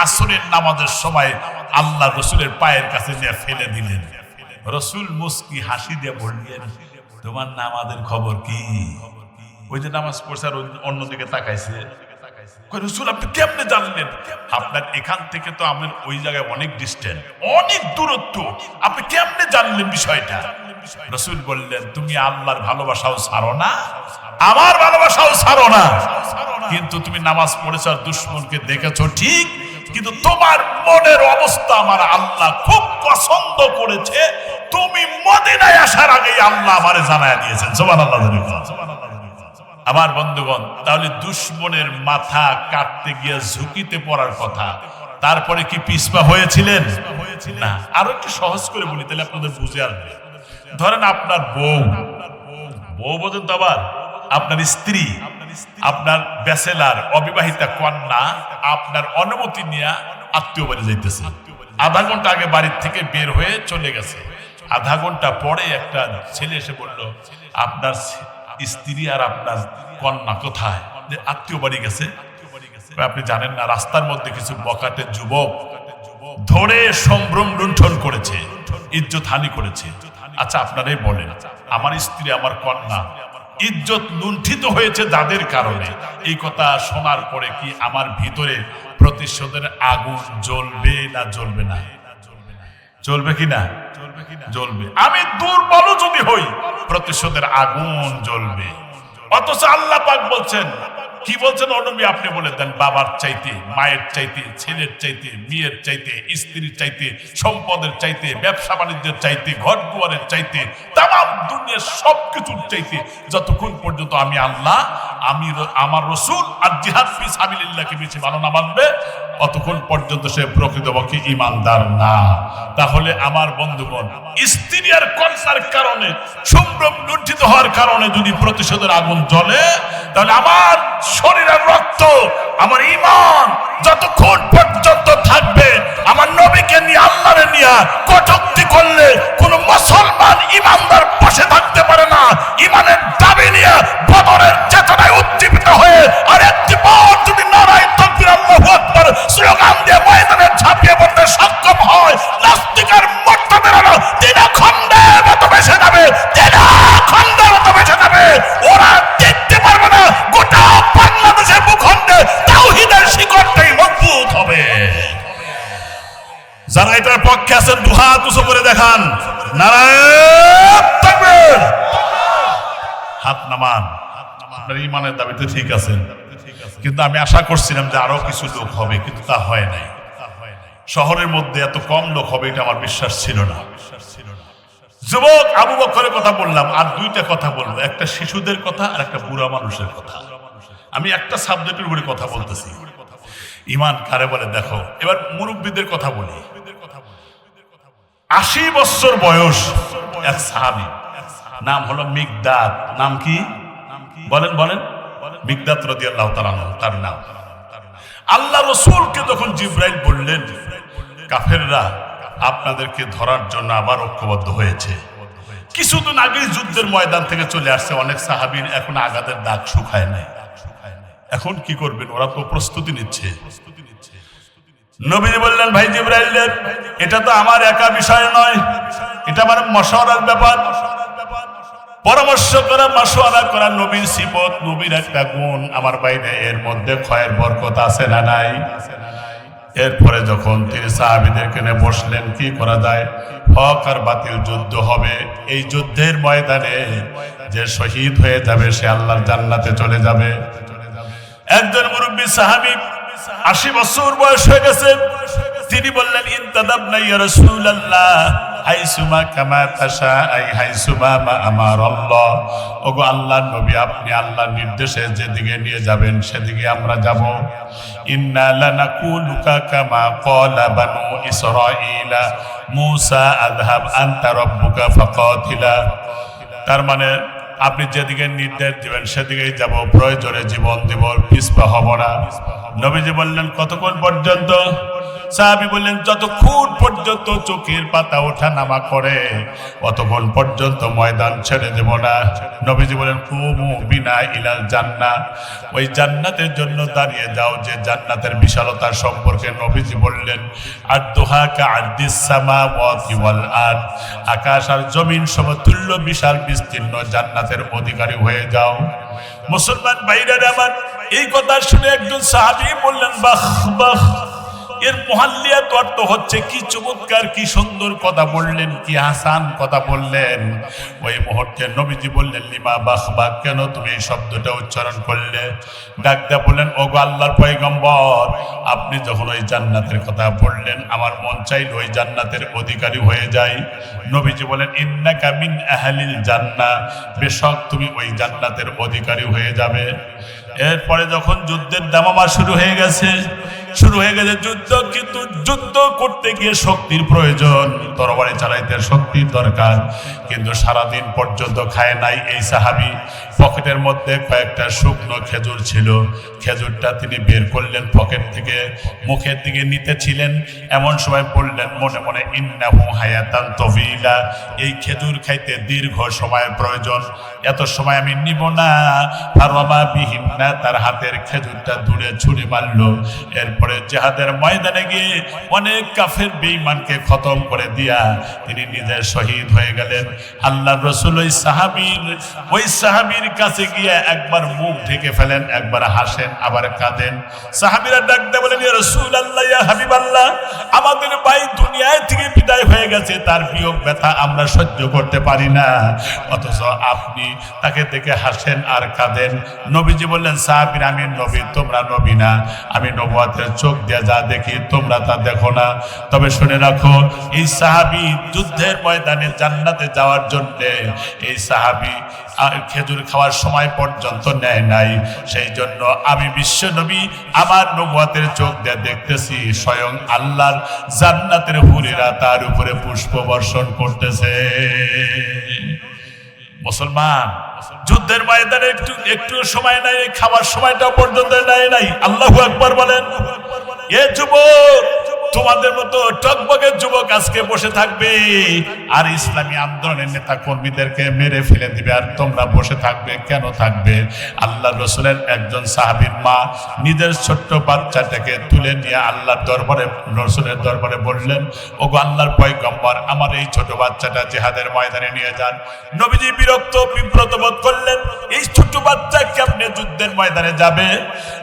আসরের নামাজের সময় আল্লাহ রসুলের পায়ের কাছে নিয়ে ফেলে দিলেন। রসুল মুস্কি হাসি দিয়ে বললেন, তোমার নামাজের খবর কি? ওই যে নামাজ পড়ছে আর অন্যদিকে তাকাইছে। রসুল আপনি কেমনে জানলেন? আপনার এখান থেকে তো আমার ওই জায়গায় অনেক ডিস্টেন্স, অনেক দূরত্ব, আপনি কেমনে জানলেন বিষয়টা? রসুল বললেন, তুমি আল্লাহর ভালোবাসাও ছাড়ো না, আমার ভালোবাসাও ছাড়ো না, কিন্তু তুমি নামাজ পড়েছ আর দুশ্মনকে দেখেছো ঠিক, কিন্তু তোমার মনের অবস্থা আমার আল্লাহ খুব পছন্দ করেছে। তুমি মদিনায় আসার আগেই আল্লাহ আমারে জানায় দিয়েছেন। সুবহানাল্লাহ। আমার বন্ধুগণ, তাহলে দুশ্মনের মাথা কাটতে গিয়ে ঝুঁকিতে পড়ার কথা, তারপরে কি পিছপা হয়েছিলেন না? আরো একটু সহজ করে বলি তাহলে আপনাদের বুঝে আসবে। ধরেন আপনার বউ বোঝেন তো, আবার আপনার স্ত্রী, আপনার ব্যাচেলার অবিবাহিতা কন্যা আপনার অনুমতি নিয়ে আত্মীয় বাড়ি যাইতেছে। আধা ঘন্টা আগে বাড়ির থেকে বের হয়ে চলে গেছে। আধা ঘন্টা পরে একটা ছেলে এসে বলল, আপনার স্ত্রী আর আপনার কন্যা কোথায়? যে আত্মীয় বাড়ি গেছে। আপনি জানেন না, রাস্তার মধ্যে কিছু বখাটে যুবক ধরে সম্ভ্রম লুণ্ঠন করেছে, ইজ্জত হানি করেছে। আচ্ছা আপনারাই বলেন, আমার স্ত্রী আমার কন্যা ইজ্জত লুণ্ঠিত হয়েছে যাদের কারণে, এই কথা শোনার পরে কি আমার ভিতরে প্রতিশোধের আগুন জ্বলবে না জ্বলবে না? জ্বলবে কি না? জ্বলবে। আমি দুর্বল যদি হই, প্রতিশোধের আগুন জ্বলবে। অথচ আল্লাহ পাক বলছেন, কি বলছেন? অনবী আপনি বলে দেন, বাবার চাইতে, মায়ের চাইতে, ছেলের চাইতে, মেয়ের চাইতে, স্ত্রীর চাইতে, সম্পদের চাইতে, ব্যবসা বাণিজ্যের চাইতে, ঘর দুয়ারের চাইতে, তাম দুনিয়ার সবকিছুর চাইতে, যতক্ষণ পর্যন্ত আমি আল্লাহ, আমার রসুল আর জিহাদ ফি সাবিলিল্লাহকে বেশি ভালো না মানবে, অতক্ষণ পর্যন্ত সে প্রকৃতপক্ষে ঈমানদার না। তাহলে আমার বন্ধুগণ, স্ত্রী আর কন্যার কারণে, সম্ভ্রম লুণ্ঠিত হওয়ার কারণে যদি প্রতিশোধের আগুন জ্বলে, তাহলে আমার শরীরের রক্ত, আমার ঈমান যতক্ষণ পর্যন্ত থাকবে, আমার নবীকে নিয়ে, আল্লাহরে নিয়ে কটূক্তি করলে কোন মুসলমান ঈমানদার বসে থাকতে পারে না। ঈমানের দাবি নিয়ে বদরের চেতনায় উজ্জীবিত হয়ে আর একটি বার যদি নারায়ে তাকবীর আল্লাহু আকবার স্লোগান দিয়ে ময়দানে ঝাঁপিয়ে পড়তে সক্ষম হয়, নাস্তিকের মর্তদের আলো দিনখণ্ডের মতো বেঁচে যাবে, দিনখণ্ডের মতো বেঁচে যাবে। ওরা দেখতে পারবে না গোটা বাংলাদেশের ভূখণ্ডে তাওহীদের শিকড়টাই মজবুত হবে। যারা এটার পক্ষে আছেন দুহাত উঁচু করে দেখান, নারায়ে তাকবীর। হাত নামান। আপনার ঈমানের দাবিতে ঠিক আছেন, কিন্তু আমি আশা করছিলাম যে আরো কিছু লোক হবে, কিন্তু তা হয় নাই। শহরের মধ্যে এত কম লোক হবে এটা আমার বিশ্বাস ছিল না। যুবক আবু বকরের কথা বললাম, আর দুইটা কথা বলবো, একটা শিশুদের কথা আর একটা বুড়া মানুষের কথা। আমি একটা সাবজেক্টের উপরে কথা বলতেছি, ঈমান কারে বলে দেখো। এবার মুরব্বীদের কথা বলি। 80 বছর বয়স এক সাহাবী, নাম হলো মিকদাদ। নাম কি বলেন বলেন? মিকদাদ রাদিয়াল্লাহু তাআলা তার নাম। আল্লাহ রাসূলকে যখন জিবরাইল বললেন, কাফেররা আপনাদেরকে ধরার জন্য আবার ঐক্যবদ্ধ হয়েছে, কিছুদিন আগেই যুদ্ধের ময়দান থেকে চলে আসছে, অনেক সাহাবীর এখন আঘাতের দাগ শুকায় নাই, এখন কি করবেন? ওরা তো প্রস্তুতি নিচ্ছে। নবীজি বললেন, ভাই জিবরাইল, এটা তো আমার একা বিষয় নয়, এটা আমার মশওয়ারার ব্যাপার। পরামর্শ করা, মাশওয়ারা করা নবীর সিফত, নবীর একটা গুণ। আমার বাইরে এর মধ্যে ক্ষয়ের বরকত আছে না নাই? এরপরে যখন তিনি সাহাবীদেরকে নিয়ে বসলেন, কি করা যায়? হক আর বাতিল যুদ্ধ হবে। এই যুদ্ধের ময়দানে যে শহীদ হয়ে যাবে সে আল্লাহর জান্নাতে চলে যাবে। একজন মুরব্বী সাহাবী, 80 বছর বয়স হয়ে গেছে, তিনি বললেন, ইনতাদাবনা ইয়া রাসূলুল্লাহ হাইসুমা কামা তাশা আই হাইসুমা মা আমারাল্লাহ। ওগো আল্লাহর নবী, আপনি আল্লাহর নির্দেশে যেদিকে নিয়ে যাবেন সেদিকে আমরা যাব। ইন্না লানাকুলুকা কামা ক্বালা বানু ইসরাঈলা মূসা আযহাব আনতা রাব্বুকা ফাকাতিলা। তার মানে আপনি যেদিকে নির্দেশ দিবেন সেদিকেই যাব, প্রয়োজনে জীবন দিব, পিছপা হব না। নবীজি বললেন, কতক্ষণ পর্যন্ত? সাহাবী বললেন, যতক্ষণ পর্যন্ত চোখের পাতা ওঠা নামা করে ততক্ষণ পর্যন্ত ময়দান ছেড়ে দেব না। নবীজি বলেন, কুমু বিনা ইলাল জান্নাহ, ওই জান্নাতের জন্য দাঁড়িয়ে যাও। যে জান্নাতের বিশালতা সম্পর্কে নবীজি বললেন, আরদুহা কাআরদিস সামাওয়াতি ওয়াল আরদ, আকাশ আর জমিন সমতুল্য বিশাল বিস্তীর্ণ জান্নাতের অধিকারী হয়ে যাও। মুসলমান ভাইরা আমার, এই কথা শুনে একজন সাহাবী বললেন, বাহ বাহ, এর মুহাল্লিয়াত অর্থ হচ্ছে কি চমৎকার, কি সুন্দর কথা বললেন, কি হাসান কথা বললেন। ওই মুহূর্তে নবীজি বললেন, লিমা বাখবা, কেন তুমি এই শব্দটা উচ্চারণ করলে? ডাকদা বললেন, ওগো আল্লাহর পয়গম্বর, আপনি যখন ওই জান্নাতের কথা বললেন আমার মন চাইল ওই জান্নাতের অধিকারী হয়ে যায়। নবীজি বলেন, ইন্নাকা মিন আহলিল জান্নাহ, বেশক তুমি ওই জান্নাতের অধিকারী হয়ে যাবে। এরপরে যখন যুদ্ধের দামামা শুরু হয়ে গেছে যুদ্ধ, কিন্তু যুদ্ধ করতে গিয়ে শক্তির প্রয়োজন, তরবারি চালাইতে শক্তির দরকার। কিন্তু সারাদিন পর্যন্ত খায় নাই এই সাহাবী। পকেটের মধ্যে কয়েকটা শুকনো খেজুর ছিল, খেজুরটা তিনি বের করলেন পকেট থেকে, মুখের দিকে নিতেছিলেন, এমন সময় বললেন মনে মনে, ইন্নাহু হায়াতান তবিলা, এই খেজুর খাইতে দীর্ঘ সময়ের প্রয়োজন, এত সময় আমি নিব না। ফারওয়ামা বিহিন্না, তার হাতের খেজুরটা দূরে ছুঁড়ে মারল। এরপরে জিহাদের ময়দানে গিয়ে অনেক কাফের বেঈমানকে খতম করে দিয়া তিনি নিজে শহীদ হয়ে গেলেন। আল্লাহর রাসূল ওই সাহাবীর কাছে গিয়ে একবার মুখ ঢেকে ফেলেন, একবার হাসেন, আবার কাঁদেন। সাহাবীরা ডাকতে বলেন, ইয়া রাসূলুল্লাহ, ইয়া হাবিবাল্লাহ, আমাদের ভাই দুনিয়ায় থেকে বিদায় হয়ে গেছে, তার বিয়োগ ব্যথা আমরা সহ্য করতে পারি না, অথচ আপনি তাকে দেখে হাসেন আর কাঁদেন। নবীজি বললেন, সাহাবীরা, আমি নবী, তোমরা নবী না, আমি নবুয়তের চোখ দিয়ে যা দেখি তোমরা তা দেখো না। তবে শুনে রাখো, এই সাহাবী যুদ্ধের ময়দানে জান্নাতে যাওয়ার জন্য এই সাহাবী খেজুর খাওয়ার সময় পর্যন্ত নেয় নাই। সেই জন্য আমি বিশ্ব নবী আমার নবুয়তের চোখ দিয়ে দেখতেছি স্বয়ং আল্লাহর জান্নাতের হুরেরা তার উপরে পুষ্প বর্ষণ করতেছে। মুসলমান, যুদ্ধের ময়দানে একটু সময় নাই, খাওয়ার সময়টা পর্যন্ত নেয় নাই। আল্লাহু আকবার বলেন। এ যুবক, তোমাদের মতো টকবগের যুবক আজকে বসে থাকবে আর ইসলামী আন্দোলনের নেতা কর্মীদেরকে মেরে ফেলে দিবে, আর তোমরা বসে থাকবে। কেন থাকবে? আল্লাহর রাসূলের একজন সাহাবীর মা নিজের ছোট্ট বাচ্চাটাকে তুলে নিয়ে আল্লাহর দরবারে, রাসূলের দরবারে বললেন, ওগো আল্লাহর পয়গম্বর, আমার এই ছোট বাচ্চাটা জিহাদের ময়দানে নিয়ে যান। নবীজি বিব্রত বোধ করলেন, এই ছোট বাচ্চা কেমনে যুদ্ধের ময়দানে যাবে?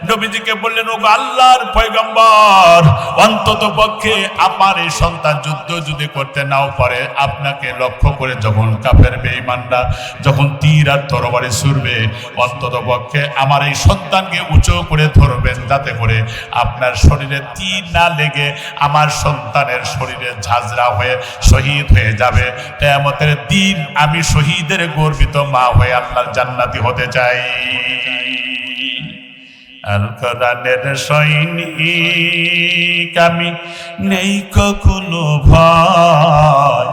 নবীজিকে বললেন, ওগো আল্লাহর পয়গম্বর, অন্তত পক্ষে আমার এই সন্তান যুদ্ধ যদি করতে নাও পারে, আপনাকে লক্ষ্য করে যখন কাফের বেঈমানরা যখন তীর আর তরবারি ছুড়বে, অন্তত পক্ষে আমার এই সন্তানকে উঁচু করে ধরবেন, যাতে করে আপনার শরীরে তীর না লেগে আমার সন্তানের শরীরে ঝাঁঝরা হয়ে শহীদ হয়ে যাবে। কিয়ামতের দিন আমি শহীদের গর্বিত মা হয়ে আল্লাহর জান্নাতি হতে চাই। আল কোরআনের সৈনিক আমি, নেই কখনো ভয়,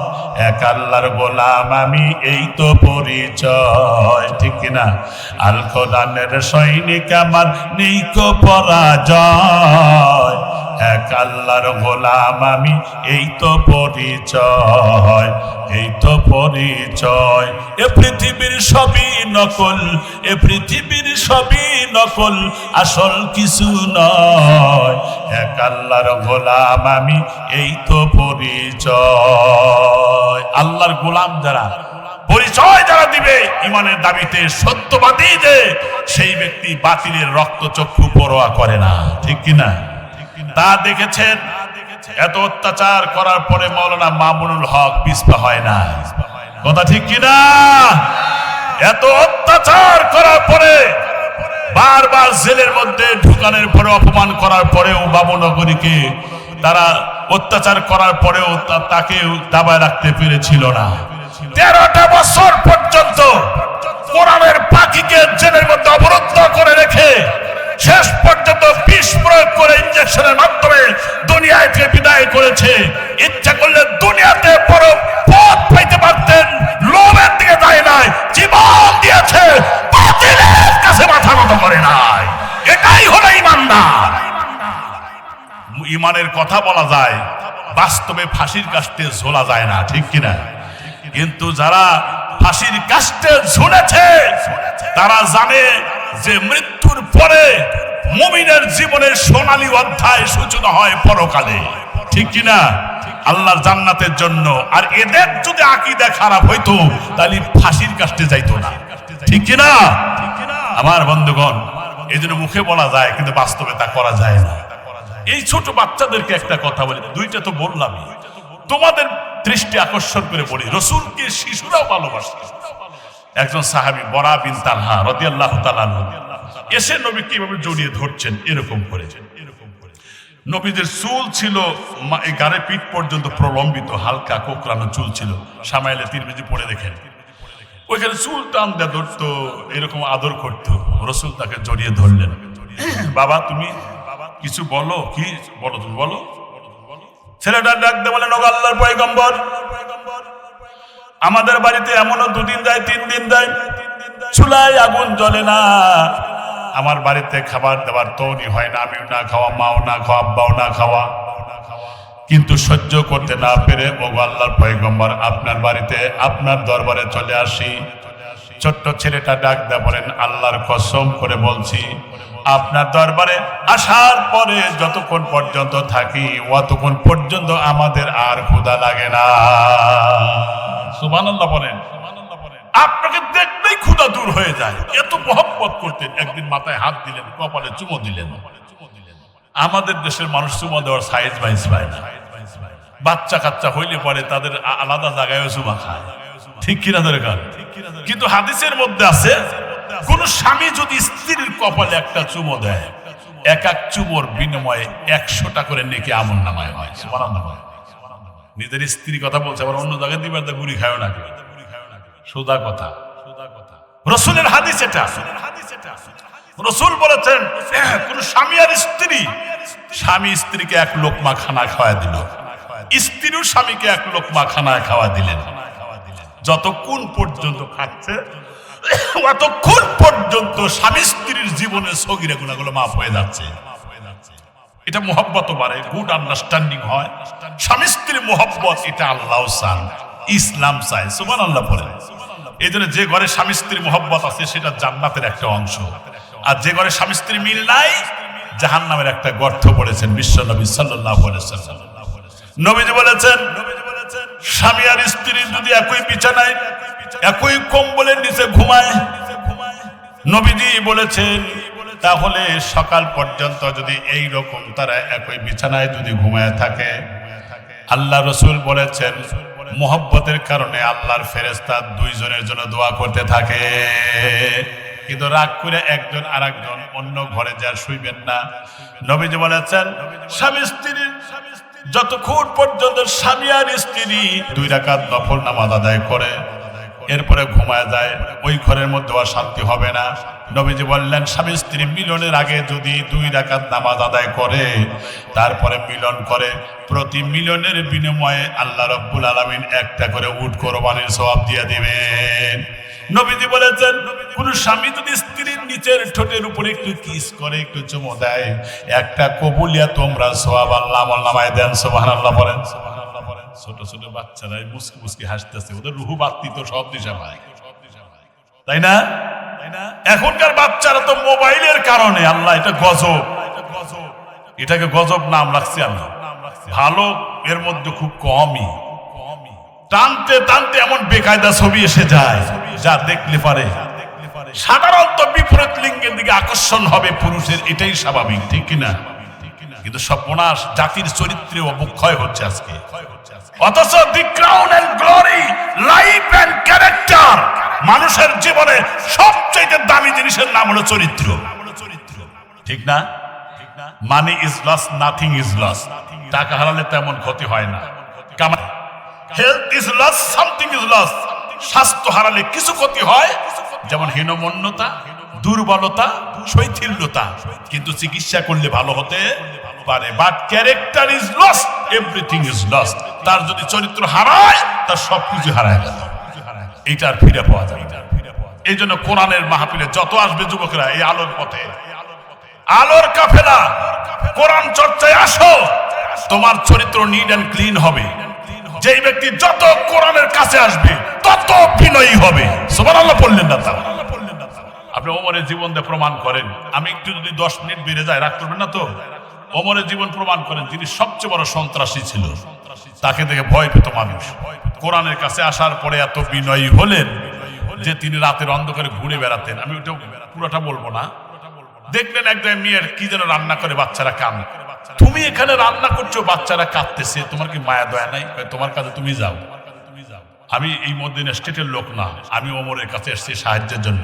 এক আল্লাহর গোলাম আমি, এই তো পরিচয়, ঠিক কিনা? আল কোরআনের সৈনিক আমার, নেই কো পরাজয়, এক আল্লাহর গোলাম আমি, এই তো পরিচয়, এই তো পরিচয়। এ পৃথিবীর সবই নকল, এ পৃথিবীর সবই নকল, আসল কিছু নয়, এক আল্লাহর গোলাম আমি, এই তো পরিচয়। আল্লাহর গোলাম যারা, পরিচয় যারা দিবে ইমানের দাবিতে, সত্যবাদী যে, সেই ব্যক্তি বাতিলের রক্তচক্ষু পরোয়া করে না, ঠিক কিনা? তা দেখেছেন, এত অত্যাচার করার পরে মাওলানা মামুনুল হক পিছপা হয় না, কথা ঠিক কিনা? এত অত্যাচার করার পরে, বারবার জেলের মধ্যে ঢুকানোর পরে, অপমান করার পরেও বাবুনগরীকে তারা অত্যাচার করার পরেও তাকে দাবায় রাখতে পেরেছিল না। 13টা বছর পর্যন্ত কোরআনের পাখিকে জেলের মধ্যে অবরুদ্ধ করে রেখে শেষ পর্যন্ত বিষ প্রয়োগ করে ইঞ্জেকশনের মাধ্যমে দুনিয়ায় থেকে বিদায় করেছে। ইচ্ছা করলে দুনিয়াতে বড় পথ পাইতে পারতেন, লোভের দিকে যায় নাই, জীবন দিয়েছে, বাতিলের কাছে মাথা নত করে নাই। এটাই হলো ইমানদার। ইমানের কথা বলা যায়, বাস্তবে ফাঁসির কাস্টে ঝোলা যায় না, ঠিক কিনা? কিন্তু যারা ফাঁসির কাস্টে ঝুলেছে তারা জানে যে মৃত্যুর পরে মুমিনের জীবনের সোনালী অধ্যায় সূচনা হয় পরকালে, ঠিক কিনা? আল্লাহর জান্নাতের জন্য। আর এদের যদি আকীদা খারাপ হইতো তাহলে ফাঁসির কাস্টে যাইতো না, ঠিক কিনা? আমার বন্ধুগণ, এই জন্য মুখে বলা যায় কিন্তু বাস্তবে তা করা যায় না। এই ছোট বাচ্চাদেরকে একটা কথা বলি, দুইটা তো বললামই, তোমাদের দৃষ্টি আকর্ষণ করে বলি, রসুলকে শিশুরাও ভালোবাসে। একজন সাহাবী বরা বিন তালহা রাদিয়াল্লাহু তাআলা এসে নবী কিভাবে জড়িয়ে ধরছেন এরকম করে। নবীদের চুল ছিল গাড়ে পিঠ পর্যন্ত প্রলম্বিত, হালকা কোকড়ানো চুল ছিল। সামাইলে তিরমিজি পড়ে দেখেন, ওইখানে চুল টান দেয়া ধরতো, এরকম আদর করতো। রসুল তাকে জড়িয়ে ধরলেন, বাবা তুমি কিছু বলো, কি বলো, তুমি বলো। ছেলেটা ডাকতে বলেন, ও আল্লাহর পয়গম্বর, আমাদের বাড়িতে এমনও 2 দিন যায়, 3 দিন যায়, চুলায় আগুন জ্বলে না, আমার বাড়িতে খাবার দাবার তৈরি হয় না, আমিও না খাওয়া, মাও না খাওয়া, আব্বাও না খাওয়া, কিন্তু সহ্য করতে না পেরে ও আল্লাহর পয়গম্বর আপনার বাড়িতে, আপনার দরবারে চলে আসি। ছোট্ট ছেলেটা ডাক দেয়া বলেন, আল্লাহর কসম করে বলছি, আপনার দরবারে আসার পরে যতক্ষণ পর্যন্ত থাকি অতক্ষণ পর্যন্ত আমাদের আর ক্ষুধা লাগে না। সুবহানাল্লাহ বলেন। আপনাকে দেখলেই ক্ষুধা দূর হয়ে যায়, এত মহব্বত করতেন। একদিন মাথায় হাত দিলেন, কপালে চুমো দিলেন। আমাদের দেশের মানুষ চুমো দেওয়ার সাইজ বাইজ পায় না। বাচ্চা কাচ্চা হইলে পরে তাদের আলাদা জায়গায় চুমা খায়, ঠিক কিনা দরকার? কিন্তু হাদিসের মধ্যে আছে, কোন স্বামী যদি স্ত্রীর কপালে একটা চুমো দেয়, এক এক চুমোর বিনিময়ে 100টা করে নেকি আমলনামায় হয়। সুবহানাল্লাহ। নিজের স্ত্রীর কথা বলছে, আবার অন্য জায়গায় দিবার তা গুলি খায় না, সোজা কথা। রাসূলের হাদিস এটা। রাসূল বলেছেন, কোন স্বামী আর স্ত্রী, স্বামী স্ত্রীকে 1 লোকমা খানা খাওয়া দিল, স্ত্রীও স্বামীকে 1 লোকমা খানা খাওয়া দিলেন। যতক্ষণ পর্যন্ত খাচ্ছে ততক্ষণ পর্যন্ত স্বামী স্ত্রীর জীবনের সগীরা গুনাহগুলো মাফ হয়ে যাচ্ছে। এটা মুহাব্বত বাড়ে, গুড আন্ডারস্ট্যান্ডিং হয়। স্বামী স্ত্রীর মুহাব্বত, এটা আল্লাহ চান, ইসলাম চায়। সুবহানাল্লাহ বলেন। এই জন্য যে ঘরে স্বামী স্ত্রীর মুহাব্বত আছে সেটা জান্নাতের একটা অংশ, আর যে ঘরে স্বামী স্ত্রী মিল নাই জাহান্নামের একটা গর্ত পড়েছেন বিশ্ব নবী সাল্লাল্লাহু আলাইহি ওয়াসাল্লাম। নবীজি বলেছেন, স্বামী আর স্ত্রী যদি একই বিছানায় একই কম্বলের নিচে ঘুমায়, নবীজি বলেছেন, তাহলে সকাল পর্যন্ত যদি এই রকম তারা একই বিছানায় যদি ঘুমায় থাকে, আল্লাহ রাসূল বলেছেন মুহাব্বতের কারণে আল্লাহর ফেরেশতা 2 জনের জন্য দোয়া করতে থাকে। কিন্তু রাগ করে একজন আরেকজন অন্য ঘরে যা শুইবেন না। নবীজি বলেছেন, স্বামী স্ত্রী যতক্ষণ পর্যন্ত স্বামী আর স্ত্রী 2 রাকাত নফল নামাজ আদায় করে, এরপরে ঘুমায় যায়, ওই ঘরের মধ্যে আর শান্তি হবে না। নবীজি বললেন স্বামী স্ত্রী মিলনের আগে যদি 2 রাকাত নামাজ আদায় করে তারপরে মিলন করে, প্রতি মিলনের বিনিময়ে আল্লাহ রাব্বুল আলামিন একটা করে উট কোরবানির সওয়াব দিয়ে দিবেন। নবীজি বলেছেন কোন স্বামী যদি স্ত্রীর নিচের ঠোঁটের উপরে একটু কিস করে, একটু চুমু দেয়, একটা কবুলিয়া তোমরা সওয়াব আল্লাহ আমলনামায় দেন। সুবহানাল্লাহ বলেন। ছোট ছোট বাচ্চারা মুসকি মুসকি হাসতেছে, ওদের রুহু বাত্তি তো সব দিশা ভাই, তাই না? এখনকার বাচ্চারা তো মোবাইলের কারণে, আল্লাহ এটা গজব, এটাকে গজব নাম রাখছি আমি। ভালো এর মধ্যে খুব কমই, টানতে টানতে এমন বেকায়দা ছবি এসে যায় যা দেখলে পারে সাধারণত বিপরীত লিঙ্গের দিকে আকর্ষণ হবে পুরুষের, এটাই স্বাভাবিক, ঠিক কিনা? কিন্তু সর্বনাশ, জাতির চরিত্রে অবক্ষয় হচ্ছে আজকে। অথচ the crown and glory, life and character, মানুষের জীবনে সবচেয়ে দামি জিনিসের নাম হলো চরিত্র, ঠিক না? Money is loss, nothing is loss. টাকা হারালে তেমন ক্ষতি হয় না। Health is loss, something is loss. স্বাস্থ্য হারালে কিছু ক্ষতি হয়, যেমন হীনমন্যতা, দুর্বলতা, শৈথিল্যতা, কিন্তু চিকিৎসা করলে ভালো হতে পারে। But character is loss, everything is loss. তার যদি চরিত্র হারায় তার সবকিছু হারায় গেল, এইটা আর ফিরে পাওয়া যাবে না। এই জন্য কোরআনের মাহফিলে যত আসবে যুবকরা, এই আলোর পথে, আলোর কাফেলা, কোরআন চর্চায় আসো, তোমার চরিত্র নিট এন্ড ক্লিন হবে। যেই ব্যক্তি যত কোরআনের কাছে আসবে তত বিনয়ী হবে। সুবহানাল্লাহ বললেন না? তা আপনি ওমরের জীবন দিয়ে প্রমাণ করেন। আমি একটু যদি 10 মিনিট বেড়ে যায় রাগ করবেন না তো? ওমরের জীবন প্রমাণ করেন, যিনি সবচেয়ে বড় সন্ত্রাসী ছিল, তাকে দেখে ভয় পেত মানুষ। কোরআনের কাছে আসার পরে এত বিনয়ী হলেন যে তিনি রাতের অন্ধকারে ঘুরে বেড়াতেন। আমি ওটা পুরোটা বলবো না। দেখলেন এক জায়গায় মেয়ের কি যেন রান্না করে, বাচ্চারা কাঁদে। তুমি এখানে রান্না করছো, বাচ্চারা কাঁদতেছে, তোমার কি মায়া দয়া নাই? তোমার কাছে তুমি যাও। আমি এই মদিনা স্টেটের লোক না, আমি ওমরের কাছে এসেছি সাহায্যের জন্য।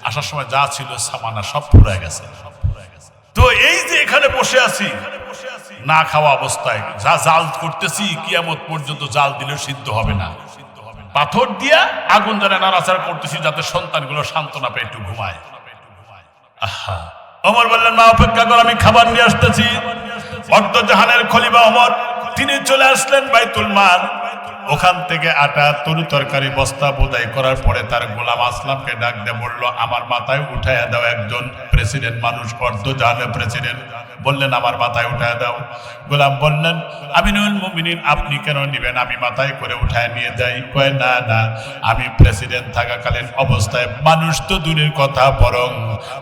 আসার সময় যা ছিল সামানা সব ফুরায় গেছে। তো এই যে এখানে বসে আছি না খাওয়া অবস্থায়, যা জাল করতেছি কিয়ামত পর্যন্ত জাল দিলেও সিদ্ধ হবে না। পাথর দিয়া আগুন জ্বালা নাড়াচাড়া করতেছি যাতে সন্তানগুলো সান্ত্বনা পেয়ে একটু ঘুমায়। আহা, ওমর বললেন মা অপেক্ষা কর, আমি খাবার নিয়ে আসতেছি। অর্ধজাহানের খলিফা ওমর তিনি চলে আসলেন বাইতুল মাল। ওখান থেকে আটা, তরু তরকারি বস্তা বোঝাই করার পরে তার গোলাম আসলামকে ডাক দিয়ে বলল, আমার মাথায় উঠাইয়া দাও। একজন প্রেসিডেন্ট মানুষ, অর্ধজাহানের প্রেসিডেন্ট, বললেন আমার মাথায় উঠায় দাও। গোলাম বললেন আমিনুল মুমিনিন, আপনি কেন নিবেন? আমি মাথায় করে উঠায় নিয়ে যাই। কয় না না, আমি প্রেসিডেন্ট থাকাকালীন অবস্থায় মানুষ তো দূরের কথা, বরং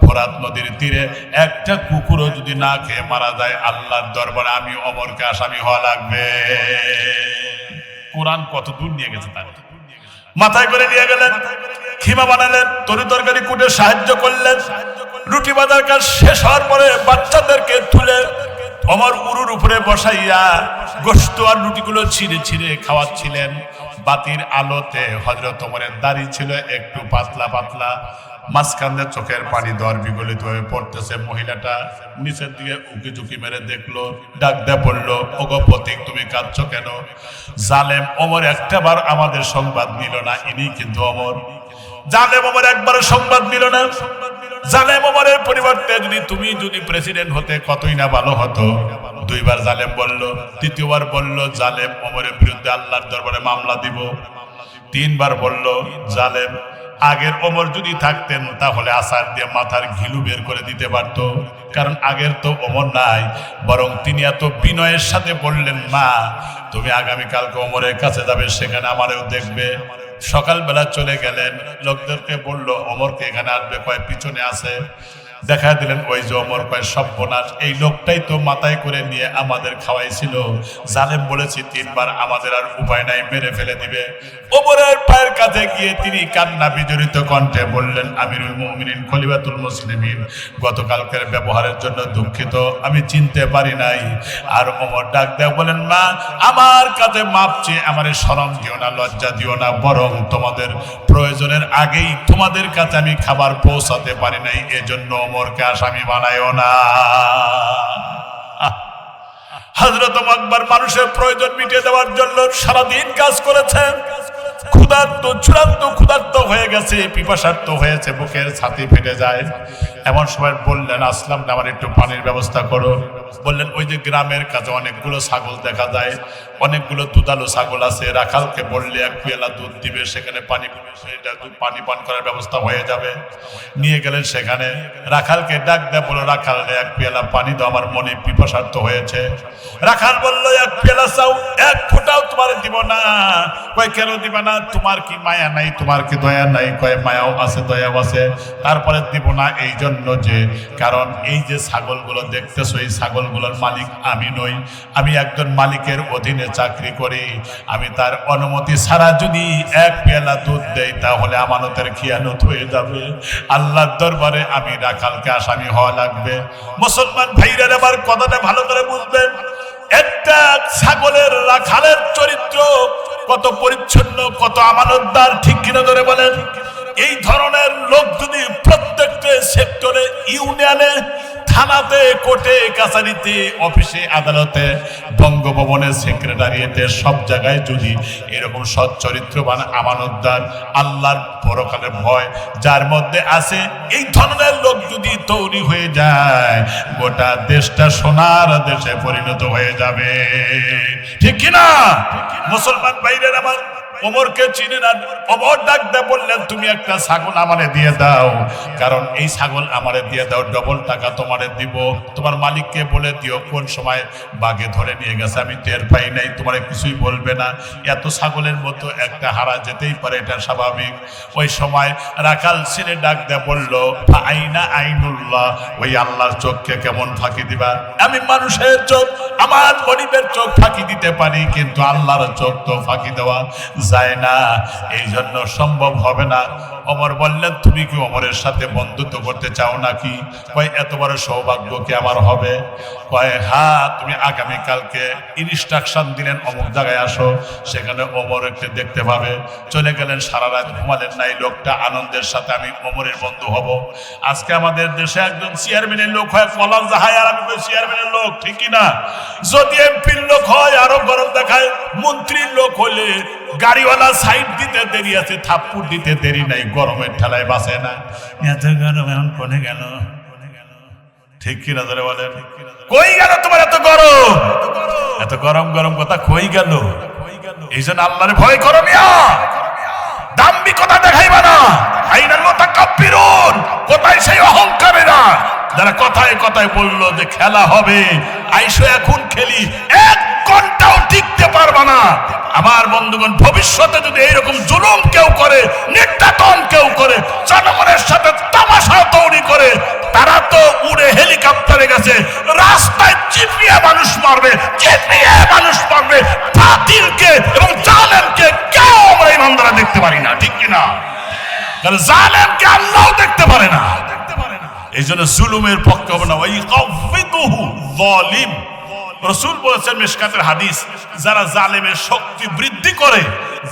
ফোরাত নদীর তীরে একটা কুকুরও যদি না খেয়ে মারা যায়, আল্লাহর দরবারে আমি ওমরকে আসামি হওয়া লাগবে। কোরআন কত দূর নিয়ে গেছে, তার মাথায় করে নিয়ে গেলেন, খিমা বানালেন, তরি তরকারি কুটে সাহায্য করলেন। রুটি বাজার কাজ শেষ হওয়ার পরে বাচ্চাদেরকে তুলে ওমর উরুর উপরে বসাইয়া গোশত আর রুটিগুলো ছিঁড়ে ছিঁড়ে খাওয়াচ্ছিলেন। বাতির আলোতে হযরত ওমরের দাড়ি ছিল একটু পাতলা পাতলা, মাঝখান দিয়ে চোখের পানি দর বিগলিত হয়ে পড়তেছে। মহিলাটা নিচের দিকে উকি ঝুঁকি মেরে দেখলো, ডাক দিয়ে বলল, ওগো পথিক, তুমি কাঁদছো কেন? জালেম ওমর একটাবার আমাদের সংবাদ নিল না। ইনি কিন্তু ওমর। জালেম ওমর একবারও সংবাদ নিল না। জালেম ওমরের পরিবর্তে যদি প্রেসিডেন্ট হতে কতই না ভালো হতো। দুইবার জালেম বলল, তৃতীয়বার বলল জালেম ওমরের বিরুদ্ধে আল্লাহর দরবারে মামলা দিব। তিনবার বলল জালেম আগের ওমর যদি থাকতেন তাহলে আসার দিয়ে মাথার ঘিলু বের করে দিতে পারতো, কারণ আগের তো ওমর নাই। বরং তিনি এত বিনয়ের সাথে বললেন, মা তুমি আগামীকালকে ওমরের কাছে যাবে, সেখানে আমারও দেখবে। সকালবেলা চলে গেলেন, লোকদেরকে বলল ওমরকে এখানে আসবে, কয় পিছনে আছে। দেখা দিলেন ওই যে ওমর, কয় সর্বনাশ, এই লোকটাই তো মাথায় করে নিয়ে আমাদের খাওয়াইছিল। জালেম বলেছি তিনবার, আমাদের আর উপায় নাই, মেরে ফেলে দিবে। ওমরের পায়ের কাছে গিয়ে তিনি কান্না বিজড়িত কণ্ঠে বললেন, আমিরুল মুমিনিন খলিফাতুল মুসলিমিন, গতকালকের ব্যবহারের জন্য দুঃখিত, আমি চিনতে পারি নাই। আর ওমর ডাক দেয় বলেন, মা আমার কাছে মাপ চেয়ে আমারে শরম দিও না, লজ্জা দিও না, বরং তোমাদের প্রয়োজনের আগেই তোমাদের কাছে আমি খাবার পৌঁছাতে পারি নাই, এজন্য ওমরকে আসামি বানায়ও না। হযরত আকবর মানুষের প্রয়োজন মিটিয়ে দেওয়ার জন্য সারাদিন কাজ করেছেন। ক্ষুধার্ত, চূড়ান্ত ক্ষুধার্ত হয়ে গেছে, পিপাসার্ত হয়েছে, বুকের ছাতি ফেটে যায়। এমন সময় বললেন, আসলাম না, আমার একটু পানির ব্যবস্থা করো। বললেন, ওই যে গ্রামের কাছে অনেকগুলো ছাগল দেখা যায়, অনেকগুলো দুধালো ছাগল আছে, রাখালকে বললে এক পেয়ালা দুধ দিবে, সেখানে পানি পান করার ব্যবস্থা হয়ে যাবে। নিয়ে গেলেন সেখানে, রাখালকে ডাক দেয়, বলো রাখাল এক পেয়ালা পানি দাও, আমার মনে পিপাসার্ত হয়েছে। রাখাল বলল, এক পেয়ালা চাও, এক ফোঁটাও তোমার দিব না। কয় কেন দিবা না? তোমার কি মায়া নাই, তোমার কি দয়া নাই? কয় মায়াও আছে, দয়াও আছে, তারপরে দিব না এই জন্য যে, কারণ এই যে ছাগলগুলো দেখতেছো, এই ছাগলগুলোর মালিক আমি নই, আমি একজন মালিকের অধীনে চাকরি করি। আমি তার অনুমতি ছাড়া যদি এক পেয়ালা দুধ দেই তাহলে আমানতের খিয়ানত হয়ে যাবে, আল্লাহর দরবারে আমি রাখালকে আসামি হওয়া লাগবে। মুসলমান ভাইরা আমার কথাটা ভালো করে বুঝবেন। একটা ছাগলের রাখালের চরিত্র কত পরিচ্ছন্ন, কত আমানতদার, ঠিক কিনা ধরে বলেন? এই ধরনের লোক যদি প্রত্যেকটা সেক্টরে, ইউনিয়নে, থানাতে, কোর্টে, কাছারিতে, অফিসে, আদালতে, বঙ্গভবনের সেক্রেটারিয়েটে, সব জায়গায় যদি এরকম সৎ চরিত্রবান, আমানতদার, আল্লাহর পরকালের ভয় যার মধ্যে আছে, এই ধরনের লোক যদি তৈরি হয়ে যায়, গোটা দেশটা সোনার দেশে পরিণত হয়ে যাবে, ঠিক কিনা? মুসলমান ভাইরা আমার, ওমরকে চিনে না। ওমর ডাক দিয়ে বললেন, তুমি একটা ছাগল আমারে দিয়ে দাও, কারণ এই ছাগল আমারে দিয়ে দাও, ডবল টাকা তোমারে দিব। তোমার মালিককে বলে দিও কোন সময় বাগে ধরে নিয়ে গেছে আমি টের পাই নাই, তোমারে কিছুই বলবে না। এত ছাগলের মতো একটা হারা যেতেই পারে, এটা স্বাভাবিক। ওই সময় রাখাল ছেলে ডাক দিয়ে বলল, আইনা আইনুল্লাহ, ওই আল্লাহর চোখকে কেমন ফাঁকি দিবা? আমি মানুষের চোখ, আমার গরিবের চোখ ফাঁকি দিতে পারি, কিন্তু আল্লাহর চোখ তো ফাঁকি দেওয়া যায় না, এই জন্য সম্ভব হবে না। ওমর বললেন, তুমি কি ওমরের সাথে বন্ধুত্ব করতে চাও নাকি? কয় এত বড় সৌভাগ্য কি আমার হবে? কয় হ্যাঁ, তুমি আগামীকালকে ইনস্ট্রাকশন দিলেন, অমুক জায়গায় আসো, সেখানে ওমর একটু দেখতে পাবে। চলে গেলেন, সারা রাত ঘুমালেন নাই, লোকটা আনন্দের সাথে আমি ওমরের বন্ধু হব। আজকে আমাদের দেশে একজন চেয়ারম্যানের লোক হয়, কলার জাহায়, আর আমি চেয়ারম্যানের লোক, ঠিক কিনা? যদি এমপির লোক হয় আরো গরম দেখায়, মন্ত্রীর লোক হলে গাড়িওয়ালা সাইড দিতে দেরি আছে, থাপ্পুর দিতে দেরি নাই, গরমের ঠেলায় বাঁচে না। এত গরম এখন কোনে গেল? ঠিক কিনা ধরে বলেন? কই গেল তোমার এত গরম? এত গরম গরম কথা কই গেল? এই জন্য আল্লাহরে ভয় করো মিয়া, দাম্ভিকতা দেখাইবা না। আইনাল মুতাকাব্বিরুন, কোথায় সেই অহংকারীরা যারা কথায় কথায় বলল যে খেলা হবে, আইসো এখন খেলি, এক ঘন্টাও টিকতে পারবা না। আমার বন্ধুগণ, ভবিষ্যতে যদি এইরকম জুলুম কেউ করে, নির্যাতন কেউ করে, জনগণের সাথে তামাশা তৈরি করে, তারা তো উড়ে হেলিকপ্টারে গেছে, রাস্তায় চিপিয়ে মানুষ মারবে, চিপিয়ে মানুষ মারবে। বাতিলকে এবং জালেমকে কেউ আমরা ইমানদাররা দেখতে পারি না, ঠিক কিনা? কারণ জালেমকে আল্লাহও দেখতে পারে না। এই জন্য জুলুমের পক্ষে হবে না। ওই কাফিদুহু যালিম, রাসূল বলেছেন মিশকাতের হাদিস, যারা জালেমের শক্তি বৃদ্ধি করে,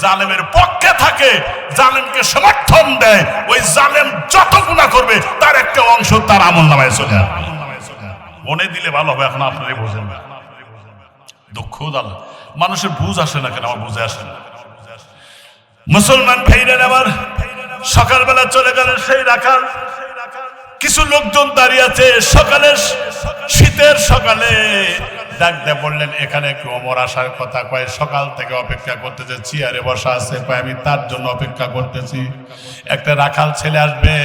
জালেমের পক্ষে থাকে, জালেমকে সমর্থন দেয়, ওই জালেম যত গুনাহ করবে তার একটা অংশ তার আমলনামায় চলে আসবে। মনে দিলে ভালো হবে, এখন আপনারাই বোঝেন না। দুঃখ দাল মানুষের বুঝ আসে না, কেন আমার বুঝে আসে না। মুসলমান ভাইরা আমার, সকালবেলা চলে গেলেন সেই রাখাল, কিছু লোকজন দাঁড়িয়ে আছে, সকালের শীতের সকালে ডাক দিয়ে বললেন, এখানে কি ওমর আসার কথা? কয় সকাল থেকে অপেক্ষা করতেছে, চেয়ারে বসা আছে, কয় আমি তার জন্য অপেক্ষা করতেছি, একটা রাখাল ছেলে আসবে,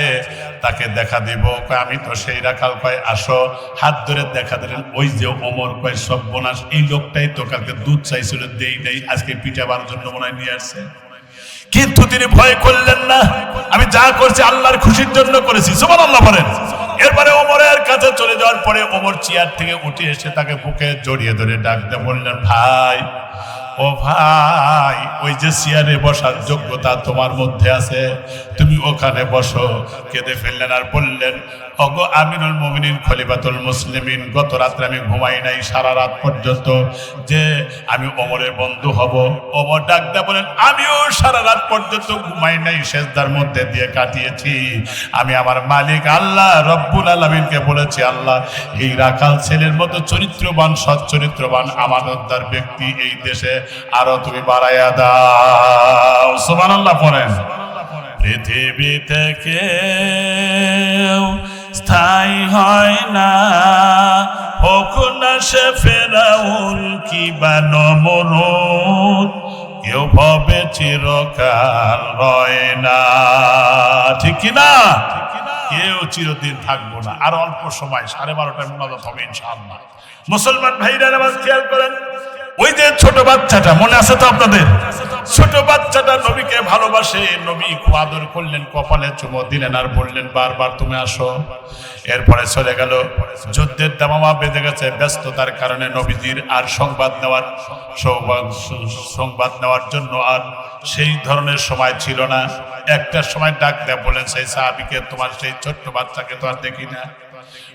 তাকে দেখা দিব। কয় আমি তো সেই রাখাল। কয় আসো, হাত ধরে দেখা দিলেন, ওই যে ওমর। কয় সর্বনাশ, এই লোকটাই তো কালকে দুধ চাইছিল, দেই নেই, আজকে পিঠাবার জন্য মনে হয় নিয়ে আসছে। কিন্তু তিনি ভয় করলেন না, আমি যা করছি আল্লাহর খুশির জন্য করেছি, সুবহানাল্লাহ বলেন। এরপরে ওমরের কাছে চলে যাওয়ার পরে ওমর চেয়ার থেকে উঠে এসে তাকে বুকে জড়িয়ে ধরে ডাক দিয়ে বললেন, ভাই, ও ভাই, ওই যে চেয়ারে বসার যোগ্যতা তোমার মধ্যে আছে, তুমি ওখানে বসো। কেঁদে ফেললেন আর বললেন, ওগো আমিরুল মুমিনিন, খলিফাতুল মুসলিমিন, গত রাত্রে আমি ঘুমাই নাই সারা রাত পর্যন্ত, যে আমি ওমরের বন্ধু হব। ওমর ডাক দিয়ে বলেন, আমিও সারা রাত পর্যন্ত ঘুমাই নাই, সেজদার মধ্যে দিয়ে কাটিয়েছি। আমি আমার মালিক আল্লাহ রব্বুল আলামিনকে বলেছি, আল্লাহ, এই রাখাল ছেলের মতো চরিত্রবান, সৎ চরিত্রবান, আমানতদার ব্যক্তি এই দেশে আরো তুমি বাড়াইয়া দাও। সুবহানাল্লাহ পড়েন। পৃথিবী থেকে স্থায়ী হয় না, হোক না সে ফেরাউন কিবা নমরুদ, কেউ ভবে চিরকাল রয় না। ঠিক কিনা? কেউ চিরদিন থাকবো না। আর অল্প সময়, 12:30টায় মোনাজাত হবে ইনশাআল্লাহ। মুসলমান ভাইরা নামাজ খেয়াল করেন। ওই যে ছোট বাচ্চাটা মনে আছে তো আপনাদের? ছোট বাচ্চাটা নবীকে ভালোবাসে, নবী খুব আদর করলেন, কপালে চুমো দিলেন আর বললেন বারবার তুমি আসো। এরপরে চলে গেল, যুদ্ধের দামামা বেঁধে গেছে, ব্যস্ততার কারণে নবীজির আর সংবাদ নেওয়ার জন্য আর সেই ধরনের সময় ছিল না। একটা সময় ডাক দেয়া বলেন সেই সাহাবীকে, তোমার সেই ছোট্ট বাচ্চাকে তো আর দেখি না।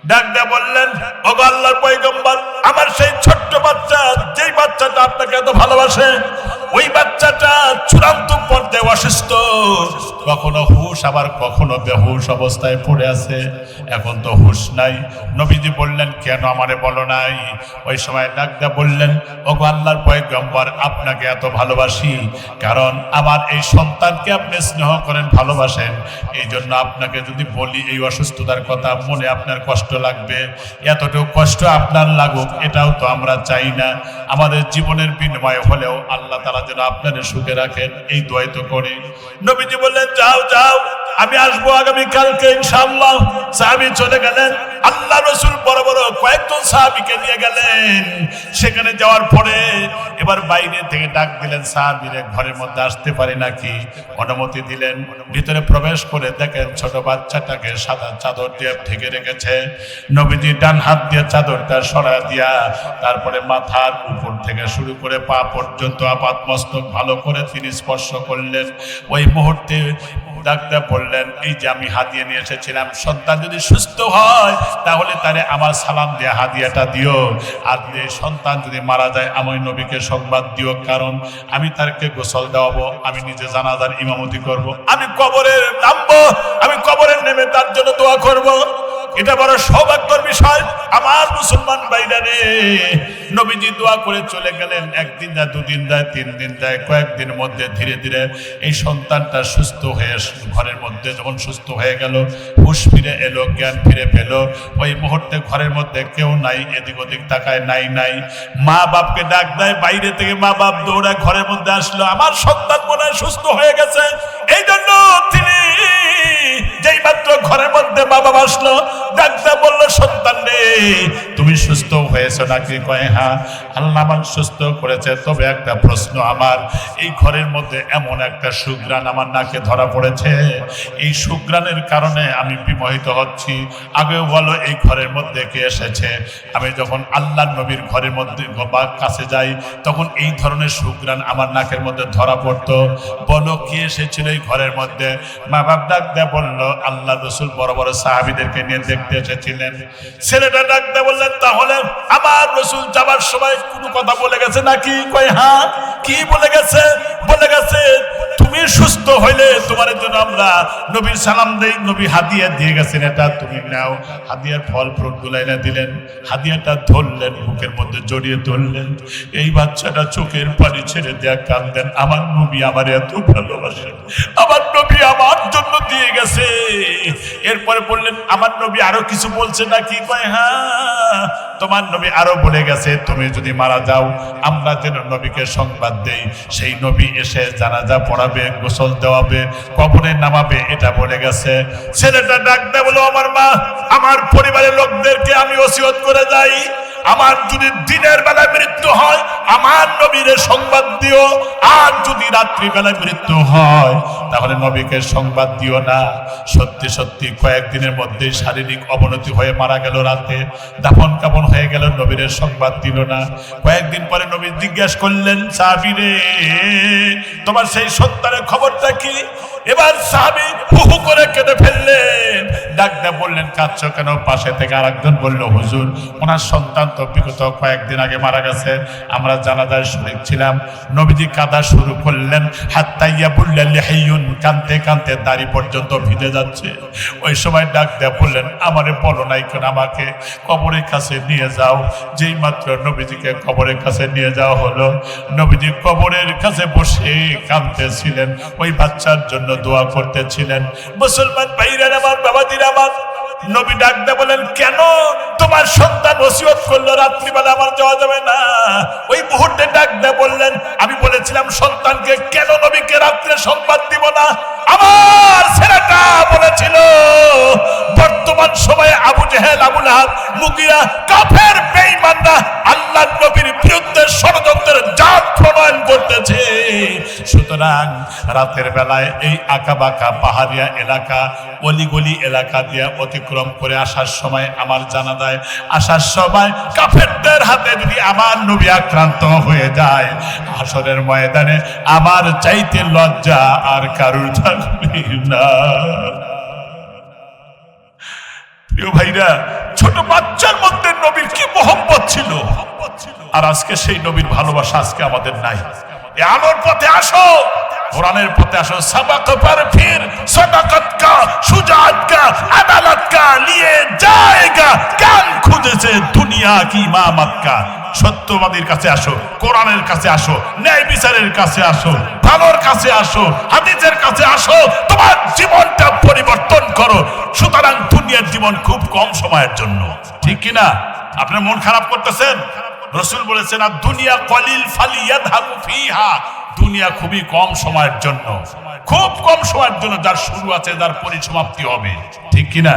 ডাক দেয়া বললেন, ওগো আল্লাহর পয়গম্বর, আমার সেই ছোট্ট বাচ্চা, যেই বাচ্চাটা আপনাকে এত ভালোবাসে, ওই বাচ্চাটা চূড়ান্ত পর্যায়ে অসুস্থ, কখনো হুশ আবার কখনো বেহুশ অবস্থায় পড়ে আছে, এখন তো হুশ নাই। নবীজি বললেন, কেন আমারে বলো নাই? ওই সময় ডাক দেয়া বললেন, ওগো আল্লাহর পয়গম্বর, আপনাকে এত ভালোবাসি কারণ আমার এই সন্তানকে আপনি স্নেহ করেন, ভালোবাসেন, এই জন্য আপনাকে যদি বলি এই অসুস্থতার কথা, মনে আপনার কষ্ট লাগবে। এতটুকু কষ্ট আপনার লাগুক এটাও তো আমরা চাই না। আমাদের জীবনের বিনিময় হলেও আল্লাহ তাআলা যেন আপনাদের সুখে রাখেন, এই দোয়াই তো করি। নবীজি বললেন, যাও যাও, আমি আসবো আগামী কালকে ইনশাআল্লাহ। সাহাবী চলে গেলেন। আল্লাহ রাসূল বড় বড় কয়েকজন সাহাবীকে নিয়ে গেলেন। সেখানে যাওয়ার পরে এবার বাইরে থেকে ডাক দিলেন, সাহাবীরা ঘরের মধ্যে আসতে পারে নাকি? অনুমতি দিলেন। ভিতরে প্রবেশ করে দেখেন ছোট বাচ্চাটাকে সাদা চাদর দিয়ে ঢেকে রেখেছে। নবীজি ডান হাত দিয়ে চাদরটা সরায় দিয়া তারপরে মাথার উপর থেকে শুরু করে পা পর্যন্ত আপাত মস্তক ভালো করে তিনি স্পর্শ করলেন। ওই মুহূর্তে ডাক্তার বললেন, এই যে আমি হাদিয়া নিয়ে এসেছিলাম, সন্তান যদি সুস্থ হয় তাহলে তারে আমার সালাম দিয়ে হাদিয়াটা দিও, আর সন্তান যদি মারা যায় আমি নবীকে সংবাদ দিও, কারণ আমি তারকে গোসল দেওয়াবো, আমি নিজে জানাজার ইমামতি করব, আমি কবরে নামবো, আমি কবরে নেমে তার জন্য দোয়া করব। এটা বড় সৌভাগ্যের বিষয় আমার মুসলমান ভাইরা রে। নবীজি দোয়া করে চলে গেলেন। একদিন যায়, দুদিন যায়, 3 দিন যায়, কয়েকদিনের মধ্যে ধীরে ধীরে এই সন্তানটা সুস্থ হয়ে ঘরের মধ্যে যখন সুস্থ হয়ে গেল, হুঁশ ফিরে এলো, জ্ঞান ফিরে পেল। ওই মুহূর্তে ঘরের মধ্যে কেউ নাই, এদিক ওদিক তাকায়, নাই। মা বাপকে ডাক দেয়, বাইরে থেকে মা বাপ দৌড়ায় ঘরের মধ্যে আসলো, আমার সন্তান মনে হয় সুস্থ হয়ে গেছে। এই জন্য তিনি যেই মাত্র ঘরের মধ্যে মা বাবা আসলো, ডাক্তার বলল, সন্তান রে তুমি সুস্থ হয়েছো নাকি? কয় হ্যাঁ, আল্লাহ আমার সুস্থ করেছে। তবে একটা প্রশ্ন, আমার এই ঘরের মধ্যে এমন একটা সুঘ্রাণ আমার নাকে ধরা পড়েছে, এই সুঘ্রাণের কারণে আমি বিমোহিত হচ্ছি। আগে বলো এই ঘরের মধ্যে কে এসেছে? আমি যখন আল্লাহর নবীর ঘরের মধ্যে কাছে যাই তখন এই ধরনের সুঘ্রাণ আমার নাকের মধ্যে ধরা পড়তো। বলো কে এসেছিল এই ঘরের মধ্যে? মা বাপ ডাক দেয়া বলল, আল্লাহ রাসূল বড় বড় সাহাবীদেরকে নিয়ে দেখতে এসেছিলেন। ছেলেটা ডাক দেয়া বললেন, তাহলে আমার রাসূল যাবার সময় কোনো কথা বলে গেছে নাকি? কয় হ্যাঁ। কি বলে গেছে? বলে গেছে তুমি সুস্থ হইলে তোমার জন্য আমরা নবীর সালাম দেই, নবী হাদিয়া দিয়ে গেছেন, এটা তুমি নাও। হাদিয়ার ফল ফ্রুট গুলাইনা দিলেন, হাদিয়াটা ধরলেন, বুকের মধ্যে জড়িয়ে ধরলেন। এই বাচ্চাটা চোখের পানি ছেড়ে দেয়া কাঁদেন, আমার নবী আমার এত ভালোবাসে, আমার নবী আমার জন্য দিয়ে গেছে। এরপরে বললেন, আমার নবী আরো কিছু বলছে নাকি? কয় হ্যাঁ, তোমার নবী আরো বলে গেছে তুমি যদি মারা যাও আমরা যেন নবীকে সংবাদ দেই, সেই নবী এসে জানাজা পড়াবে, গোসল দেওয়াবে, কবরে নামাবে, এটা বলে গেছে। ছেলেটা ডাক দেয় বলো, আমার মা, আমার পরিবারের লোকদেরকে আমি ওসিয়ত করে যাই, আমার যদি দিনের বেলায় মৃত্যু হয় আমার নবীর সংবাদ দিও, আর যদি রাত্রি বেলায় মৃত্যু হয় তাহলে নবীকে সংবাদ দিও না। সত্যি সত্যি কয়েকদিনের মধ্যে শারীরিক অবনতি হয়ে মারা গেল, রাতে দাফন কাফন হয়ে গেল, নবীর সংবাদ দিল না। কয়েকদিন পরে নবী জিজ্ঞেস করলেন, সাহাবী রে তোমার সেই সন্তানের খবরটা কি? এবার সাহাবী হু হু করে কেঁদে ফেললেন, ডাক দিয়ে বললেন, কাঁদছো কেন? পাশে থেকে আরেকজন বলল, হুজুর ওনার সন্তান তো বিগত কয়েকদিন আগে মারা গেছে, আমরা জানাজায় শরীক ছিলাম। নবীজি কাঁদা শুরু করলেন, হাত্তাইয়া বুল্লাল লিহাইয়ুন, কাঁদতে কাঁদতে দাড়ি পর্যন্ত ভিজে যাচ্ছে। ওই সময় ডাক দিয়ে বললেন, আমারে বলো নাই কেন আমাকে কবরের কাছে নিয়ে যাও? যেই মাত্র নবীজিকে কবরের কাছে নিয়ে যাওয়া হলো, নবীজি কবরের কাছে বসে কাঁদতেছিলেন, ওই বাচ্চার জন্য দোয়া করতেছিলেন। মুসলমান ভাইরা আমার, বাবাজিরা আমার, নবী ডাক দিয়ে বলেন, কেন? তোমার সন্তান ওসিয়ত করলো রাত্রিবেলা আমার যাওয়া যাবে না। ওই মুহূর্তে ডাক দিয়ে বললেন, আমি বলেছিলাম সন্তানকে কেন নবীকে রাত্রে সংবাদ দিব না? আমার ছেলেটা বলেছিল বর্তমান সময়ে আবু জেহেল, আবু লাহাব, মুগিরা কাফের বেঈমানরা আল্লাহর নবীর বিরুদ্ধে ষড়যন্ত্রের জাল প্রণয়ন করতেছে। সুতরাং রাতের বেলায় এই আঁকাবাঁকা পাহাড়িয়া এলাকা, অলিগলি এলাকা দিয়ে অতিক্রম করে আসার সময় আমার জানা যায়, আসার সময় কাফেরদের হাতে যদি আমার নবী আক্রান্ত হয়ে যায়, হাসরের ময়দানে আমার চাইতে লজ্জা আর কারুর থাকবে না। প্রিয় ভাইরা, ছোট বাচ্চার মধ্যে নবীর কি মহব্বত ছিল, আর আজকে সেই নবীর ভালোবাসা আজকে আমাদের নাই। এই আলোর পথে আসো, কোরআনের পথে আসো। সাবাক পর ফির সদাকত কা, সুজাত কা, আদালত কা লিয়ে জায়েগা, কান খুঁজেছে দুনিয়া কি ইমামত কা। সত্যবাদীর কাছে আসো, কোরআনের কাছে আসো, ন্যায় বিচারের কাছে আসো, ভালোর কাছে আসো, হাদিসের কাছে আসো, তোমার জীবনটা পরিবর্তন করো। সুতরাং দুনিয়ার জীবন খুব কম সময়ের জন্য, ঠিক কিনা? আপনার মন খারাপ করতেছেন? রাসূল বলেছেন, আর দুনিয়া কলিল ফালিয়াদহাকু ফিহা, দুনিয়া খুবই কম সময়ের জন্য, খুব কম সময়ের জন্য, যার শুরু আছে, যার পরিসমাপ্তি হবে, ঠিক কিনা?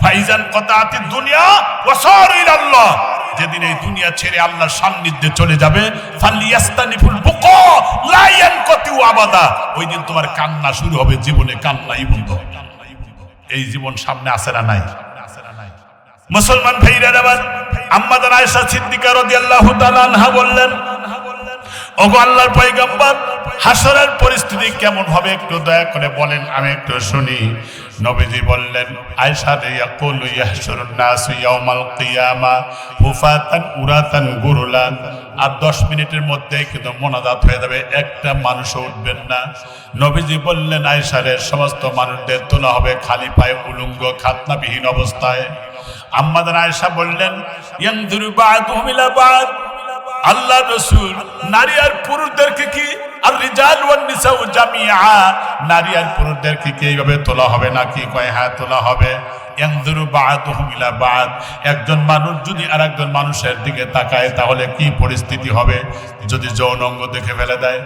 ফাইজান কতাআতি দুনিয়া ওয়া সার ইলাল্লাহ, যেদিন এই দুনিয়া ছেড়ে আল্লাহর সান্নিধ্যে চলে যাবে, ফালিয়াস্তানিফুল বুকা লা ইয়ানকাতিউ আবাদা, ওই দিন তোমার কান্না শুরু হবে, জীবনে কান্নাই বন্ধ। এই জীবন সামনে আছে না নাই? মুসলমান ভাইরা আমার, আম্মা জান আয়েশা সিদ্দিকা রাদিয়াল্লাহু তাআলা আনহা বললেন, ওগো আল্লাহর পয়গম্বর, হাসরের পরিস্থিতি কেমন হবে একটু দয়া করে বলেন, আমি একটু শুনি। নবীজি বললেন, আয়েশা রে, ইয়াকুলু ইয়াহশুরুন নাসু ইয়াউমাল কিয়ামা হুফাতান উরাতান গুরুলান, আর 10 মিনিটের মধ্যে কিন্তু মোনাজাত হয়ে যাবে, একটা মানুষও উঠবেন না। নবীজি বললেন, আয়েশা রে, সমস্ত মানুষদের তোলা হবে খালি পায়ে, উলঙ্গ খাতনাবিহীন অবস্থায়। আম্মা জান আয়েশা বললেন, ইয়ানজুরু বা'দুহুম ইলা বা'দ, আল্লাহ রাসূল নারী আর পুরুষদেরকে কি, আর রিজাল ওয়ান নিসাউ জামিআ, নারী আর পুরুষদেরকে কি এইভাবে তোলা হবে নাকি? কয় হ্যাঁ, তোলা হবে। ইয়ানজুরু বা'দুহুম ইলা বা'দ, একজন মানুষ যদি আরেকজন মানুষের দিকে তাকায় তাহলে কি পরিস্থিতি হবে যদি যৌন অঙ্গ দেখে ফেলে দেয়?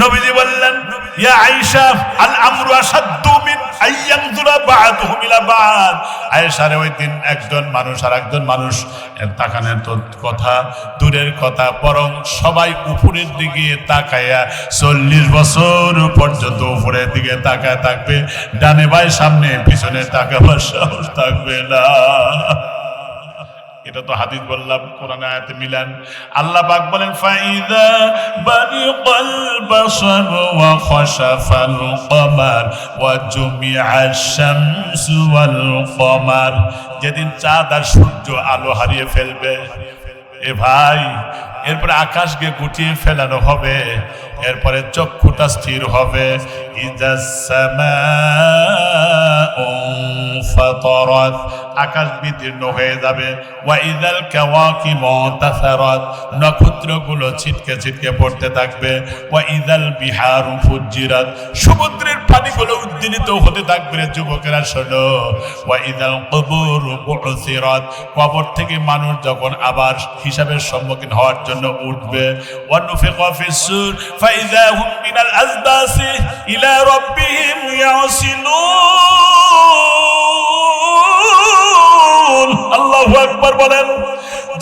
নবীজি বললেন, ইয়া আয়েশা, আল আমরু আশাদ্দু মিন আইয়ানজুরা বা'দুহুম ইলা বা'দ, আয়েশা রে, ওই দিন একজন মানুষ আর একজন মানুষ তাকানোর তো কথা দূরের কথা, বরং সবাই উপরের দিকে তাকায়া 40 বছর পর্যন্ত উপরের দিকে তাকায় থাকবে, ডানে বাই সামনে পিছনে তাকাবার সাহস থাকবে না। এটা তো হাদিস বললাম, কোরআন আয়াতে মিলান। আল্লাহ পাক বলেন, ফাইদা বারিকাল বাসার ওয়া খাশাফাল কমার ওয়া জুমিআশ শামসু ওয়াল কমার, যেদিন চাঁদ আর সূর্য আলো হারিয়ে ফেলবে, এ ভাই, এরপরে আকাশকে গুটিয়ে ফেলানো হবে, এরপরে চক্ষুটা স্থির হবে। ইযাস সামাউ ফাতারাত, আকাশ বিদীর্ণ হয়ে যাবে। ওয়া ইযাল কাওয়াকিবু তাসারাত, নক্ষত্রগুলো ছিটকে ছিটকে পড়তে থাকবে। ওয়া ইযাল বিহারু ফুজ্জিরাত, সমুদ্রের পানিগুলো উদ্দীনিত হতে থাকবে। যুবকেরা শোনো, ওয়া ইযাল কুবুরু বু'সিরাত, কবর থেকে মানুষ যখন আবার হিসাবের সম্মুখীন হওয়ার জন্য উঠবে। ওয়া নুফিকা ফিস-সূর ফাইযা হুম মিনাল আজদাসি ইলা রাব্বিহিম ইয়াসিলুন। আল্লাহু আকবার বলেন।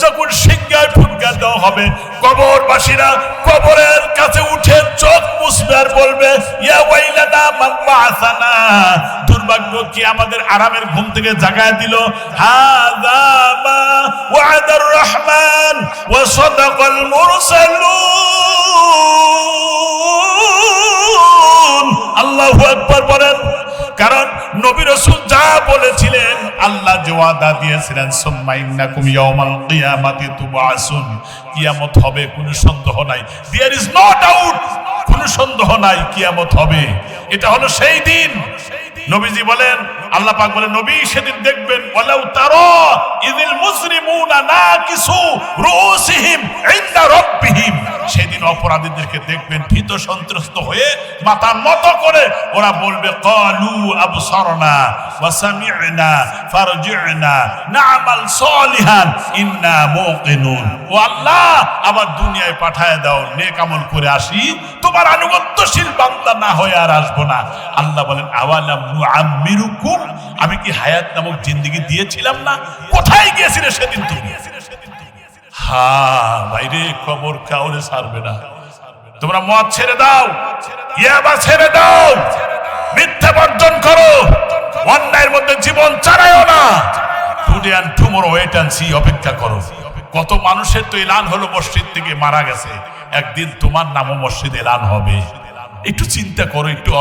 যখন সিংহায় ফুৎকার দেওয়া হবে, কবরবাসীরা কবরের কাছে উঠে চোখ মুছবে আর বলবে, ইয়া ওয়াইলানা মান বা'সানা, দুর্ভাগ্য কি আমাদের আরামের ঘুম থেকে জাগায় দিল। হাযা মা ওয়া'দার রহমান ওয়া সাদাকাল মুরসালুন। আল্লাহু আকবার বলেন। কারণ নবী রাসূল যা বলেছিলেন, আল্লাহ যে ওয়াদা দিয়েছিলেন, সুম্মা ইন্নাকুম ইয়াওমাল কিয়ামাতি তুবআসুন, কিয়ামত হবে, কোনো সন্দেহ নাই। দেয়ার ইজ নো ডাউট, কোনো সন্দেহ নাই কিয়ামত হবে। এটা হলো সেই দিন। নবীজি বলেন, আল্লাহ পাক বলেন, নবী সেদিন দেখবেন, ওয়ালাউ তারা ইযিল মুজরিমুনা নাকিসু রুউসিহিম ইনদা রাব্বিহিম, সেদিন অপরাধীদেরকে দেখবেন ভীত সন্ত্রস্ত হয়ে মাথা নত করে ওরা বলবে, ক্বালু আবসারনা ওয়া সামি'না ফারজি'না না'মাল সালিহান ইন্না মুকিনুন। ও আল্লাহ, আবার দুনিয়ায় পাঠায় দাও, নেক আমল করে আসি, তোমার আনুগত্যশীল বান্দা না হয়ে আর আসবো না। আল্লাহ বলেন, আওয়ালাম নুআম্মিরুকুম, আমি কি হায়াত নামক জিন্দেগি দিয়েছিলাম না? কোথায় গিয়েছিলে সেদিন তুমি? ভাইরে, কবর কাউরে ছাড়বে না। তোমরা মদ ছেড়ে দাও, ইয়াবা ছেড়ে দাও, মিথ্যা বর্জন করো, অন্যায়ের মধ্যে জীবন চালায়ও না। Today and tomorrow wait and see, অপেক্ষা করো। কত মানুষের তো এলান হলো মসজিদ থেকে মারা গেছে, একদিন তোমার নামও মসজিদ এলান হবে। একটু চিন্তা করো, একটু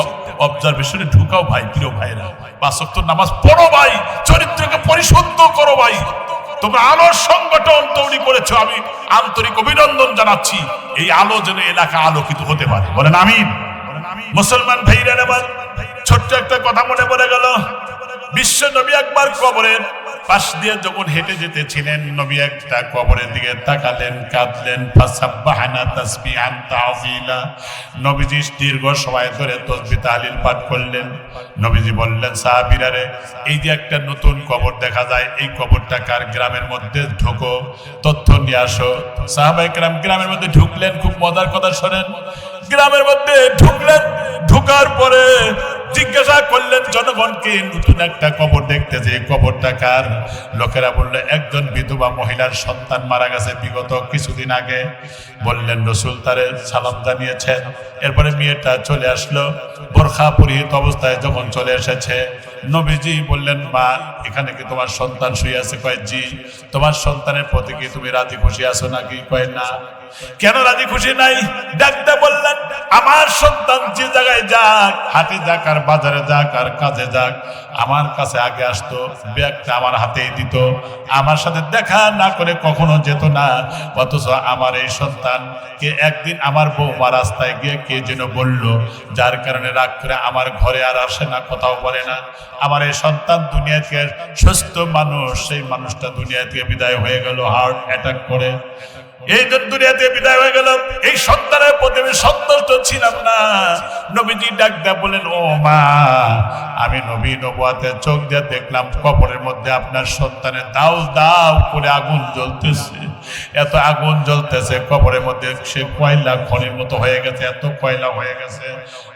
অবজারভেশনে ঢুকাও ভাই, প্রিয় ভাইরা। 5 ওয়াক্ত নামাজ পড়ো ভাই, চরিত্রকে পরিশুদ্ধ করো ভাই। তোমরা আলোর সংগঠন তৈরি করেছো, আমি আন্তরিক অভিনন্দন জানাচ্ছি। এই আলো যেন এলাকা আলোকিত হতে পারে, বলেন আমিন। মুসলমান ভাইরা, এবার ছোট্ট একটা কথা মনে পড়ে গেল। বিশ্ব নবী একবার কবরের পাশ দিয়ে যখন হেঁটে যেতেছিলেন, নবী একটা কবরের দিকে তাকালেন, কাঁদলেন। ফাসাব্বাহানা তাসবিহান তাযীলা, নবীজি দীর্ঘ সময় ধরে তাসবিহ তাহলিল পাঠ করলেন। নবীজি বললেন, সাহাবীরা রে, এই যে একটা নতুন কবর দেখা যায়, এই কবরটা কার? গ্রামের মধ্যে ঢোকো, তথ্য নিয়ে আসো। সাহাবায়ে কেরাম গ্রামের মধ্যে ঢুকলেন। খুব মজার কথা শোনেন, গ্রামের মধ্যে ঢুকলেন, ঢোকার পরে জিজ্ঞাসা করলেন জনগণকে, নতুন একটা কবর দেখতে যে কবরটা কার? লোকেরা বললো, একজন বিধবা মহিলার সন্তান মারা গেছে বিগত কিছুদিন আগে। বললেন, রাসূল তারে সালাম জানিয়েছেন। এরপরে মেয়েটা চলে আসলো, বোরখা পরিহিত অবস্থায় যখন চলে এসেছে, নবীজি বললেন, মা, এখানে কি তোমার সন্তান শুয়ে আছে? কয়, জি। তোমার সন্তানের প্রতি কি তুমি রাজি খুশি আছো নাকি? কয়, না। কেন রাজি খুশি নাই? ডাকতে বললেন, আমার সন্তান যে জায়গায় যাক, হাটে যাক আর বাজারে যাক আর কাজে যাক, আমার কাছে আগে আসতো, ব্যাগটা আমার হাতেই দিত, আমার সাথে দেখা না করে কখনো যেত না। অথচ আমার এই সন্তানকে একদিন আমার বৌমা রাস্তায় গিয়ে কে যেন বলল, যার কারণে রাগ করে আমার ঘরে আর আসে না, কথাও বলে না। আমার এই সন্তান দুনিয়া থেকে সুস্থ মানুষ, সেই মানুষটা দুনিয়া থেকে বিদায় হয়ে গেল হার্ট অ্যাটাক করে। এই দুনিয়াতে বিদায় হয়ে গেল, এই সন্তানের প্রতি আমি সন্তুষ্ট ছিলাম না। নবীজি ডাক দেয়া বলেন, ও মা, আমি নবী নবুয়াতের চোখ দিয়ে দেখলাম কবরের মধ্যে আপনার সন্তানের দাউ দাউ করে আগুন জ্বলতেছে, এত আগুন জ্বলতেছে কবরের মধ্যে, সে কয়লা খনির মতো হয়ে গেছে, এত কয়লা হয়ে গেছে।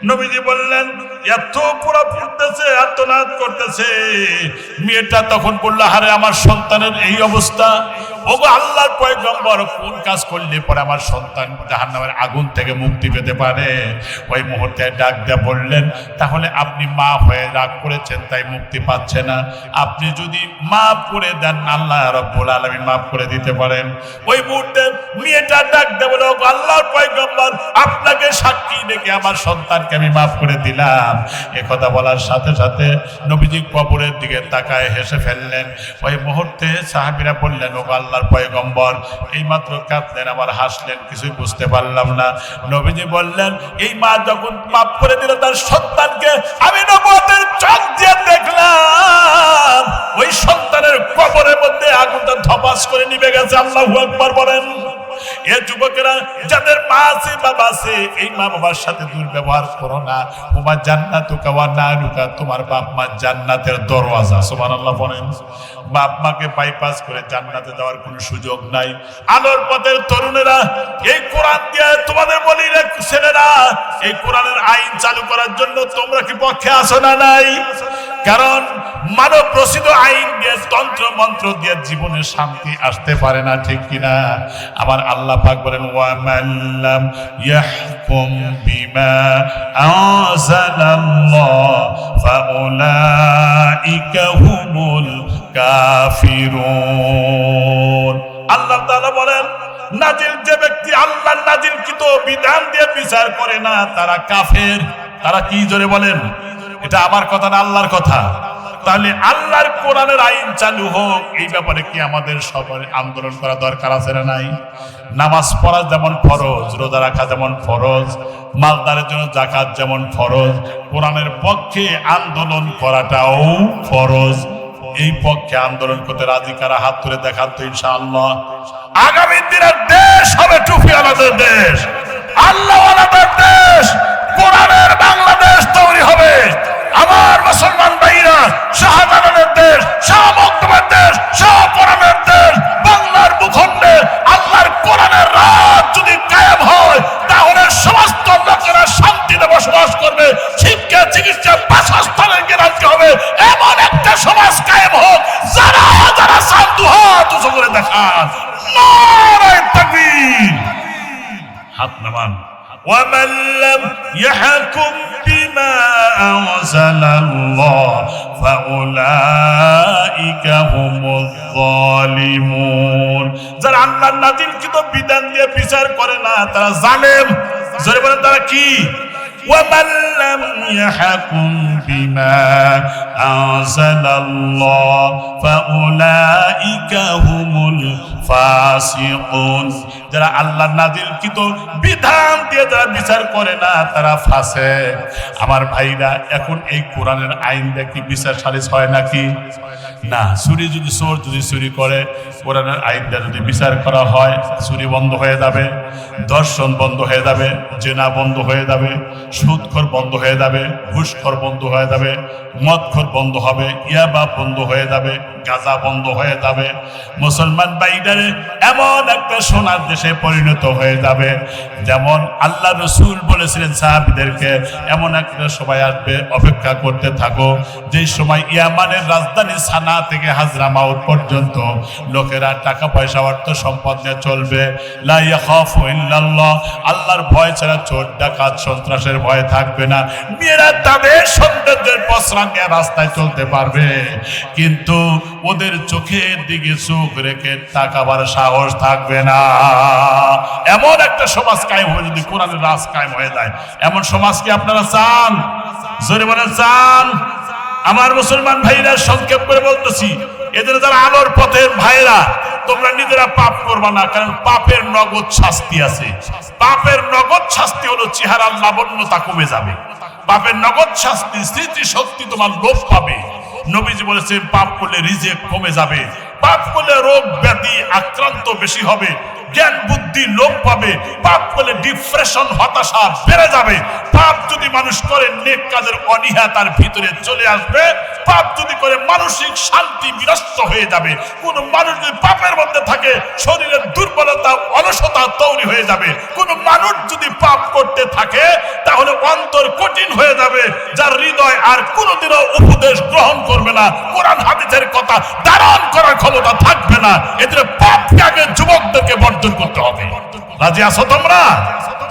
নবীজি বললেন, এত পুরা ফুটতেছে, আর্তনাদ করতেছে। মেয়েটা তখন বলল, আরে আমার সন্তানের এই অবস্থা, ওগো আল্লাহর পয়গম্বর, কোন কাজ করলে পরে আমার সন্তান জাহান্নামের আগুন থেকে মুক্তি পেতে পারে? ওই মুহূর্তে ডাক দিয়ে বললেন, তাহলে আপনি মা হয়ে রাগ করেছেন তাই মুক্তি পাচ্ছে না, আপনি যদি মাফ করে দেন, আল্লাহ রাব্বুল আলামিন মাফ করে দিতে পারেন। ওই মুহূর্তে মেয়েটা ডাক দিয়ে বলে, ওগো আল্লাহর পয়গম্বর, আপনাকে সাক্ষী রেখে আমার সন্তানকে আমি মাফ করে দিলাম। একথা বলার সাথে সাথে নবীজি কবরের দিকে তাকায় হেসে ফেললেন। ওই মুহূর্তে সাহাবীরা বললেন, ওগো আল্লাহর পয়গম্বর, এই মাত্র কাঁদলেন আবার হাসলেন, কিছুই বুঝতে পারলাম না। নবীজি বললেন, এই মা যখন মাফ করে দিল তার সন্তানকে, আমি নবুয়তের চোখ দিয়ে দেখলাম ওই সন্তানের কবরের মধ্যে আগুনটা ধপাস করে নিভে গেছে। আল্লাহু আকবার বলেন। এ যুবকেরা, যাদের মা আছে বাবা আছে, এই মা বাবার সাথে দুর্ব্যবহার করো না। ওমা জান্নাতুকা ওয়া নারুকা, তোমার বাপ মা জান্নাতের দরওয়াজা। সুবহানাল্লাহ বলেন। বাপ মাকে বাইপাস করে জান্নাতে যাওয়ার কোনো সুযোগ নাই। আলোর পথের তরুণেরা, এই কোরআন দিয়ে তোমাদের বলি রে ছেলেরা, এই কোরআনের আইন চালু করার জন্য তোমরা কি পক্ষে আছো না নাই? কারণ মানব রচিত আইন দিয়ে, তন্ত্র মন্ত্র দিয়ে জীবনে শান্তি আসতে পারে না, ঠিক কিনা? আমার আল্লাহ পাক বলেন, ওয়া মাল্লাম ইয়াহকুম বিমা আনজালাল্লাহ ফাউলাইকা হুমুল কাফিরুন। আল্লাহ তাআলা বলেন, নাজিল যে ব্যক্তি আল্লাহর নাজিলকৃত বিধান দিয়ে বিচার করে না, তারা কাফের। তারা কি জোরে বলেন? এটা আমার কথা না, আল্লাহর কথা। তাহলে আল্লাহর কোরআনের আইন চালু হোক, এই ব্যাপারে কি আমাদের সবার আন্দোলন করা দরকার আছে না নাই? নামাজ পড়া যেমন ফরজ, রোজা রাখা যেমন ফরজ, মালদারের জন্য যাকাত যেমন ফরজ, কোরআনের পক্ষে আন্দোলন করাটাও ফরজ। এই পক্ষে আন্দোলন করতে রাজি কারা? হাত তুলে দেখান তো ইনশাআল্লাহ। আগামী দিনের দেশ হবে টুপিওয়ালাদের দেশ, আল্লাহওয়ালাদের দেশ, কোরআনের বাংলাদেশ তৈরি হবে। আমার মুসলমান ভাইরা, শাহজালালের দেশ, শাহ মখদুমের দেশ, শাহ কোরআনের দেশ, বাংলার ভূখণ্ডে আল্লাহর কোরআনের রাত যদি কায়েম হয়, তাহলে সমস্ত লোকেরা শান্তিতে বসবাস করবে, শিক্ষা চিকিৎসা বাসস্থানের গ্যারান্টি হবে। এমন একটা সমাজ কায়েম হোক, যারা যারা শান্তু হাত উঁচু করে দেখান নারায়ে তাকবীর, হাত নামান। ومن لم يحكم بما أنزل الله فأولئك هم الظالمون। যারা আল্লাহর নাযিলকৃত বিধান দিয়ে বিচার করে না, তারা জালেম। জোরে বলেন, তারা কি? ومن لم يحكم بما أنزل الله فأولئك هم الفاسقون। যারা আল্লাহর নাযিলকৃত বিধান দিয়ে যারা বিচার করে না, তারা ফাসিক। আমার ভাইরা, এখন এই কোরআনের আইন দিয়ে কি বিচার সালিস হয় নাকি? না। চুরি যদি চোর যদি চুরি করে, কোরআনের আইন দিয়ে যদি বিচার করা হয়, চুরি বন্ধ হয়ে যাবে, ধর্ষণ বন্ধ হয়ে যাবে, জেনা বন্ধ হয়ে যাবে, সুদখোর বন্ধ হয়ে যাবে, ঘুষখোর বন্ধ হয়ে যাবে, মদখোর বন্ধ হবে, ইয়াবা বন্ধ হয়ে যাবে, গাঁজা বন্ধ হয়ে যাবে। মুসলমান ভাইদের এমন একটা সোনার দেশে পরিণত হয়ে যাবে, যেমন আল্লাহ রসুল বলেছিলেন সাহাবীদেরকে, এমন একটা সময় আসবে, অপেক্ষা করতে থাকো, যে সময় ইয়ামানের রাজধানী সানা থেকে হাজরামাউত পর্যন্ত লোকেরা টাকা পয়সা অর্থ সম্পদ নিয়ে চলবে। লা ইয়াখাফু ইল্লাল্লাহ, আল্লাহর ভয় ছাড়া চোর ডাকাত সন্ত্রাসের ভয় থাকবে না। মেয়েরা তাদের সৌন্দর্যের পসরা নিয়ে রাস্তায় চলতে পারবে, কিন্তু ওদের চোখের দিকে চোখ রেখে তাকাবার সাহস থাকবে না। এমন একটা সমাজ কায়েম হয়ে যদি কোরআনের রাজ কায়েম হয়ে যায়, এমন সমাজ কি আপনারা চান? জোরে বলেন, চান? আমার মুসলমান ভাইরা, সংক্ষেপ করে বলতেছি, এদের যারা আলোর পথের ভাইরা, তোমরা নিজেরা পাপ করবা না, কারণ পাপের নগদ শাস্তি আছে। পাপের নগদ শাস্তি হলো চেহারার লাবণ্যতা কমে যাবে। পাপের নগদ শাস্তি, স্মৃতি শক্তি তোমার লোপ পাবে। নবীজি বলেছেন, পাপ করলে রিজেক কমে যাবে, পাপ করলে রোগ ব্যাধি আক্রান্ত বেশি হবে, জ্ঞান বুদ্ধি লোপ পাবে, পাপ করলে ডিপ্রেশন হতাশা বেড়ে যাবে। পাপ যদি মানুষ করে, নেক কাজের অনীহা তার ভিতরে চলে আসবে। পাপ যদি করে, মানসিক শান্তি বিনষ্ট হয়ে যাবে। কোন মানুষ যদি পাপের মধ্যে থাকে, শরীরের দুর্বলতা অলসতা তৈরি হয়ে যাবে। কোন মানুষ যদি পাপ করতে থাকে, তাহলে অন্তর কঠিন হয়ে যাবে, যার হৃদয় আর কোনোদিনও উপদেশ গ্রহণ করবে না, কোরআন হাদিসের কথা ধারণ করার ক্ষমতা থাকবে না। এদের পাপকে আগে যুবকদেরকে বর্জন করতে হবে। রাজি আছো তোমরা?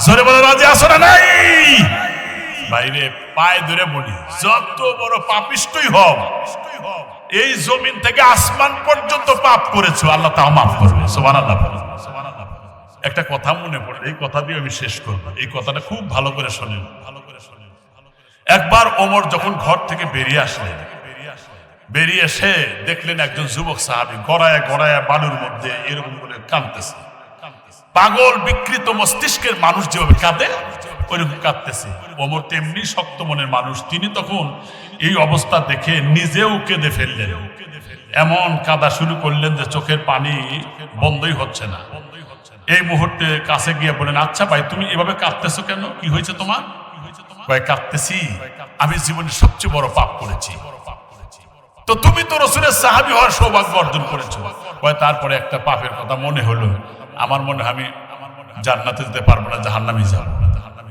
জোরে বলে, রাজি আছো না নাই? বাইরে পায়ে ধরে বলি, যত বড় পাপিষ্টই হও, এই জমিন থেকে আসমান পর্যন্ত পাপ করেছো, আল্লাহ তাও মাফ করবে। সুবহানাল্লাহ। একটা কথা মনে পড়ে, এই কথা দিয়ে আমি শেষ করব। এই কথাটা খুব ভালো করে শোনেন। একবার ওমর যখন ঘর থেকে বেরিয়ে আসলেন, বেরিয়ে এসে দেখলেন একজন যুবক সাহাবী গড়ায়া গড়ায়া বালুর মধ্যে এরকম করে কাঁদতেছে। পাগল বিকৃত মস্তিষ্কের মানুষ যেভাবে কাঁদে, ওইরকম কাঁদতেছে। ওমর তেমনি শক্ত মনের মানুষ, তিনি তখন এই অবস্থা দেখে নিজেও কেঁদে ফেললেন। এমন কাঁদা শুরু করলেন যে চোখের পানি বন্ধই হচ্ছে না। এই মুহূর্তে কাছে গিয়ে বলেন, আচ্ছা ভাই, তুমি এভাবে কাঁদতেছো কেন? কি হয়েছে তোমার? কয়, কাঁদতেছি, আমি জীবনে সবচেয়ে বড় পাপ করেছি। তো তুমি তো রাসূলের সাহাবী হওয়ার সৌভাগ্য অর্জন করেছো। কয়, তারপরে একটা পাপের কথা মনে হলো, আমার মনে হয় আমি জান্নাতে যেতে পারবো না, জাহান্নামে যাব।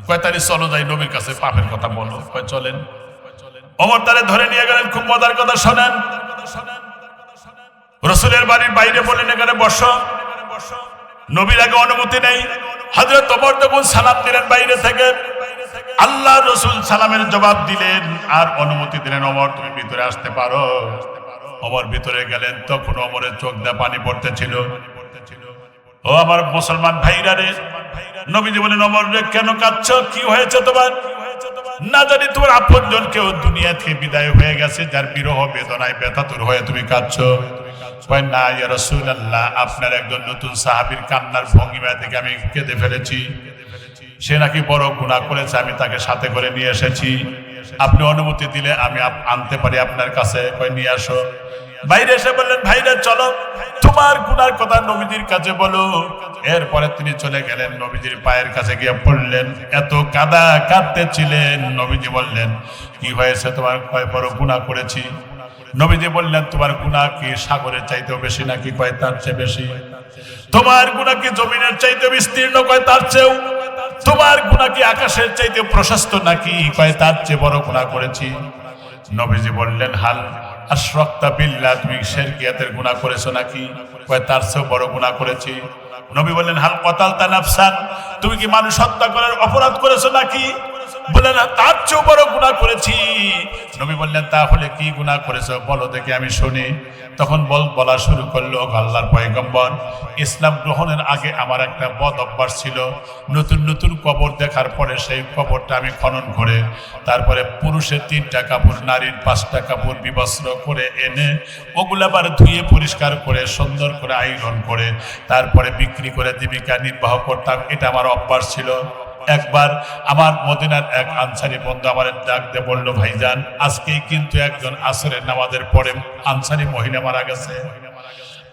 কয়, তাহলে চলো যাই, নবীর কাছে পাপের কথা বলো। কয়, চলেন। ওমর তারে ধরে নিয়ে গেলেন। খুব মজার কথা শোনেন। রাসূলের বাড়ির বাইরে বলেন, এখানে বসো। নবীর আগে অনুমতি নেই। হযরত ওমর তখন সালাম দিলেন বাইরে থেকে। আল্লাহ রসুল সালামের জবাব দিলেন আর অনুমতি দিলেন, ওমর তুমি ভিতরে আসতে পারো। ওমর ভিতরে গেলেন। তখন ওমরের চোখ দিয়ে পানি পড়তেছিল। ও আমার মুসলমান ভাইরা রে, নবীজি বলেন, ওমর রে কেন কাঁদছো? কি হয়েছে তোমার? না জানি তোমার আপনজন কেউ দুনিয়া থেকে বিদায় হয়ে গেছে, যার বিরহ বেদনায় ব্যথাতুর হয়ে তুমি কাঁদছো। কয় না ইয়া রাসূলুল্লাহ, আপনার একজন নতুন সাহাবীর কান্নার ভঙ্গিমা থেকে আমি কেঁদে ফেলেছি। সে নাকি বড় গুনাহ করেছে, আমি তাকে সাথে করে নিয়ে এসেছি। আপনি অনুমতি দিলে আমি আনতে পারি আপনার কাছে। কয় নিয়ে আসো। বাইরে এসে বললেন, ভাইরা চলো তোমার গুনার কথা নবীজির কাছে বলো। এরপরে তিনি চলে গেলেন, নবীজির পায়ের কাছে গিয়ে পড়লেন, এত কাঁদতেছিলেন। নবীজি বললেন, কি হয়েছে তোমার? কয় বড় গুনাহ করেছি। নবীজি বললেন, তোমার গুনাহ কি সাগরের চাইতেও বেশি নাকি? কয় তার চেয়ে বেশি। তোমার গুনাহ কি জমিনের চাইতে বিস্তীর্ণ? কয় তার চেয়েও। তোমার গুনাহ কি আকাশের চাইতে প্রশস্ত নাকি? কয় তার চেয়ে বড় গুনাহ করেছি। নবীজি বললেন, হাল আশরাকতা বিল্লাহ, তুমি শিরকিয়াতের গুনাহ করেছো নাকি? কয় তার চেয়ে বড় গুনাহ করেছি। নবী বললেন, হাল কতালতা নাফসান, তুমি কি মানুষ হত্যা করার অপরাধ করেছো নাকি? বললেন, তার চেয়েও বড় গুনাহ করেছি। নবী বললেন, তাহলে কি গুনাহ করেছো বলো দেখি আমি শুনি। তখন বলা শুরু করলো, আল্লাহর পয়গম্বর, ইসলাম গ্রহণের আগে আমার একটা বদ অভ্যাস ছিল। নতুন নতুন কবর দেখার পরে সেই কবরটা আমি খনন করে তারপরে পুরুষের 3টা কাপড়, নারীর 5টা কাপড় বিবস্ত্র করে এনে ওগুলো আবার ধুয়ে পরিষ্কার করে সুন্দর করে আয়রন করে তারপরে বিক্রি করে জীবিকা নির্বাহ করতাম। এটা আমার অভ্যাস ছিল। একবার আমার মদিনার এক আনসারী বন্ধু আমার ডাক দিয়ে বলল, ভাইজান আজকেই কিন্তু একজন আসরের নামাজের পরে আনসারী মহিলা মারা গেছে।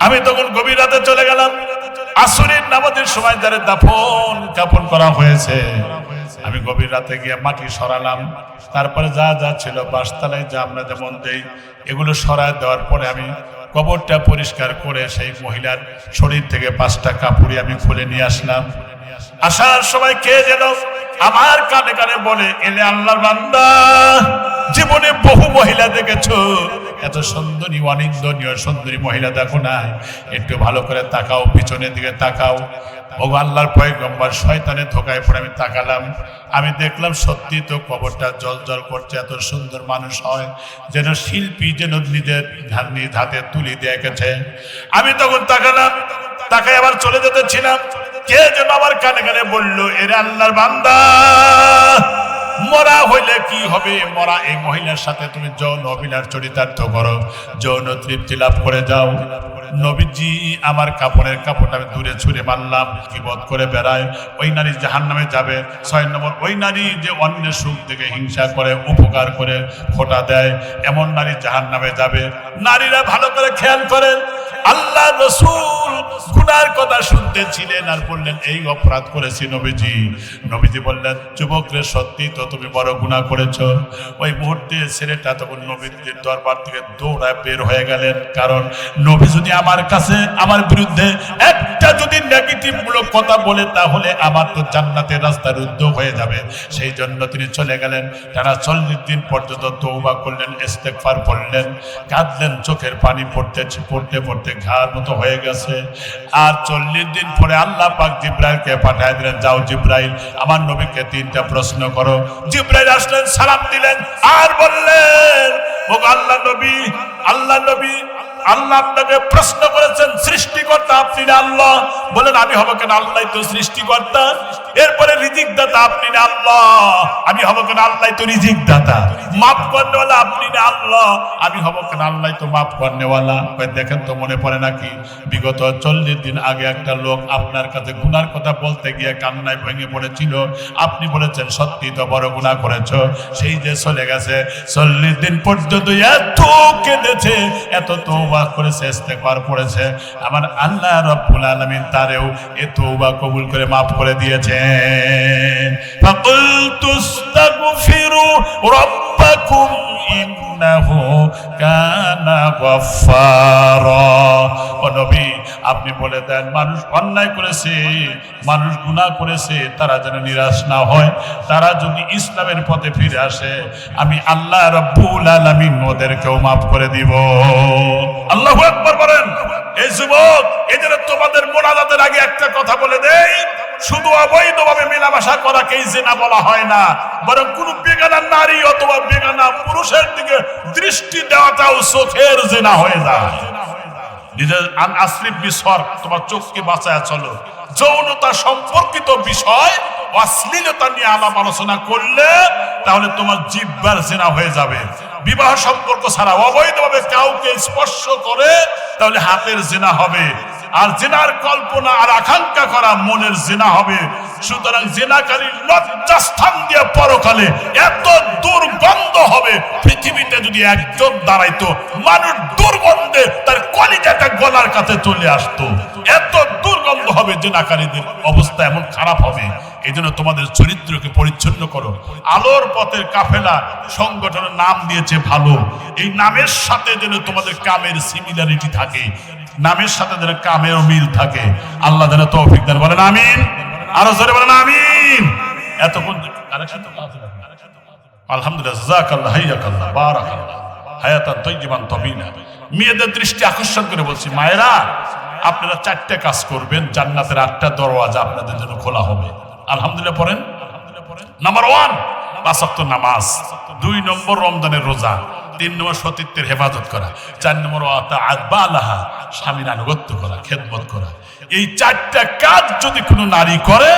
আমি তখন গভীর রাতে চলে গেলাম। আসরের নামাজের সময় যারা দাফন কাফন করা হয়েছে, আমি গভীর রাতে গিয়ে মাটি সরালাম। তারপরে যা যা ছিল বাসতলায় যা আমরা যেমন দেই এগুলো সরায় দেওয়ার পরে আমি কবরটা পরিষ্কার করে সেই মহিলার শরীর থেকে 5টা কাপড় আমি খুলে নিয়ে আসলাম। আসার সময় কে যেন আমার কানে কানে বলে, এলে আল্লাহর বান্দা, জীবনে বহু মহিলা দেখেছো, এত সুন্দরী অনিন্দনীয় সুন্দরী মহিলা দেখো না, একটু ভালো করে তাকাও, পিছনের দিকে তাকাও। ও আল্লাহর পয়গম্বর, শয়তানের ধোকায় পড়ে আমি তাকালাম। আমি দেখলাম সত্যি তো কবরটা জল করছে। এত সুন্দর মানুষ হয় যেন শিল্পী যেন নিজের নিজ হাতে তুলি দিয়ে এঁকেছে। আমি তখন তাকালাম, তাকায় আবার চলে যেতেছিলাম। কে যেন আমার কানে কানে বললো, এরে আল্লাহর বান্দা, মরা হইলে কি হবে? মরা এই মহিলার সাথে তুমি যৌন অভিলাষ চরিতার্থ করো, যৌন তৃপ্তি লাভ করে যাও। নবীজি আমার কাপড়ের কাপড়টা আমি দূরে ছুঁড়ে মারলাম। কি বধ করে বেড়ায়, ওই নারী জাহান্নামে যাবে। 6 নম্বর, ওই নারী যে অন্যের সুখ থেকে হিংসা করে, উপকার করে খোটা দেয়, এমন নারী জাহান্নামে যাবে। নারীরা ভালো করে খেয়াল করেন, আল্লাহ রাসূল গুনার কথা শুনতেছিলেন আর বললেন, এই অপরাধ করেছি নবীজি। নবীজি বললেন, যুবকরে সত্যি তো তুমি বড় গুনাহ করেছো। ওই মুহূর্তে ছেলেটা তখন নবীজির দরবার থেকে দৌড়ায় বের হয়ে গেলেন। কারণ নবী যদি আমার কাছে আমার বিরুদ্ধে একটা যদি নেগেটিভ মূলক কথা বলে তাহলে আমার তো জান্নাতের রাস্তা রুদ্ধ হয়ে যাবে। সেই জন্য তিনি চলে গেলেন। টানা 40 দিন পর্যন্ত তওবা করলেন, ইস্তেগফার পড়লেন, কাঁদলেন, চোখের পানি পড়তে পড়তে ঘাড় মতো হয়ে গেছে। আর 40 দিন পরে আল্লাহ পাক জিব্রাইলকে পাঠিয়ে দিলেন, যাও জিব্রাইল আমার নবীকে 3টা প্রশ্ন করো। জিব্রাইল আসলেন, সালাম দিলেন আর বললেন, ও আল্লাহ নবী, আল্লাহ আপনাকে প্রশ্ন করেছেন, সৃষ্টিকর্তা আপনি না আল্লাহ? বলেন, আমি হব কেন? আল্লাহ তো সৃষ্টিকর্তা। এরপরে রিজিক দাতা আপনি না আল্লাহ? আমি হব কেন? আল্লাহ তো রিজিক দাতা। মাফ করনেওয়ালা আপনি না আল্লাহ? আমি হব কেন? আল্লাহ তো মাফ করনেওয়ালা। দেখেন তো মনে পড়ে নাকি বিগত 40 দিন আগে একটা লোক আপনার কাছে গুনার কথা বলতে গিয়ে কান্নায় ভেঙে পড়েছিল। আপনি বলেছেন সত্যি তো বড় গুনাহ করেছো। সেই যে চলে গেছে 40 দিন পর্যন্ত এত কেঁদেছে, এত তওবা করেছে, ইস্তেগফার পড়েছে, আমার আল্লাহ রাব্বুল আলামিন তারেও এই তওবা কবুল করে মাফ করে দিয়েছেন। ফাকুলতু আস্তাগফিরু রাব্বাকুম ইন্নাহু কানা গফফারা। ও নবী, আপনি বলে দেন মানুষ অন্যায় করেছে, মানুষ গুনাহ করেছে, তারা যেন নিরাশ না হয়, তারা যদি ইসলামের পথে ফিরে আসে আমি আল্লাহ রাব্বুল আলামিন ওদেরকেও মাফ করে দিব। আল্লাহু আকবার বলেন। এই যুবক, এই জন্য তোমাদের মোনাজাতের আগে একটা কথা বলে দেই, শুধু অবৈধভাবে মেলামেশা করাকেই জিনা বলা হয় না, বরং কোন বেগানা নারী অথবা বেগানা পুরুষের দিকে দৃষ্টি দেওয়াটাও চোখের জিনা হয়ে যায়। নিজের আসলিফ বিসর, তোমার চোখকে বাঁচায় চলো। যৌনতা সম্পর্কিত বিষয় অশ্লীলতা নিয়ে আলাপ আলোচনা করলে তাহলে তোমার জিহ্বার জিনা হয়ে যাবে। বিবাহ সম্পর্ক ছাড়া অবৈধভাবে কাউকে স্পর্শ করে তাহলে হাতের জিনা হবে, আর জিনার কল্পনা আর আকাঙ্ক্ষা করা মনের জিনা হবে। সুতরাং জিনাকারী লজ্জাস্থান দিয়ে পরকালে এত দুর্গন্ধ হবে, পৃথিবীতে যদি একজন দাঁড়াইতো মানুষ দুর্গন্ধে তার কলিজাটা গলার কাছে চলে আসতো। এত দুর্গন্ধ হবে, জিনাকারীদের অবস্থা এমন খারাপ হবে। এই জন্য তোমাদের চরিত্রকে পরিচ্ছন্ন করো। আলোর পথের কাফেলা সংগঠনের নাম দিয়েছে ভালো, এই নামের সাথে যেন তোমাদের কামের সিমিলারিটি থাকে, নামের সাথে যেন কামের মিল থাকে। আল্লাহ যেন তৌফিক দেন, বলেন আমিন। আরো জোরে বলেন আমিন। এতক্ষণ আলহামদুলিল্লাহ, জাযাকাল্লাহ, হাইয়াকাল্লাহ, বারাকাল্লাহ, হায়াতান তাইয়িবান তাবিলা। মেয়েদের দৃষ্টি আকর্ষণ করে বলছি, মায়েরা আপনারা 4টা কাজ করবেন, জান্নাতের 8টা দরওয়াজা আপনাদের জন্য খোলা হবে। আলহামদুলিল্লাহ পড়েন। নাম্বার 1 5 ওয়াক্ত নামাজ, 2 নম্বর রমজানের রোজা, 3 নম্বর সতীত্বের হেফাজত করা, 4 নম্বর আতাআত বালাহা, স্বামীর আনুগত্য করা, খেদমত করা। এই 4টা কাজ যদি কোনো নারী করে,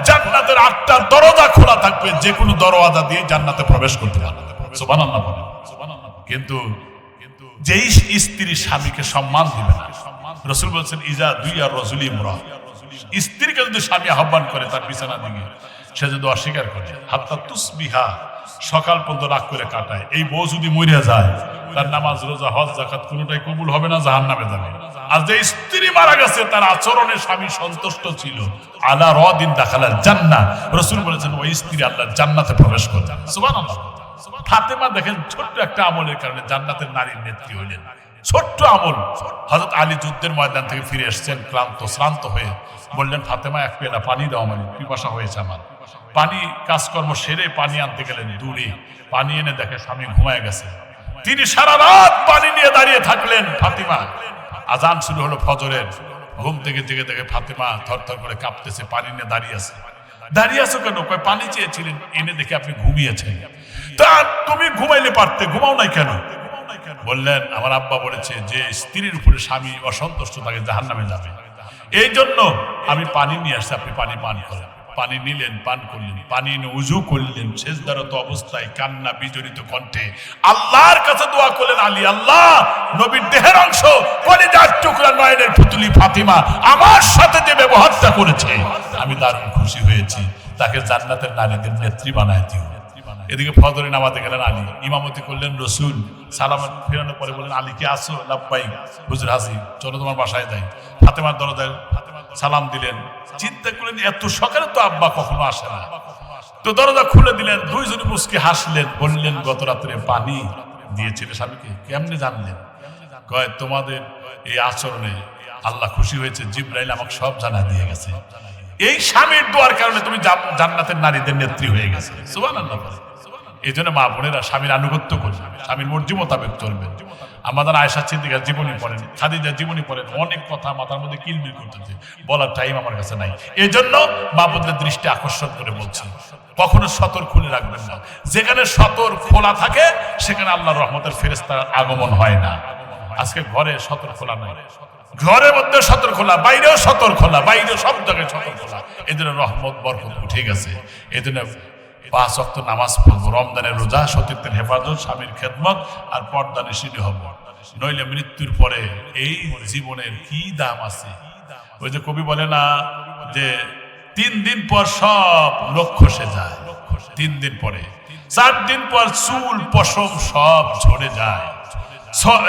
জান্নাতের 8টা দরজা খোলা থাকবে, যে কোনো দরওয়াজা দিয়ে জান্নাতে প্রবেশ করতে পারবে। সুবহানাল্লাহ বলেন। কিন্তু যেই স্ত্রী স্বামীকে সম্মান দিবে না, রাসূল বলেছেন ইজা দুইয়া রাজুলি ইমরা, স্ত্রীকে যদি স্বামী আহ্বান করে তার বিছানা দিকে, সে যদি অস্বীকার করে, হাত্তা তুসবিহা, সকাল পর্যন্ত রাগ করে কাটায়, এই বউ যদি মরে যায়, তার নামাজ রোজা হজ যাকাত কোনোটাই কবুল হবে না, জাহান্নামে যাবে। আর যে স্ত্রী মারা গেছে তার আচরণে স্বামী সন্তুষ্ট ছিল, আলা রাদিন দাখালাল জান্নাহ, রাসূল বলেছেন ওই স্ত্রী আল্লাহর জান্নাতে প্রবেশ করবে। সুবহানাল্লাহ। ফাতেমা দেখেন ছোট্ট একটা আমলের কারণে জান্নাতের নারীর নেত্রী হইলেন। ছোট্ট আমল। হযরত আলী যুদ্ধের ময়দান থেকে ফিরে এসেছেন শ্রান্ত হয়ে, বললেন ফাতেমা 1 পেয়ালা পানি দাও, মানে পিপাসা হয়েছে আমার। পানি কাজকর্ম সেরে পানি আনতে গেলেন দূরে, পানি এনে দেখে স্বামী ঘুমায় গেছে। তিনি সারা রাত পানি নিয়ে দাঁড়িয়ে থাকলেন। ফাতেমা, আজান শুরু হলো ফজরের, ঘুম থেকে জেগে দেখে ফাতেমা থরথর করে কাঁপতেছে, পানি নিয়ে দাঁড়িয়ে আছে। দাঁড়িয়ে আছো কেন? কয় পানি চেয়েছিলেন, এনে দেখে আপনি ঘুমিয়েছেন। তা তুমি ঘুমাইলে পারতে, ঘুমাও নাই কেন? বললেন আমার আব্বা বলেছে যে স্ত্রীর উপরে স্বামী অসন্তুষ্ট তাকে জাহান্নামে যাবে, এই জন্য আমি পানি নিয়ে আসছি, আপনি পানি পান করেন। পানি নিলেন, পান করলেন, পানি এনে উজু করলেন, সেজদারত অবস্থায় কান্না বিজড়িত কণ্ঠে আল্লাহর কাছে দোয়া করলেন, আলী আল্লাহ, নবীর দেহের অংশ, কলিজার টুকরা, নয়নের পুতুলি ফাতিমা আমার সাথে যে ব্যবহারটা করেছে আমি দারুণ খুশি হয়েছি, তাকে জান্নাতের নারীদের নেত্রী বানায় দিও। এদিকে ফজরের নামাজে গেলেন আলী, ইমামতি করলেন রসুল, সালাম ফেরানোর পরে বললেন আলী কে আসো? লাব্বাইক হুজুর হাজির, চলো তোমার বাসায় যাই। ফাতেমার দরজায় সালাম দিলেন, চিন্তা করলেন এত সকালে তো আব্বা কখনো আসে না, তো দরজা খুলে দিলেন। দুইজনে মুচকি হাসলেন, বললেন গত রাত্রে পানি দিয়েছিলে স্বামীকে, কেমনে জানলেন? কয় তোমাদের এই আচরণে আল্লাহ খুশি হয়েছে, জিবরাইল আমাকে সব জানা দিয়ে গেছে। এই স্বামীর দোয়ার কারণে তুমি জান্নাতের নারীদের নেত্রী হয়ে গেছে। সুবহানাল্লাহ। এই জন্য মা বোনেরা স্বামীর আনুগত্য করবেন, স্বামীর মর্জি মোতাবেক চলবেন। আমাদের আয়েশা সিদ্দিকার জীবনী পড়েন, খাদিজার জীবনী পড়েন, অনেক কথা মাথার মধ্যে কিলবিল করতেছে, বলার টাইম আমার কাছে নাই। এই জন্য মা বোনদের দৃষ্টি আকর্ষণ করে বলছি, কখনো সতর খুলে রাখবেন না। যেখানে সতর খোলা থাকে সেখানে আল্লাহর রহমতের ফেরেশতার আগমন হয় না। আজকে ঘরে সতর খোলা নাই, ঘরের মধ্যে সতর খোলা, বাইরেও সতর খোলা, বাইরে সব জায়গায় সতর খোলা। এই জন্য রহমত বরকত উঠে গেছে। এই জন্য 5 ওয়াক্ত নামাজ পড়বো, রমজানের রোজা, সতীত্বের হেফাজত, স্বামীর খেদমত আর পর্দা নিশিনি হব, নইলে মৃত্যুর পরে এই জীবনের কি দাম আছে? ওই যে কবি বলে না যে 3 দিন পর সব লোক খসে যায়, 3 দিন পরে, 4 দিন পর চুল পশম সব ঝরে যায়,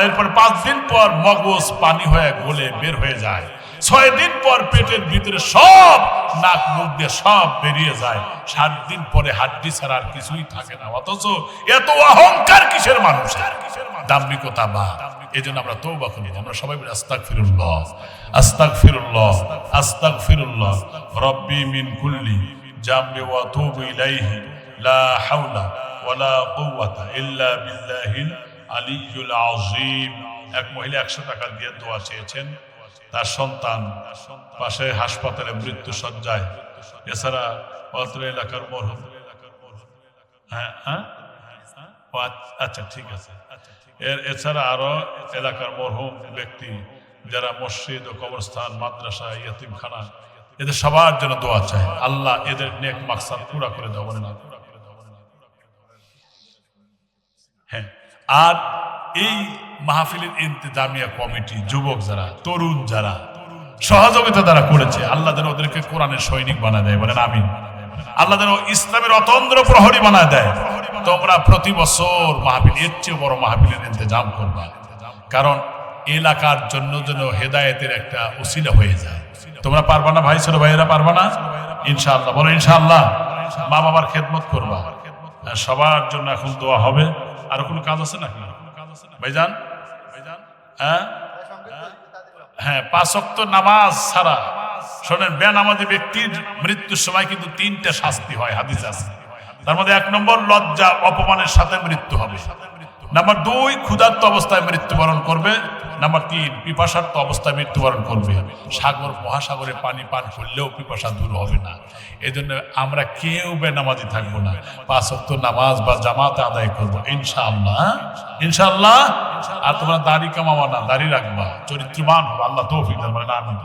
এরপর 5 দিন পর মগজ পানি হয়ে গলে বের হয়ে যায়, 6 দিন পর পেটের ভিতরে সব নাক মুখ দিয়ে সব বেরিয়ে যায়, 7 দিন পরে হাড্ডি ছাড়া আর কিছুই থাকে না। অথচ এত অহংকার কিসের মানুষের? দাম্ভিকতা বা। এই জন্য আমরা তওবা করি, আমরা সবাই বলি আস্তাগফিরুল্লাহ, আস্তাগফিরুল্লাহ, আস্তাগফিরুল্লাহ, রব্বি মিন কুল্লি জামবি ওয়া আতুবু ইলাইহি, লা হাওলা ওয়ালা কুওয়াতা ইল্লা বিল্লাহিল আলিয়্যুল আযীম। এক মহিলা 100 টাকা দিয়ে দোয়া চেয়েছেন, তার সন্তান পাশে হাসপাতালে মৃত্যু সজ্জায়। এছাড়া অত্র এলাকার মরহুম, আচ্ছা ঠিক আছে, এছাড়া আরো এলাকার মরহুম ব্যক্তি যারা মসজিদ ও কবরস্থান, মাদ্রাসা, ইয়তিমখানা এদের সবার জন্য দোয়া চাই, আল্লাহ এদের নেক মাকসাদ পুরা করে দাও, বলে না। হ্যাঁ, আর এই মাহফিলের ইন্তেজামিয়া কমিটি, যুবক যারা, তরুণ যারা সহযোগিতা দ্বারা করেছে, আল্লাহ যেন ওদেরকে কোরআনের সৈনিক বানায় দেয়, বলেন আমিন। আল্লাহ যেন ইসলামের অতন্দ্র প্রহরী বানায় দেয়। তোমরা প্রতি বছর মাহফিল, এর চেয়ে বড় মাহফিলের ইন্তেজাম করবা, কারণ এলাকার জন্য যেন হেদায়েতের একটা উসিলা হয়ে যায়। তোমরা পারবা না ভাই, ছোট ভাইয়েরা পারবা না? ইনশাআল্লাহ, বলো ইনশাআল্লাহ। মা বাবার খেদমত করবা। সবার জন্য এখন দোয়া হবে। আর কোনো কাজ আছে নাকি ভাইজান? হ্যাঁ হ্যাঁ, 5 ওয়াক্ত নামাজ ছাড়া, শোনেন, বেনামাজি ব্যক্তির মৃত্যুর সময় কিন্তু 3টা শাস্তি হয়, হাদিস আছে। তার মধ্যে 1 নম্বর লজ্জা অপমানের সাথে মৃত্যু হবে। নাম্বার 2 ক্ষুধার্ত অবস্থায় মৃত্যুবরণ করবে। নাম্বার 3 পিপাসার্ত অবস্থায় মৃত্যুবরণ করবে। সাগর মহাসাগরে পানি পান করলেও পিপাসা দূর হবে না। এই জন্য আমরা কেউ বেনামাজি থাকবো না, 5 ওয়াক্ত নামাজ বা জামাতে আদায় করবো ইনশাআল্লাহ, ইনশাআল্লাহ। আর তোমরা দাড়ি কামাবা না, দাড়ি রাখবা, চরিত্রবান হবে, আল্লাহ তৌফিক দেন, বলেন আমিন।